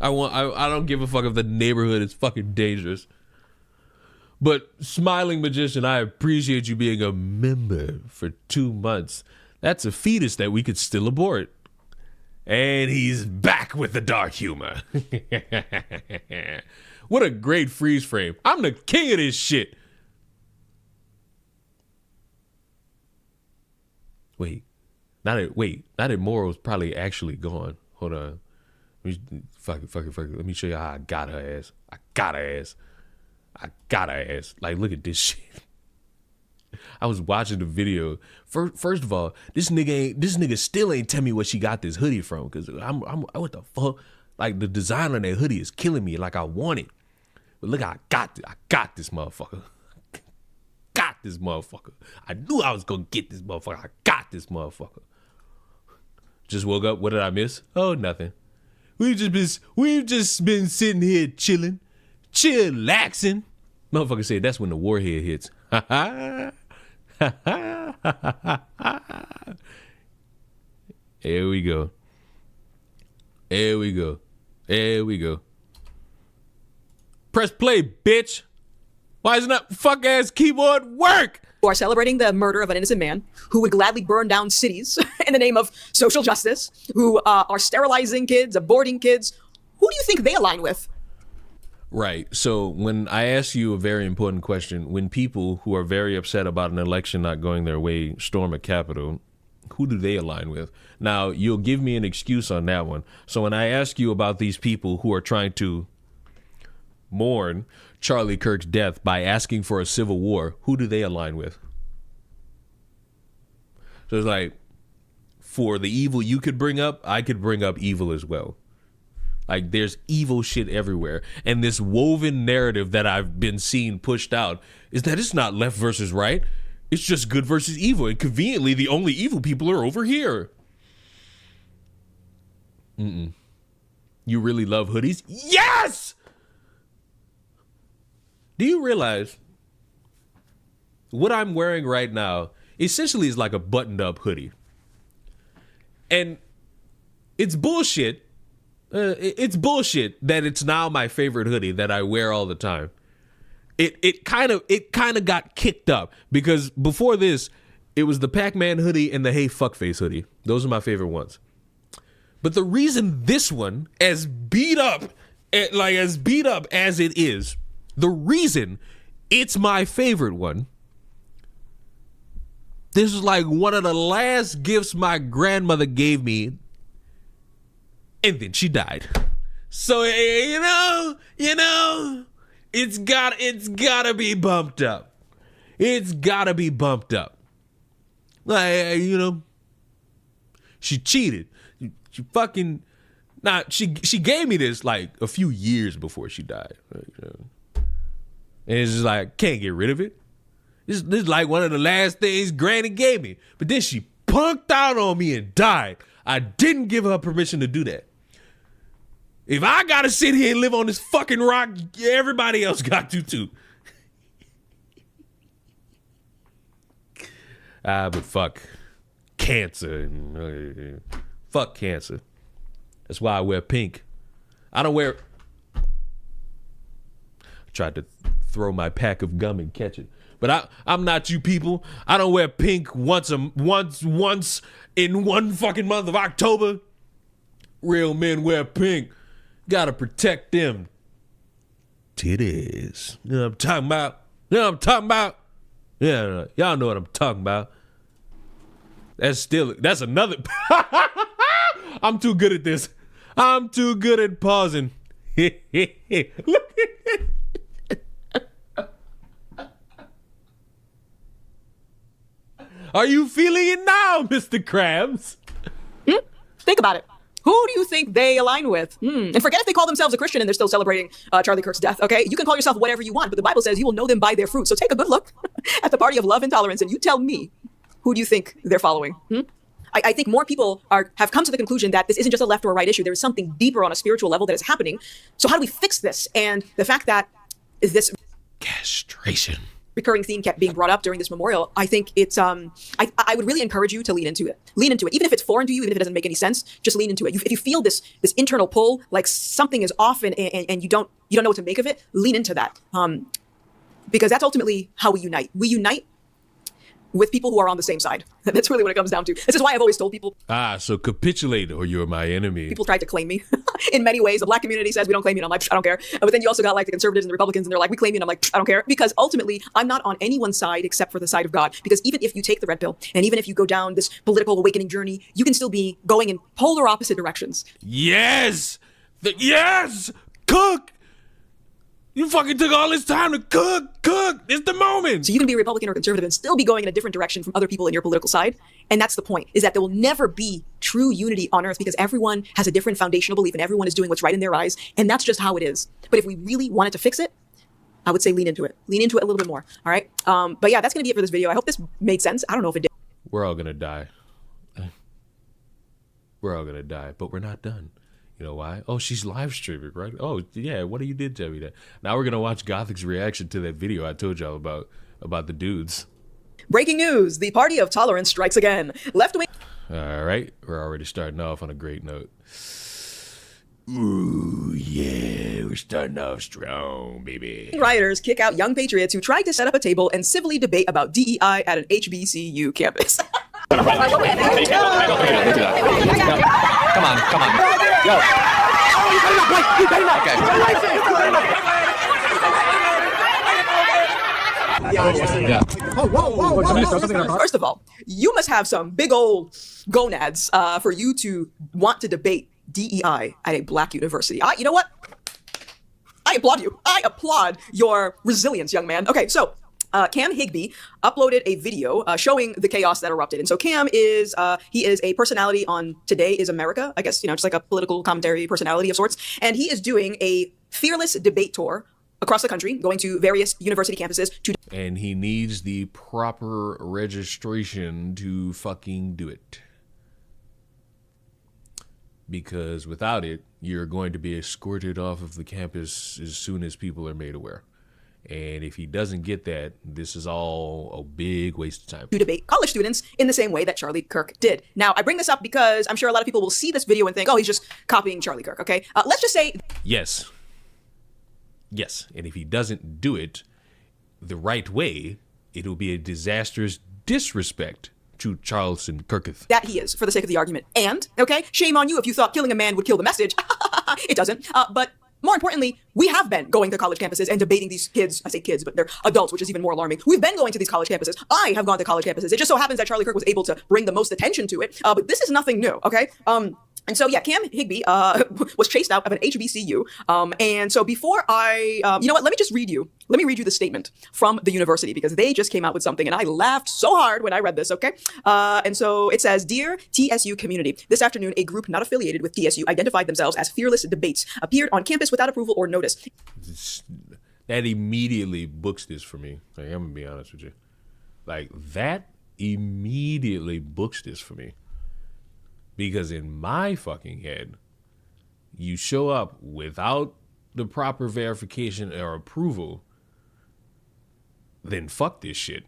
I don't give a fuck if the neighborhood is fucking dangerous. But Smiling Magician, I appreciate you being a member for 2 months. That's a fetus that we could still abort. And he's back with the dark humor. What a great freeze frame. I'm the king of this shit. Wait, not that Moral's probably actually gone. Hold on. Fuck it. Let me show you how I got her ass. I got her ass. Like, look at this shit. I was watching the video. First of all, this nigga still ain't tell me where she got this hoodie from. Cause I'm what the fuck? Like, the design on that hoodie is killing me. Like, I want it. But look, I got this motherfucker. Got this motherfucker. I knew I was gonna get this motherfucker. I got this motherfucker. Just woke up. What did I miss? Oh, nothing. We've just been sitting here chilling, chillaxing. Motherfucker said that's when the warhead hits. Ha ha. Ha ha. Here we go. Press play, bitch. Why isn't that fuck ass keyboard work? Who are celebrating the murder of an innocent man, who would gladly burn down cities in the name of social justice, who are sterilizing kids, aborting kids. Who do you think they align with? Right. So when I ask you a very important question, when people who are very upset about an election not going their way storm a Capitol, who do they align with? Now, you'll give me an excuse on that one. So when I ask you about these people who are trying to mourn Charlie Kirk's death by asking for a civil war, who do they align with? So it's like, for the evil you could bring up, I could bring up evil as well. Like, there's evil shit everywhere. And this woven narrative that I've been seeing pushed out is that it's not left versus right. It's just good versus evil. And conveniently, the only evil people are over here. You really love hoodies? Yes! Do you realize what I'm wearing right now essentially is like a buttoned up hoodie? And it's bullshit. It's bullshit that it's now my favorite hoodie that I wear all the time. It kind of got kicked up because before this, it was the Pac-Man hoodie and the Hey Fuckface hoodie. Those are my favorite ones. But the reason this one, as beat up as it is, the reason it's my favorite one, this is like one of the last gifts my grandmother gave me, and then she died. So, you know, it's gotta be bumped up. It's gotta be bumped up. Like, she cheated. She fucking, she gave me this like a few years before she died. And it's just like, can't get rid of it. This is like one of the last things Granny gave me. But then she punked out on me and died. I didn't give her permission to do that. If I gotta sit here and live on this fucking rock, everybody else got to too. But fuck cancer. Fuck cancer. That's why I wear pink. I don't wear... I tried to throw my pack of gum and catch it. But I'm not you people. I don't wear pink once in one fucking month of October. Real men wear pink. Gotta protect them titties. You know what I'm talking about? Yeah, y'all know what I'm talking about. That's another... I'm too good at this. I'm too good at pausing. Look at it. Are you feeling it now, Mr. Krabs? Think about it. Who do you think they align with? And forget if they call themselves a Christian and they're still celebrating Charlie Kirk's death, okay? You can call yourself whatever you want, but the Bible says you will know them by their fruit. So take a good look at the party of love and tolerance and you tell me, who do you think they're following? I think more people have come to the conclusion that this isn't just a left or a right issue. There is something deeper on a spiritual level that is happening. So how do we fix this? And the fact that this castration recurring theme kept being brought up during this memorial, I think it's, I would really encourage you to lean into it. Lean into it. Even if it's foreign to you, even if it doesn't make any sense, just lean into it. If you feel this internal pull, like something is off and you don't know what to make of it, lean into that. Because that's ultimately how we unite. We unite with people who are on the same side. That's really what it comes down to. This is why I've always told people. So capitulate or you're my enemy. People tried to claim me in many ways. The black community says we don't claim you, and I'm like, I don't care. But then you also got like the conservatives and the Republicans, and they're like, we claim you, and I'm like, I don't care. Because ultimately, I'm not on anyone's side except for the side of God. Because even if you take the red pill, and even if you go down this political awakening journey, you can still be going in polar opposite directions. Yes! Yes! Cook! You fucking took all this time to cook! It's the moment! So you can be a Republican or conservative and still be going in a different direction from other people in your political side. And that's the point, is that there will never be true unity on earth because everyone has a different foundational belief and everyone is doing what's right in their eyes. And that's just how it is. But if we really wanted to fix it, I would say lean into it. Lean into it a little bit more, all right? But yeah, that's going to be it for this video. I hope this made sense. I don't know if it did. We're all going to die. We're all going to die, but we're not done. You know why? Oh, she's live streaming, right? Oh, yeah, what you did tell me that. Now we're going to watch Gothic's reaction to that video I told y'all about the dudes. Breaking news, the party of tolerance strikes again. Left-wing... All right, we're already starting off on a great note. Ooh, yeah, we're starting off strong, baby. Rioters kick out young patriots who tried to set up a table and civilly debate about DEI at an HBCU campus. Come on. Yo. First of all, you must have some big old gonads for you to want to debate DEI at a black university. You know what? I applaud you. I applaud your resilience, young man. Okay, so Cam Higbee uploaded a video showing the chaos that erupted. And so Cam is, he is a personality on Today is America, I guess, you know, just like a political commentary personality of sorts. And he is doing a fearless debate tour across the country, going to various university campuses to... And he needs the proper registration to fucking do it. Because without it, you're going to be escorted off of the campus as soon as people are made aware. And if he doesn't get that, this is all a big waste of time. To debate college students in the same way that Charlie Kirk did. Now, I bring this up because I'm sure a lot of people will see this video and think, oh, he's just copying Charlie Kirk, okay? Let's just say... Yes. Yes. And if he doesn't do it the right way, it will be a disastrous disrespect to Charleston Kirketh. That he is, for the sake of the argument. And, okay, shame on you if you thought killing a man would kill the message. It doesn't. But more importantly, we have been going to college campuses and debating these kids. I say kids, but they're adults, which is even more alarming. We've been going to these college campuses. I have gone to college campuses. It just so happens that Charlie Kirk was able to bring the most attention to it. But this is nothing new, okay? And so, yeah, Cam Higbee was chased out of an HBCU. And so before you know what, let me read you the statement from the university because they just came out with something and I laughed so hard when I read this, okay? And so it says, Dear TSU community, this afternoon, a group not affiliated with TSU identified themselves as Fearless Debates, appeared on campus without approval or notice. That immediately books this for me. Like, I'm gonna be honest with you. Like, that immediately books this for me. Because in my fucking head, you show up without the proper verification or approval, then fuck this shit.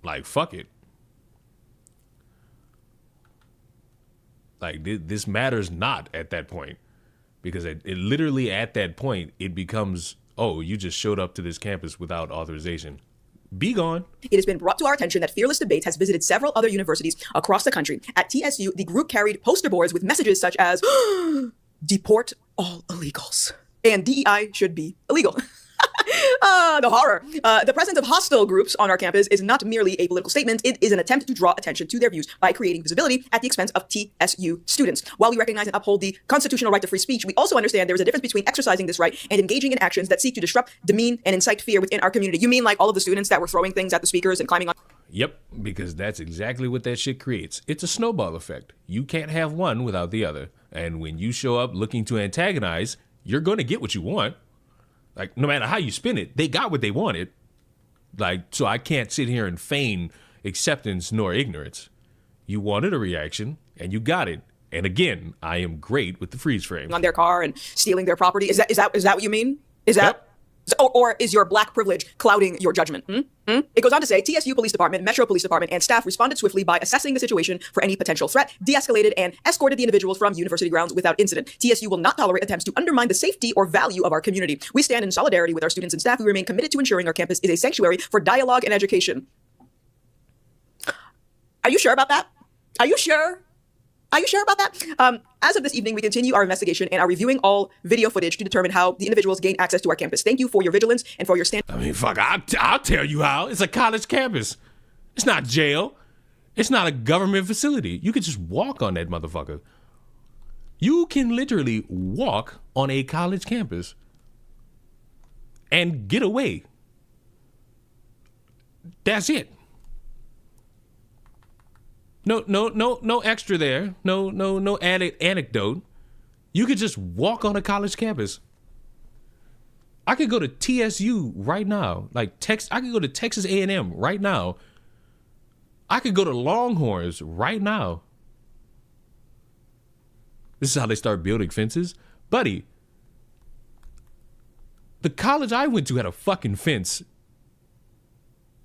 Like, fuck it. Like, this matters not at that point. Because it literally at that point, it becomes, oh, you just showed up to this campus without authorization. Be gone. It has been brought to our attention that Fearless Debates has visited several other universities across the country. At TSU, the group carried poster boards with messages such as, deport all illegals. And DEI should be illegal. The horror. The presence of hostile groups on our campus is not merely a political statement. It is an attempt to draw attention to their views by creating visibility at the expense of TSU students. While we recognize and uphold the constitutional right to free speech, we also understand there is a difference between exercising this right and engaging in actions that seek to disrupt, demean, and incite fear within our community. You mean like all of the students that were throwing things at the speakers and climbing on... Yep, because that's exactly what that shit creates. It's a snowball effect. You can't have one without the other. And when you show up looking to antagonize, you're going to get what you want. Like, no matter how you spin it, they got what they wanted. Like, so I can't sit here and feign acceptance nor ignorance. You wanted a reaction, and you got it. And again, I am great with the freeze frame. On their car and stealing their property. Is that what you mean? Is that... Yep. Or is your black privilege clouding your judgment? It goes on to say, TSU Police Department, Metro Police Department, and staff responded swiftly by assessing the situation for any potential threat, de-escalated, and escorted the individuals from university grounds without incident. TSU will not tolerate attempts to undermine the safety or value of our community. We stand in solidarity with our students and staff. We remain committed to ensuring our campus is a sanctuary for dialogue and education. Are you sure about that? Are you sure? Are you sure about that? As of this evening, we continue our investigation and are reviewing all video footage to determine how the individuals gain access to our campus. Thank you for your vigilance and for your stand. I mean, fuck, I'll tell you how. It's a college campus. It's not jail. It's not a government facility. You could just walk on that motherfucker. You can literally walk on a college campus and get away. That's it. No extra there. No added anecdote. You could just walk on a college campus. I could go to TSU right now. I could go to Texas A&M right now. I could go to Longhorns right now. This is how they start building fences. Buddy, the college I went to had a fucking fence.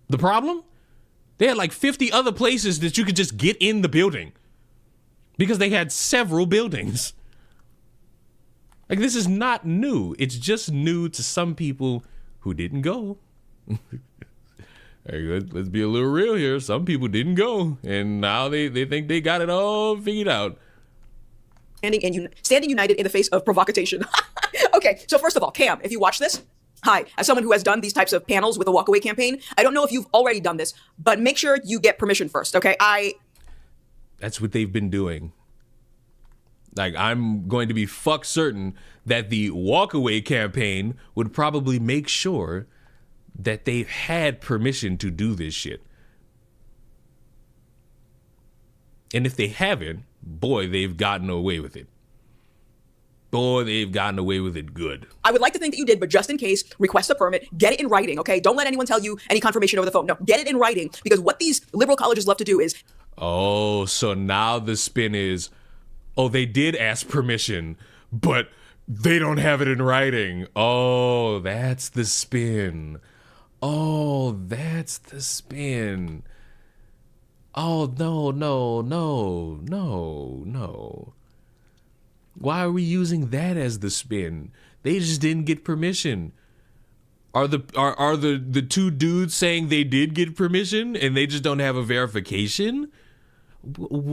The problem? They had like 50 other places that you could just get in the building because they had several buildings. Like, this is not new. It's just new to some people who didn't go. Hey, let's be a little real here. Some people didn't go, and now they think they got it all figured out. Standing united in the face of provocation. Okay, so first of all, Cam, if you watch this, hi, as someone who has done these types of panels with a walkaway campaign, I don't know if you've already done this, but make sure you get permission first, okay? That's what they've been doing. Like, I'm going to be fuck certain that the walkaway campaign would probably make sure that they've had permission to do this shit. And if they haven't, boy, they've gotten away with it. Boy, they've gotten away with it good. I would like to think that you did, but just in case, request a permit, get it in writing, okay? Don't let anyone tell you any confirmation over the phone. No, get it in writing, because what these liberal colleges love to do is... Oh, so now the spin is, oh, they did ask permission, but they don't have it in writing. Oh, that's the spin. Oh, that's the spin. Oh, no. Why are we using that as the spin? They just didn't get permission. Are the two dudes saying they did get permission and they just don't have a verification?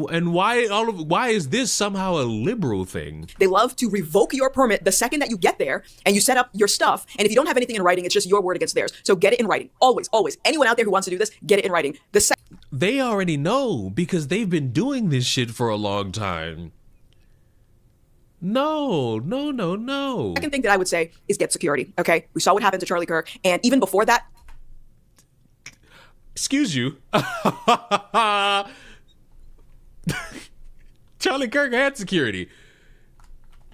And why is this somehow a liberal thing? They love to revoke your permit the second that you get there and you set up your stuff. And if you don't have anything in writing, it's just your word against theirs. So get it in writing. Always. Anyone out there who wants to do this, get it in writing. They already know because they've been doing this shit for a long time. No. Second thing that I would say is get security, okay? We saw what happened to Charlie Kirk. And even before that... Excuse you. Charlie Kirk had security.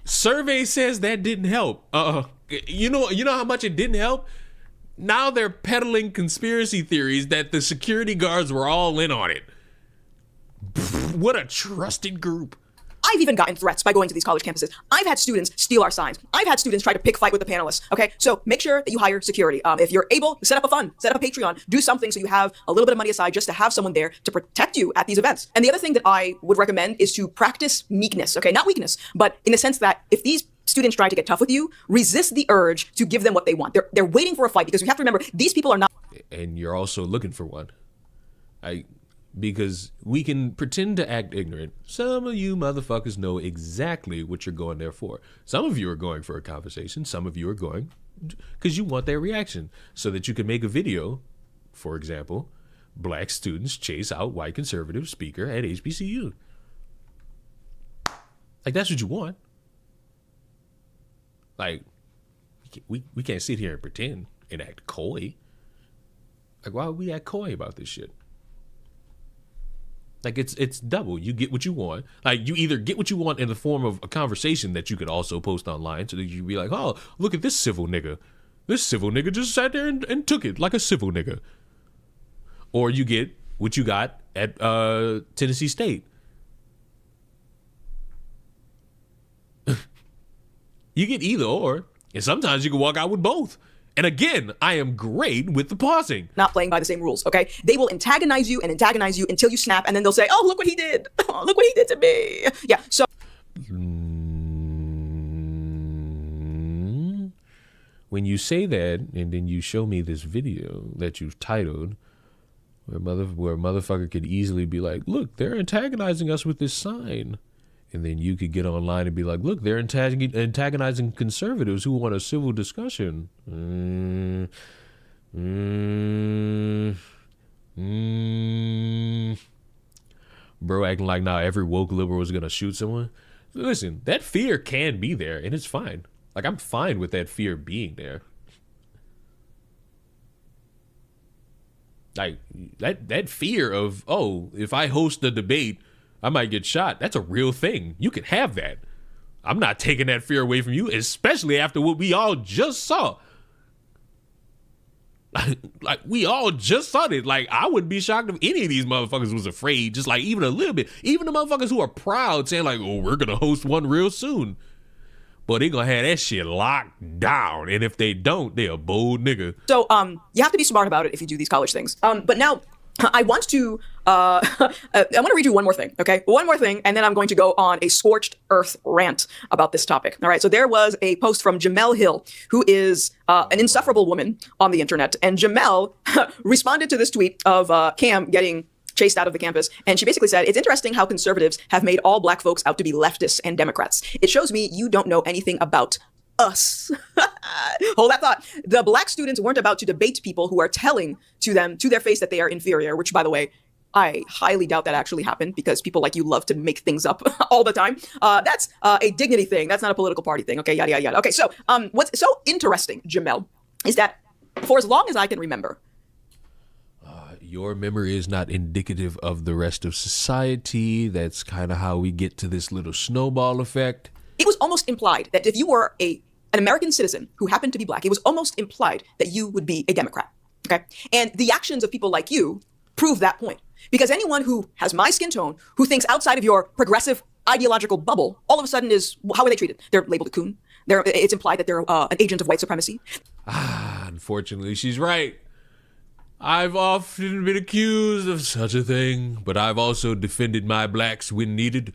Survey says that didn't help. You know how much it didn't help? Now they're peddling conspiracy theories that the security guards were all in on it. What a trusted group. I've even gotten threats by going to these college campuses. I've had students steal our signs. I've had students try to pick fight with the panelists. Okay, so make sure that you hire security. If you're able, set up a fund, set up a Patreon, do something so you have a little bit of money aside just to have someone there to protect you at these events. And the other thing that I would recommend is to practice meekness. Okay, not weakness, but in the sense that if these students try to get tough with you, resist the urge to give them what they want. They're waiting for a fight because you have to remember these people are not. And you're also looking for one. Because we can pretend to act ignorant. Some of you motherfuckers know exactly what you're going there for. Some of you are going for a conversation. Some of you are going because you want their reaction so that you can make a video. For example, black students chase out white conservative speaker at HBCU. Like, that's what you want. Like, we can't sit here and pretend and act coy. Like, why would we act coy about this shit? Like, it's double. You get what you want. Like, you either get what you want in the form of a conversation that you could also post online so that you be like, oh, look at this civil nigga. This civil nigga just sat there and took it like a civil nigga. Or you get what you got at Tennessee State. You get either or. And sometimes you can walk out with both. And again, I am great with the pausing. Not playing by the same rules, okay? They will antagonize you until you snap, and then they'll say, oh, look what he did. Oh, look what he did to me. Yeah, so... When you say that, and then you show me this video that you've titled, Where a motherfucker could easily be like, look, they're antagonizing us with this sign. And then you could get online and be like, look, they're antagonizing conservatives who want a civil discussion. Bro acting like now every woke liberal is going to shoot someone. Listen, that fear can be there, and it's fine. Like, I'm fine with that fear being there. Like, that fear of, oh, if I host the debate, I might get shot. That's a real thing. You can have that. I'm not taking that fear away from you, especially after what we all just saw. Like, we all just saw it. Like, I wouldn't be shocked if any of these motherfuckers was afraid, just like even a little bit. Even the motherfuckers who are proud saying like, oh, we're going to host one real soon. But they going to have that shit locked down. And if they don't, they a bold nigga. So you have to be smart about it if you do these college things. But now I want to read you one more thing, okay? One more thing, and then I'm going to go on a scorched earth rant about this topic. All right, so there was a post from Jamal Hill, who is an insufferable woman on the internet. And Jamal responded to this tweet of Cam getting chased out of the campus. And she basically said, it's interesting how conservatives have made all black folks out to be leftists and Democrats. It shows me you don't know anything about us. Hold that thought. The black students weren't about to debate people who are telling to them to their face that they are inferior, which, by the way, I highly doubt that actually happened because people like you love to make things up all the time. That's a dignity thing. That's not a political party thing. Okay, yada, yada, yada. Okay, so what's so interesting, Jamel, is that for as long as I can remember, your memory is not indicative of the rest of society. That's kind of how we get to this little snowball effect. It was almost implied that if you were an American citizen who happened to be black, it was almost implied that you would be a Democrat. Okay, and the actions of people like you prove that point. Because anyone who has my skin tone, who thinks outside of your progressive ideological bubble, all of a sudden is, how are they treated? They're labeled a coon. It's implied that they're an agent of white supremacy. Unfortunately, she's right. I've often been accused of such a thing, but I've also defended my blacks when needed.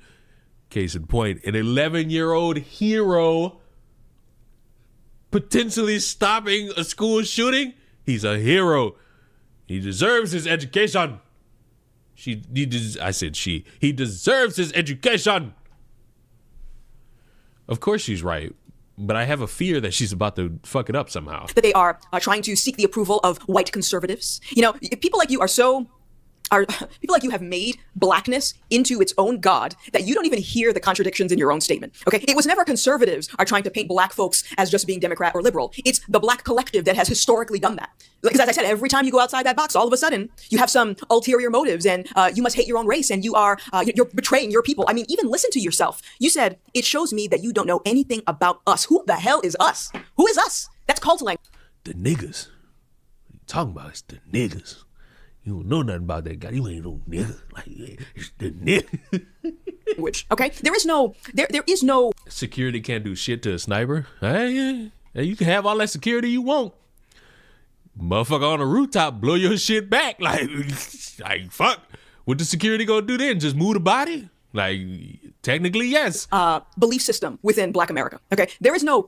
Case in point, an 11-year-old hero potentially stopping a school shooting. He's a hero. He deserves his education. He deserves his education. Of course she's right. But I have a fear that she's about to fuck it up somehow. That they are trying to seek the approval of white conservatives. You know, people like you people like you have made blackness into its own god that you don't even hear the contradictions in your own statement. Okay, it was never conservatives are trying to paint black folks as just being Democrat or liberal. It's the black collective that has historically done that. Because as I said, every time you go outside that box, all of a sudden you have some ulterior motives, and you must hate your own race, and you're betraying your people. I mean, even listen to yourself. You said it shows me that you don't know anything about us. Who the hell is us? Who is us? That's cult language. The niggas. What you talking about? It's the niggas. You don't know nothing about that guy. You ain't no nigga. Like, it's the nigga. Which, okay, there is no security can't do shit to a sniper. Hey, you can have all that security you want. Motherfucker on the rooftop blow your shit back. Like fuck. What the security gonna do then? Just move the body? Like, technically, yes. Belief system within Black America. Okay, there's no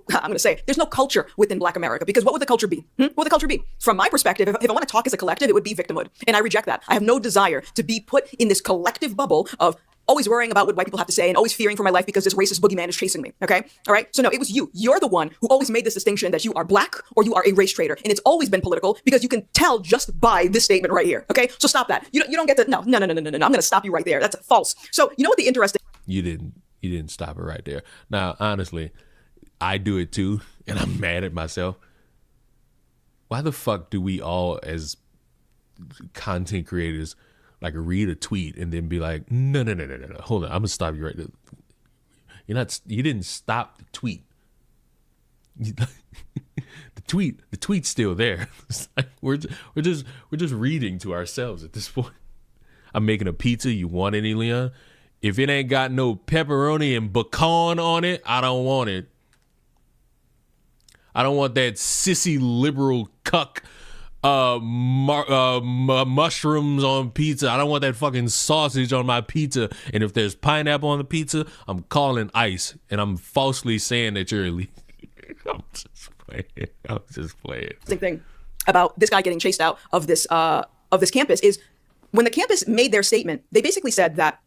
culture within Black America, because what would the culture be? What would the culture be? From my perspective, if I want to talk as a collective, it would be victimhood, and I reject that. I have no desire to be put in this collective bubble of always worrying about what white people have to say and always fearing for my life because this racist boogeyman is chasing me. Okay, all right. So no, it was you. You're the one who always made this distinction that you are black or you are a race traitor, and it's always been political because you can tell just by this statement right here. Okay, so stop that. You don't get to. No. I'm gonna stop you right there. That's false. So you know what the interesting. You didn't stop it right there. Now, honestly, I do it too, and I'm mad at myself. Why the fuck do we all, as content creators, like read a tweet and then be like, no, hold on, I'm gonna stop you right there. You didn't stop the tweet. The tweet's still there. It's like we're just reading to ourselves at this point. I'm making a pizza. You want any, Leon? If it ain't got no pepperoni and bacon on it, I don't want it. I don't want that sissy liberal cuck mushrooms on pizza. I don't want that fucking sausage on my pizza. And if there's pineapple on the pizza, I'm calling ICE, and I'm falsely saying that you're illegal. I'm just playing. Same thing about this guy getting chased out of this campus is When the campus made their statement, they basically said that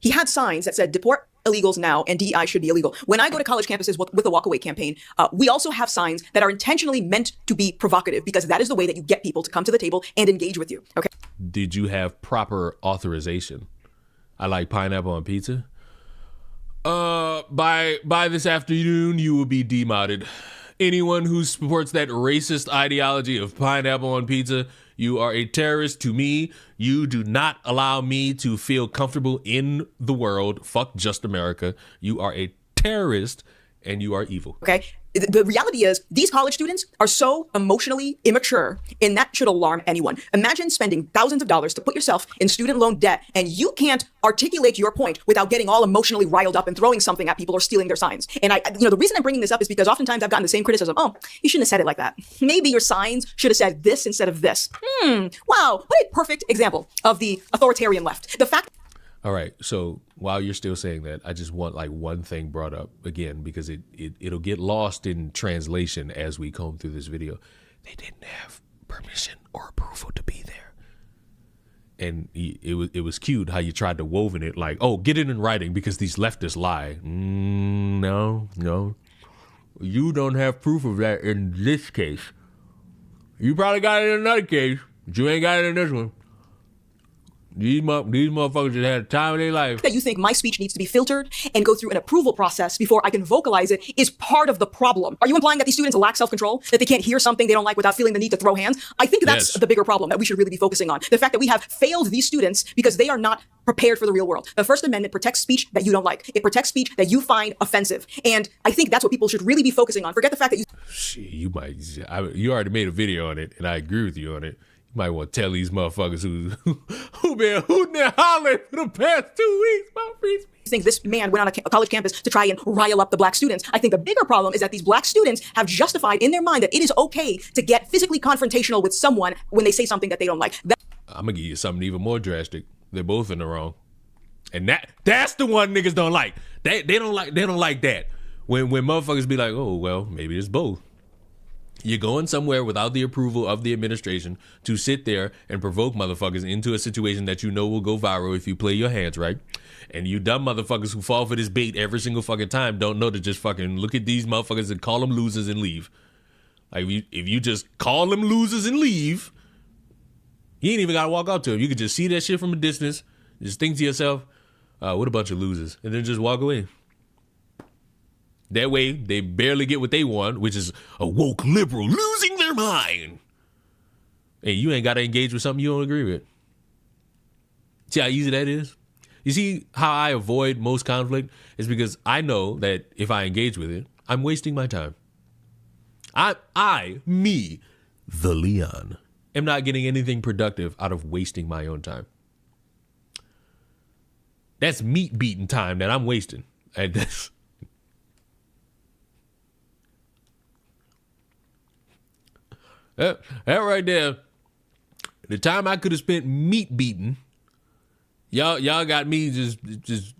he had signs that said deport illegals now and DEI should be illegal. When I go to college campuses with the walkaway campaign, we also have signs that are intentionally meant to be provocative because that is the way that you get people to come to the table and engage with you. Okay. Did you have proper authorization? I like pineapple on pizza. By this afternoon, you will be demoted. Anyone who supports that racist ideology of pineapple on pizza, you are a terrorist to me. You do not allow me to feel comfortable in the world. Fuck just America. You are a terrorist and you are evil. Okay. The reality is these college students are so emotionally immature, and that should alarm anyone. Imagine spending thousands of dollars to put yourself in student loan debt, and you can't articulate your point without getting all emotionally riled up and throwing something at people or stealing their signs. And the reason I'm bringing this up is because oftentimes I've gotten the same criticism. Oh, you shouldn't have said it like that. Maybe your signs should have said this instead of this. Wow, what a perfect example of the authoritarian left. The fact. All right, so while you're still saying that, I just want like one thing brought up again because it'll get lost in translation as we comb through this video. They didn't have permission or approval to be there. And it was cute how you tried to woven it like, oh, get it in writing because these leftists lie. No. You don't have proof of that in this case. You probably got it in another case, but you ain't got it in this one. These motherfuckers just had the time of their life. That you think my speech needs to be filtered and go through an approval process before I can vocalize it is part of the problem. Are you implying that these students lack self-control? That they can't hear something they don't like without feeling the need to throw hands? I think that's the bigger problem that we should really be focusing on. The fact that we have failed these students because they are not prepared for the real world. The First Amendment protects speech that you don't like. It protects speech that you find offensive. And I think that's what people should really be focusing on. Forget the fact that you already made a video on it, and I agree with you on it. Might want to tell these motherfuckers who been hooting and hollering for the past 2 weeks about free speech. I think this man went on a college campus to try and rile up the black students. I think the bigger problem is that these black students have justified in their mind that it is okay to get physically confrontational with someone when they say something that they don't like. I'm going to give you something even more drastic. They're both in the wrong. And that's the one niggas don't like. They don't like that. When motherfuckers be like, oh, well, maybe it's both. You're going somewhere without the approval of the administration to sit there and provoke motherfuckers into a situation that you know will go viral if you play your hands right. And you dumb motherfuckers who fall for this bait every single fucking time don't know to just fucking look at these motherfuckers and call them losers and leave. Like if you just call them losers and leave, you ain't even got to walk up to them. You can just see that shit from a distance, just think to yourself, what a bunch of losers, and then just walk away. That way, they barely get what they want, which is a woke liberal losing their mind. And you ain't got to engage with something you don't agree with. See how easy that is? You see how I avoid most conflict? It's because I know that if I engage with it, I'm wasting my time. Me, the Leon, am not getting anything productive out of wasting my own time. That's meat beating time that I'm wasting. And that's... That right there, the time I could have spent meat beating, y'all got me just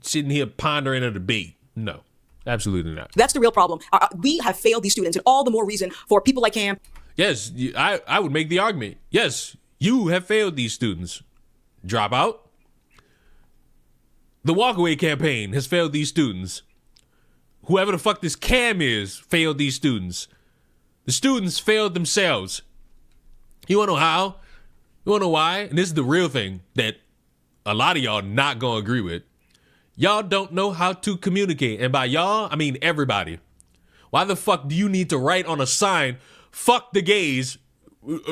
sitting here pondering a debate. No, absolutely not. That's the real problem. We have failed these students, and all the more reason for people like him. Yes, I would make the argument. Yes, you have failed these students. Drop out. The walkaway campaign has failed these students. Whoever the fuck this Cam is failed these students. The students failed themselves. You wanna know how? You wanna know why? And this is the real thing that a lot of y'all not gonna agree with. Y'all don't know how to communicate. And by y'all, I mean everybody. Why the fuck do you need to write on a sign, fuck the gays,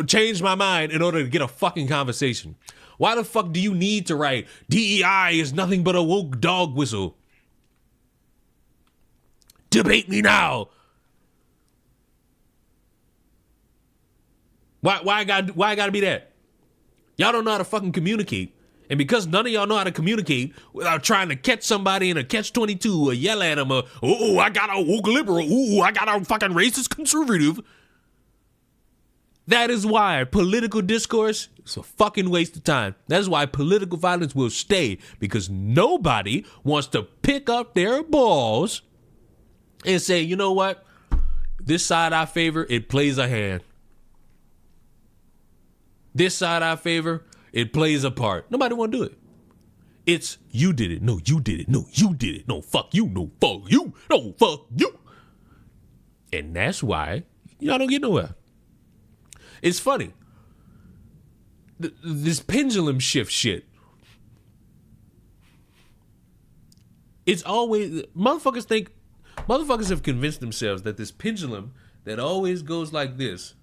change my mind in order to get a fucking conversation? Why the fuck do you need to write, DEI is nothing but a woke dog whistle? Debate me now. Why I gotta be that? Y'all don't know how to fucking communicate. And because none of y'all know how to communicate without trying to catch somebody in a catch-22 or yell at them or, oh, I got a woke liberal, ooh, I got a fucking racist conservative. That is why political discourse is a fucking waste of time. That is why political violence will stay, because nobody wants to pick up their balls and say, you know what? This side I favor, it plays a hand. This side I favor, It plays a part. Nobody want to do it. It's you did it. No, you did it. No, you did it. No, fuck you. No, fuck you. No, fuck you. And that's why y'all don't get nowhere. It's funny. This pendulum shift shit. It's always, motherfuckers have convinced themselves that this pendulum that always goes like this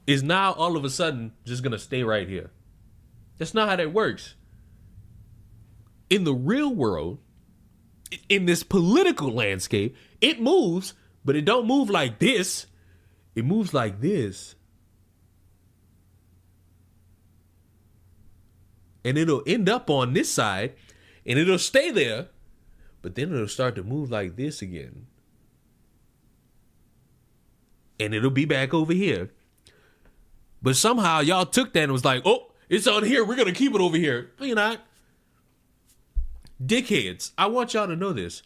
is now all of a sudden just gonna stay right here. That's not how that works. In the real world, in this political landscape, it moves, but it don't move like this. It moves like this. And it'll end up on this side, and it'll stay there, but then it'll start to move like this again. And it'll be back over here. But somehow y'all took that and was like, oh, it's on here. We're going to keep it over here. No, you're not. Dickheads, I want y'all to know this.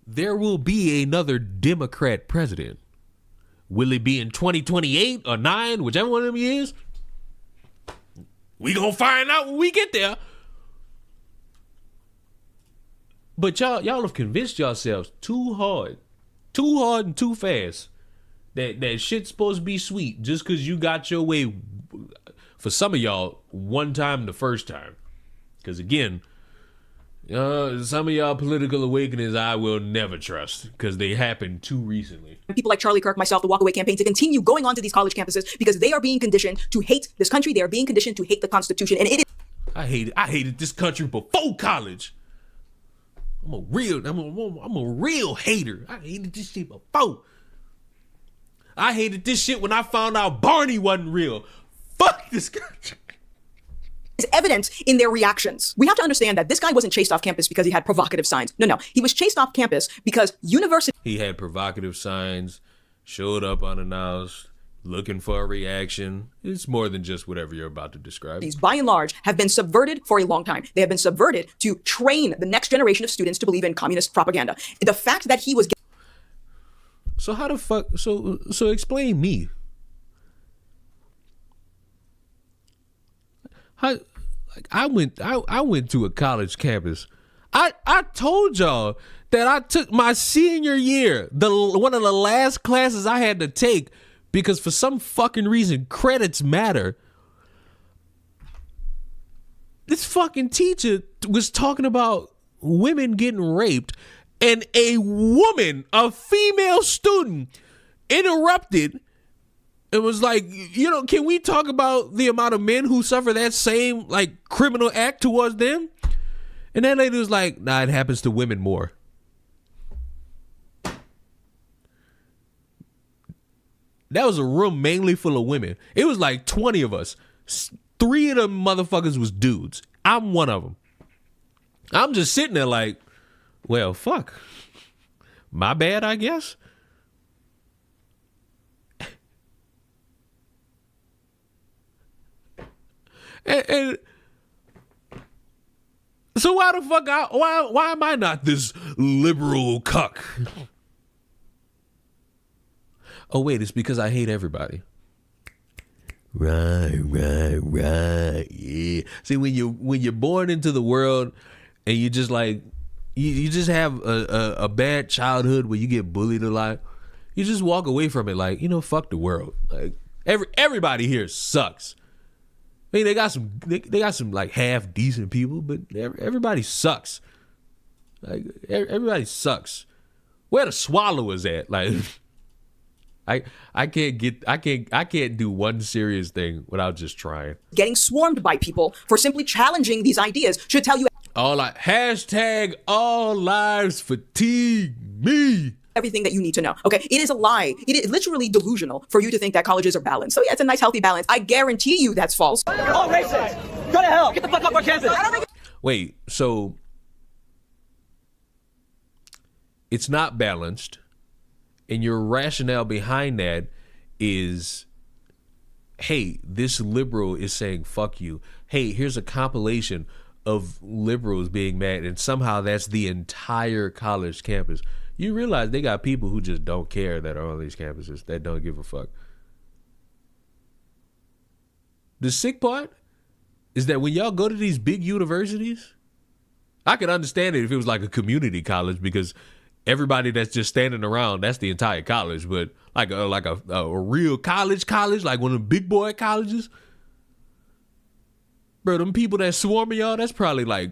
There will be another Democrat president. Will it be in 2028 or 9, whichever one of them is? We gonna find out when we get there. But y'all have convinced yourselves too hard and too fast that shit's supposed to be sweet just because you got your way. For some of y'all, one time the first time. Because again, some of y'all political awakenings I will never trust because they happened too recently. People like Charlie Kirk, myself, the Walkaway campaign, to continue going onto these college campuses because they are being conditioned to hate this country. They are being conditioned to hate the Constitution. And it is. I hated this country before college. I'm a real hater. I hated this shit before. I hated this shit when I found out Barney wasn't real. Fuck this country. Is evident in their reactions. We have to understand that this guy wasn't chased off campus because he had provocative signs. No. He was chased off campus because university. He had provocative signs, showed up unannounced, looking for a reaction. It's more than just whatever you're about to describe. These, by and large, have been subverted for a long time. They have been subverted to train the next generation of students to believe in communist propaganda. The fact that he was. So how the fuck? So explain me. I went to a college campus. I told y'all that I took my senior year, one of the last classes I had to take because for some fucking reason credits matter. This fucking teacher was talking about women getting raped, and a woman, a female student, interrupted. It was like, can we talk about the amount of men who suffer that same like criminal act towards them? And that lady was like, nah, it happens to women more. That was a room mainly full of women. It was like 20 of us. 3 of them motherfuckers was dudes. I'm one of them. I'm just sitting there like, well, fuck. My bad, I guess. And so why the fuck why am I not this liberal cuck? Oh wait, it's because I hate everybody. Right. Yeah. See, when you're born into the world and you just like you just have a bad childhood where you get bullied a lot, you just walk away from it like, fuck the world. Like everybody here sucks. I mean, they got some like half decent people, but everybody sucks. Like everybody sucks. Where the swallowers at? Like, I can't do one serious thing without just trying. Getting swarmed by people for simply challenging these ideas should tell you. Hashtag all lives fatigue me. Everything that you need to know. Okay, it is a lie. It is literally delusional for you to think that colleges are balanced. So yeah, it's a nice healthy balance. I guarantee you that's false. Oh, racist! Go to hell! Get the fuck off our campus! Wait, so it's not balanced, and your rationale behind that is, hey, this liberal is saying fuck you. Hey, here's a compilation of liberals being mad, and somehow that's the entire college campus. You realize they got people who just don't care that are on these campuses, that don't give a fuck. The sick part is that when y'all go to these big universities, I could understand it if it was like a community college because everybody that's just standing around, that's the entire college. But like a real college, like one of the big boy colleges, bro, them people that swarming y'all, that's probably like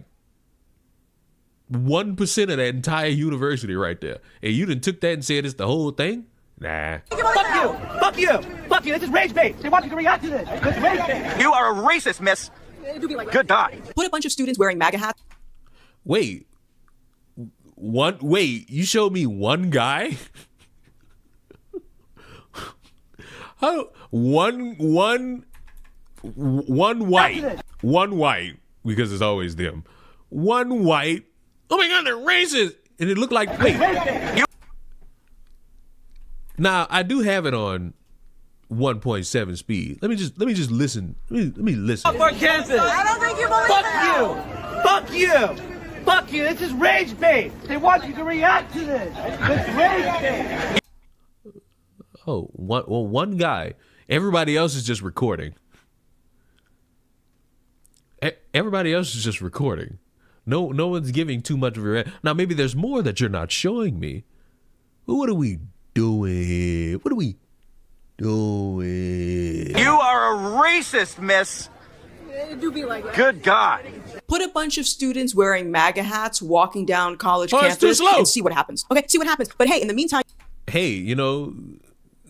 1% of that entire university right there. And you done took that and said it's the whole thing? Nah. Fuck you! Fuck you! Fuck you! This is rage bait. They want you to react to this. It's rage bait. You are a racist, miss. Good God. Put a bunch of students wearing MAGA hats. Wait, you showed me one guy? How one white, because it's always them. One white, oh my God, they're racist. And it looked like, now I do have it on 1.7 speed. Let me just listen. Let me listen. For campus. I don't think you believe Fuck you. Fuck you. This is rage bait. They want you to react to this. It's rage bait. Oh, one guy. Everybody else is just recording. Everybody else is just recording. No one's giving too much of a... Now, maybe there's more that you're not showing me. But what are we doing? What are we doing? You are a racist, miss. It do be like that. Good God. Put a bunch of students wearing MAGA hats walking down college campus too slow. and see what happens. Okay, see what happens. But hey, in the meantime... Hey, you know,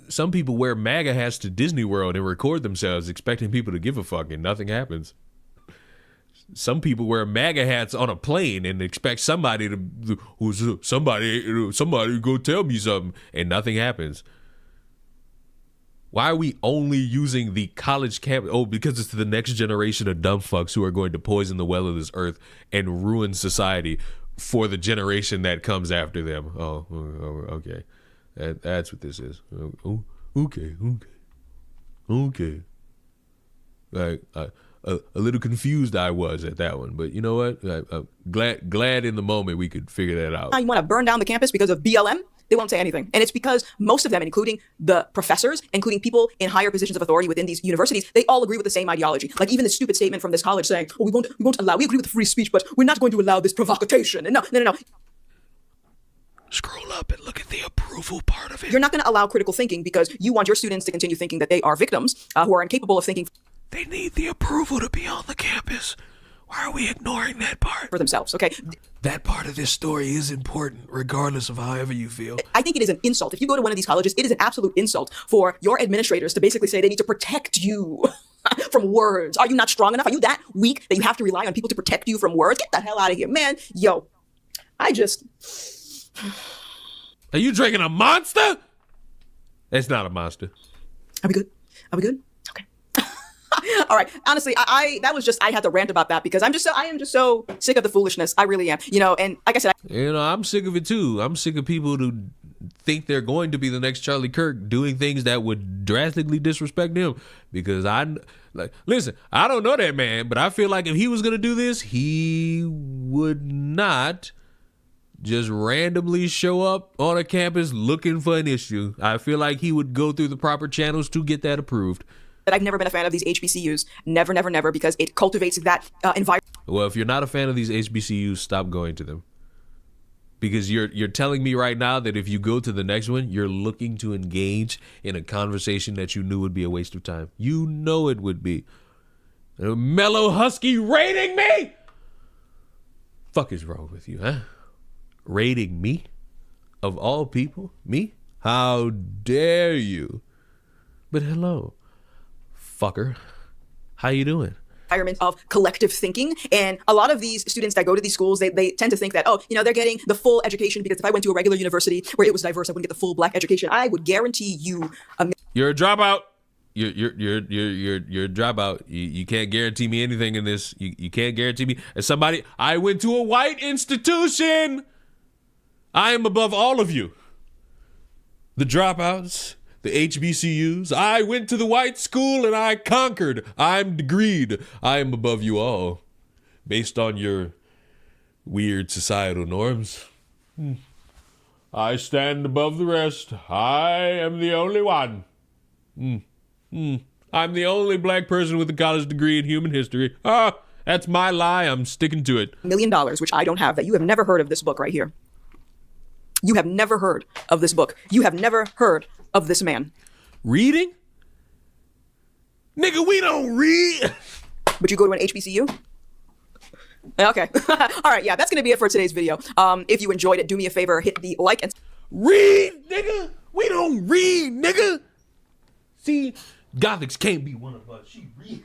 some people wear MAGA hats to Disney World and record themselves expecting people to give a fuck and nothing happens. Some people wear MAGA hats on a plane and expect somebody to go tell me something and nothing happens. Why are we only using the college campus? Oh, because it's the next generation of dumb fucks who are going to poison the well of this earth and ruin society for the generation that comes after them. Oh, okay. That's what this is. Okay. Like, a little confused I was at that one, but you know what? Glad in the moment we could figure that out. You want to burn down the campus because of BLM? They won't say anything. And it's because most of them, including the professors, including people in higher positions of authority within these universities, they all agree with the same ideology. Like even the stupid statement from this college saying, oh, we agree with free speech, but we're not going to allow this provocation. And no. Scroll up and look at the approval part of it. You're not going to allow critical thinking because you want your students to continue thinking that they are victims who are incapable of thinking. They need the approval to be on the campus. Why are we ignoring that part? For themselves, okay? That part of this story is important, regardless of however you feel. I think it is an insult. If you go to one of these colleges, it is an absolute insult for your administrators to basically say they need to protect you from words. Are you not strong enough? Are you that weak that you have to rely on people to protect you from words? Get the hell out of here, man. Yo, Are you drinking a Monster? It's not a Monster. Are we good? Okay. All right. Honestly, I had to rant about that because I am just so sick of the foolishness. I really am. You know, and like I said, I'm sick of it too. I'm sick of people who think they're going to be the next Charlie Kirk doing things that would drastically disrespect him. Because listen, I don't know that man, but I feel like if he was going to do this, he would not just randomly show up on a campus looking for an issue. I feel like he would go through the proper channels to get that approved. that I've never been a fan of these HBCUs. Never, because it cultivates that environment. Well, if you're not a fan of these HBCUs, stop going to them. Because you're telling me right now that if you go to the next one, you're looking to engage in a conversation that you knew would be a waste of time. You know it would be. A mellow husky rating me? Fuck is wrong with you, huh? Rating me? Of all people? Me? How dare you? But hello, fucker. How you doing? Environment of collective thinking, and a lot of these students that go to these schools, they tend to think that, oh, you know, they're getting the full education, because if I went to a regular university where it was diverse, I wouldn't get the full black education. I would guarantee you you're a dropout. You're a dropout. You can't guarantee me anything in this. You can't guarantee me. As somebody, I went to a white institution. I am above all of you. The dropouts, the HBCUs. I went to the white school and I conquered. I'm degreed. I am above you all, based on your weird societal norms. I stand above the rest. I am the only one. I'm the only black person with a college degree in human history. That's my lie. I'm sticking to it. $1 million, which I don't have, that you have never heard of this book right here. You have never heard of this book. You have never heard of this man. Reading? Nigga, we don't read. But you go to an HBCU? Okay. All right, yeah, that's going to be it for today's video. If you enjoyed it, do me a favor, hit the like and... Read, nigga? We don't read, nigga. See, Gothics can't be one of us. She read.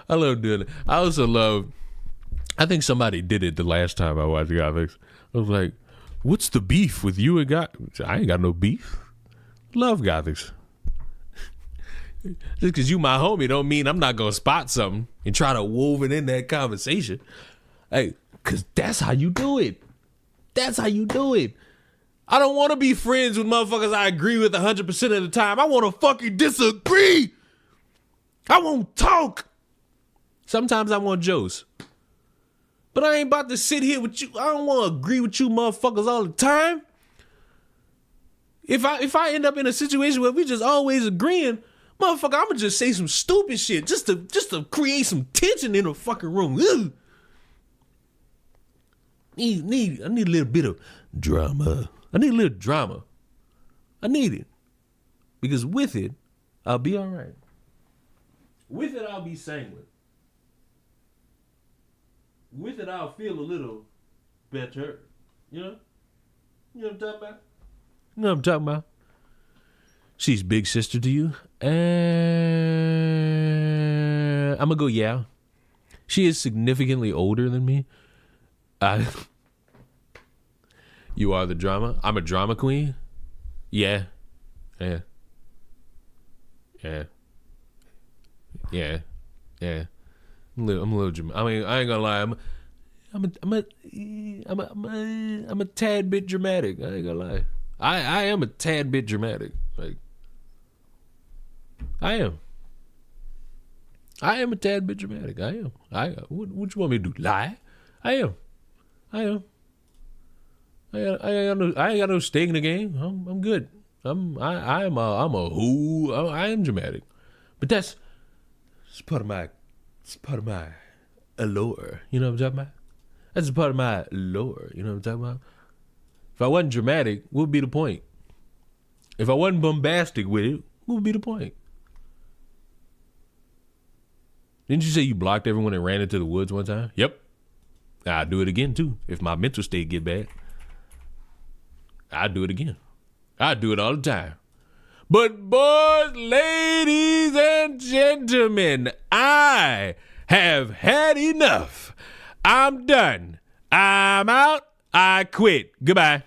I love doing it. I also love, I think somebody did it the last time I watched Gothics. I was like, what's the beef with you and Gothics? I ain't got no beef. Love Gothics. Just because you my homie don't mean I'm not going to spot something and try to wove it in that conversation. Hey, because that's how you do it. That's how you do it. I don't want to be friends with motherfuckers I agree with 100% of the time. I want to fucking disagree. I won't talk. Sometimes I want jokes. But I ain't about to sit here with you. I don't want to agree with you motherfuckers all the time. If I end up in a situation where we just always agreeing, motherfucker, I'ma just say some stupid shit just to create some tension in the fucking room. Ugh. I need a little bit of drama. I need a little drama. I need it. Because with it, I'll be all right. With it, I'll be sanguine. With it, I'll feel a little better. You know? You know what I'm talking about? You know what I'm talking about? She's big sister to you? I'm gonna go, yeah. She is significantly older than me. You are the drama? I'm a drama queen? Yeah. Yeah. Yeah. Yeah. Yeah. I'm a little dramatic. I mean, I ain't gonna lie. I'm a tad bit dramatic. I ain't gonna lie. I am a tad bit dramatic. Like, I am a tad bit dramatic. I am. What you want me to do? Lie? I am. I ain't got no stake in the game. I'm good. I am dramatic. But it's part of my allure. You know what I'm talking about? That's a part of my allure. You know what I'm talking about? If I wasn't dramatic, what would be the point? If I wasn't bombastic with it, what would be the point? Didn't you say you blocked everyone and ran into the woods one time? Yep. I'll do it again too. If my mental state get bad, I'll do it again. I do it all the time. But boys, ladies, and gentlemen, I have had enough. I'm done. I'm out. I quit. Goodbye.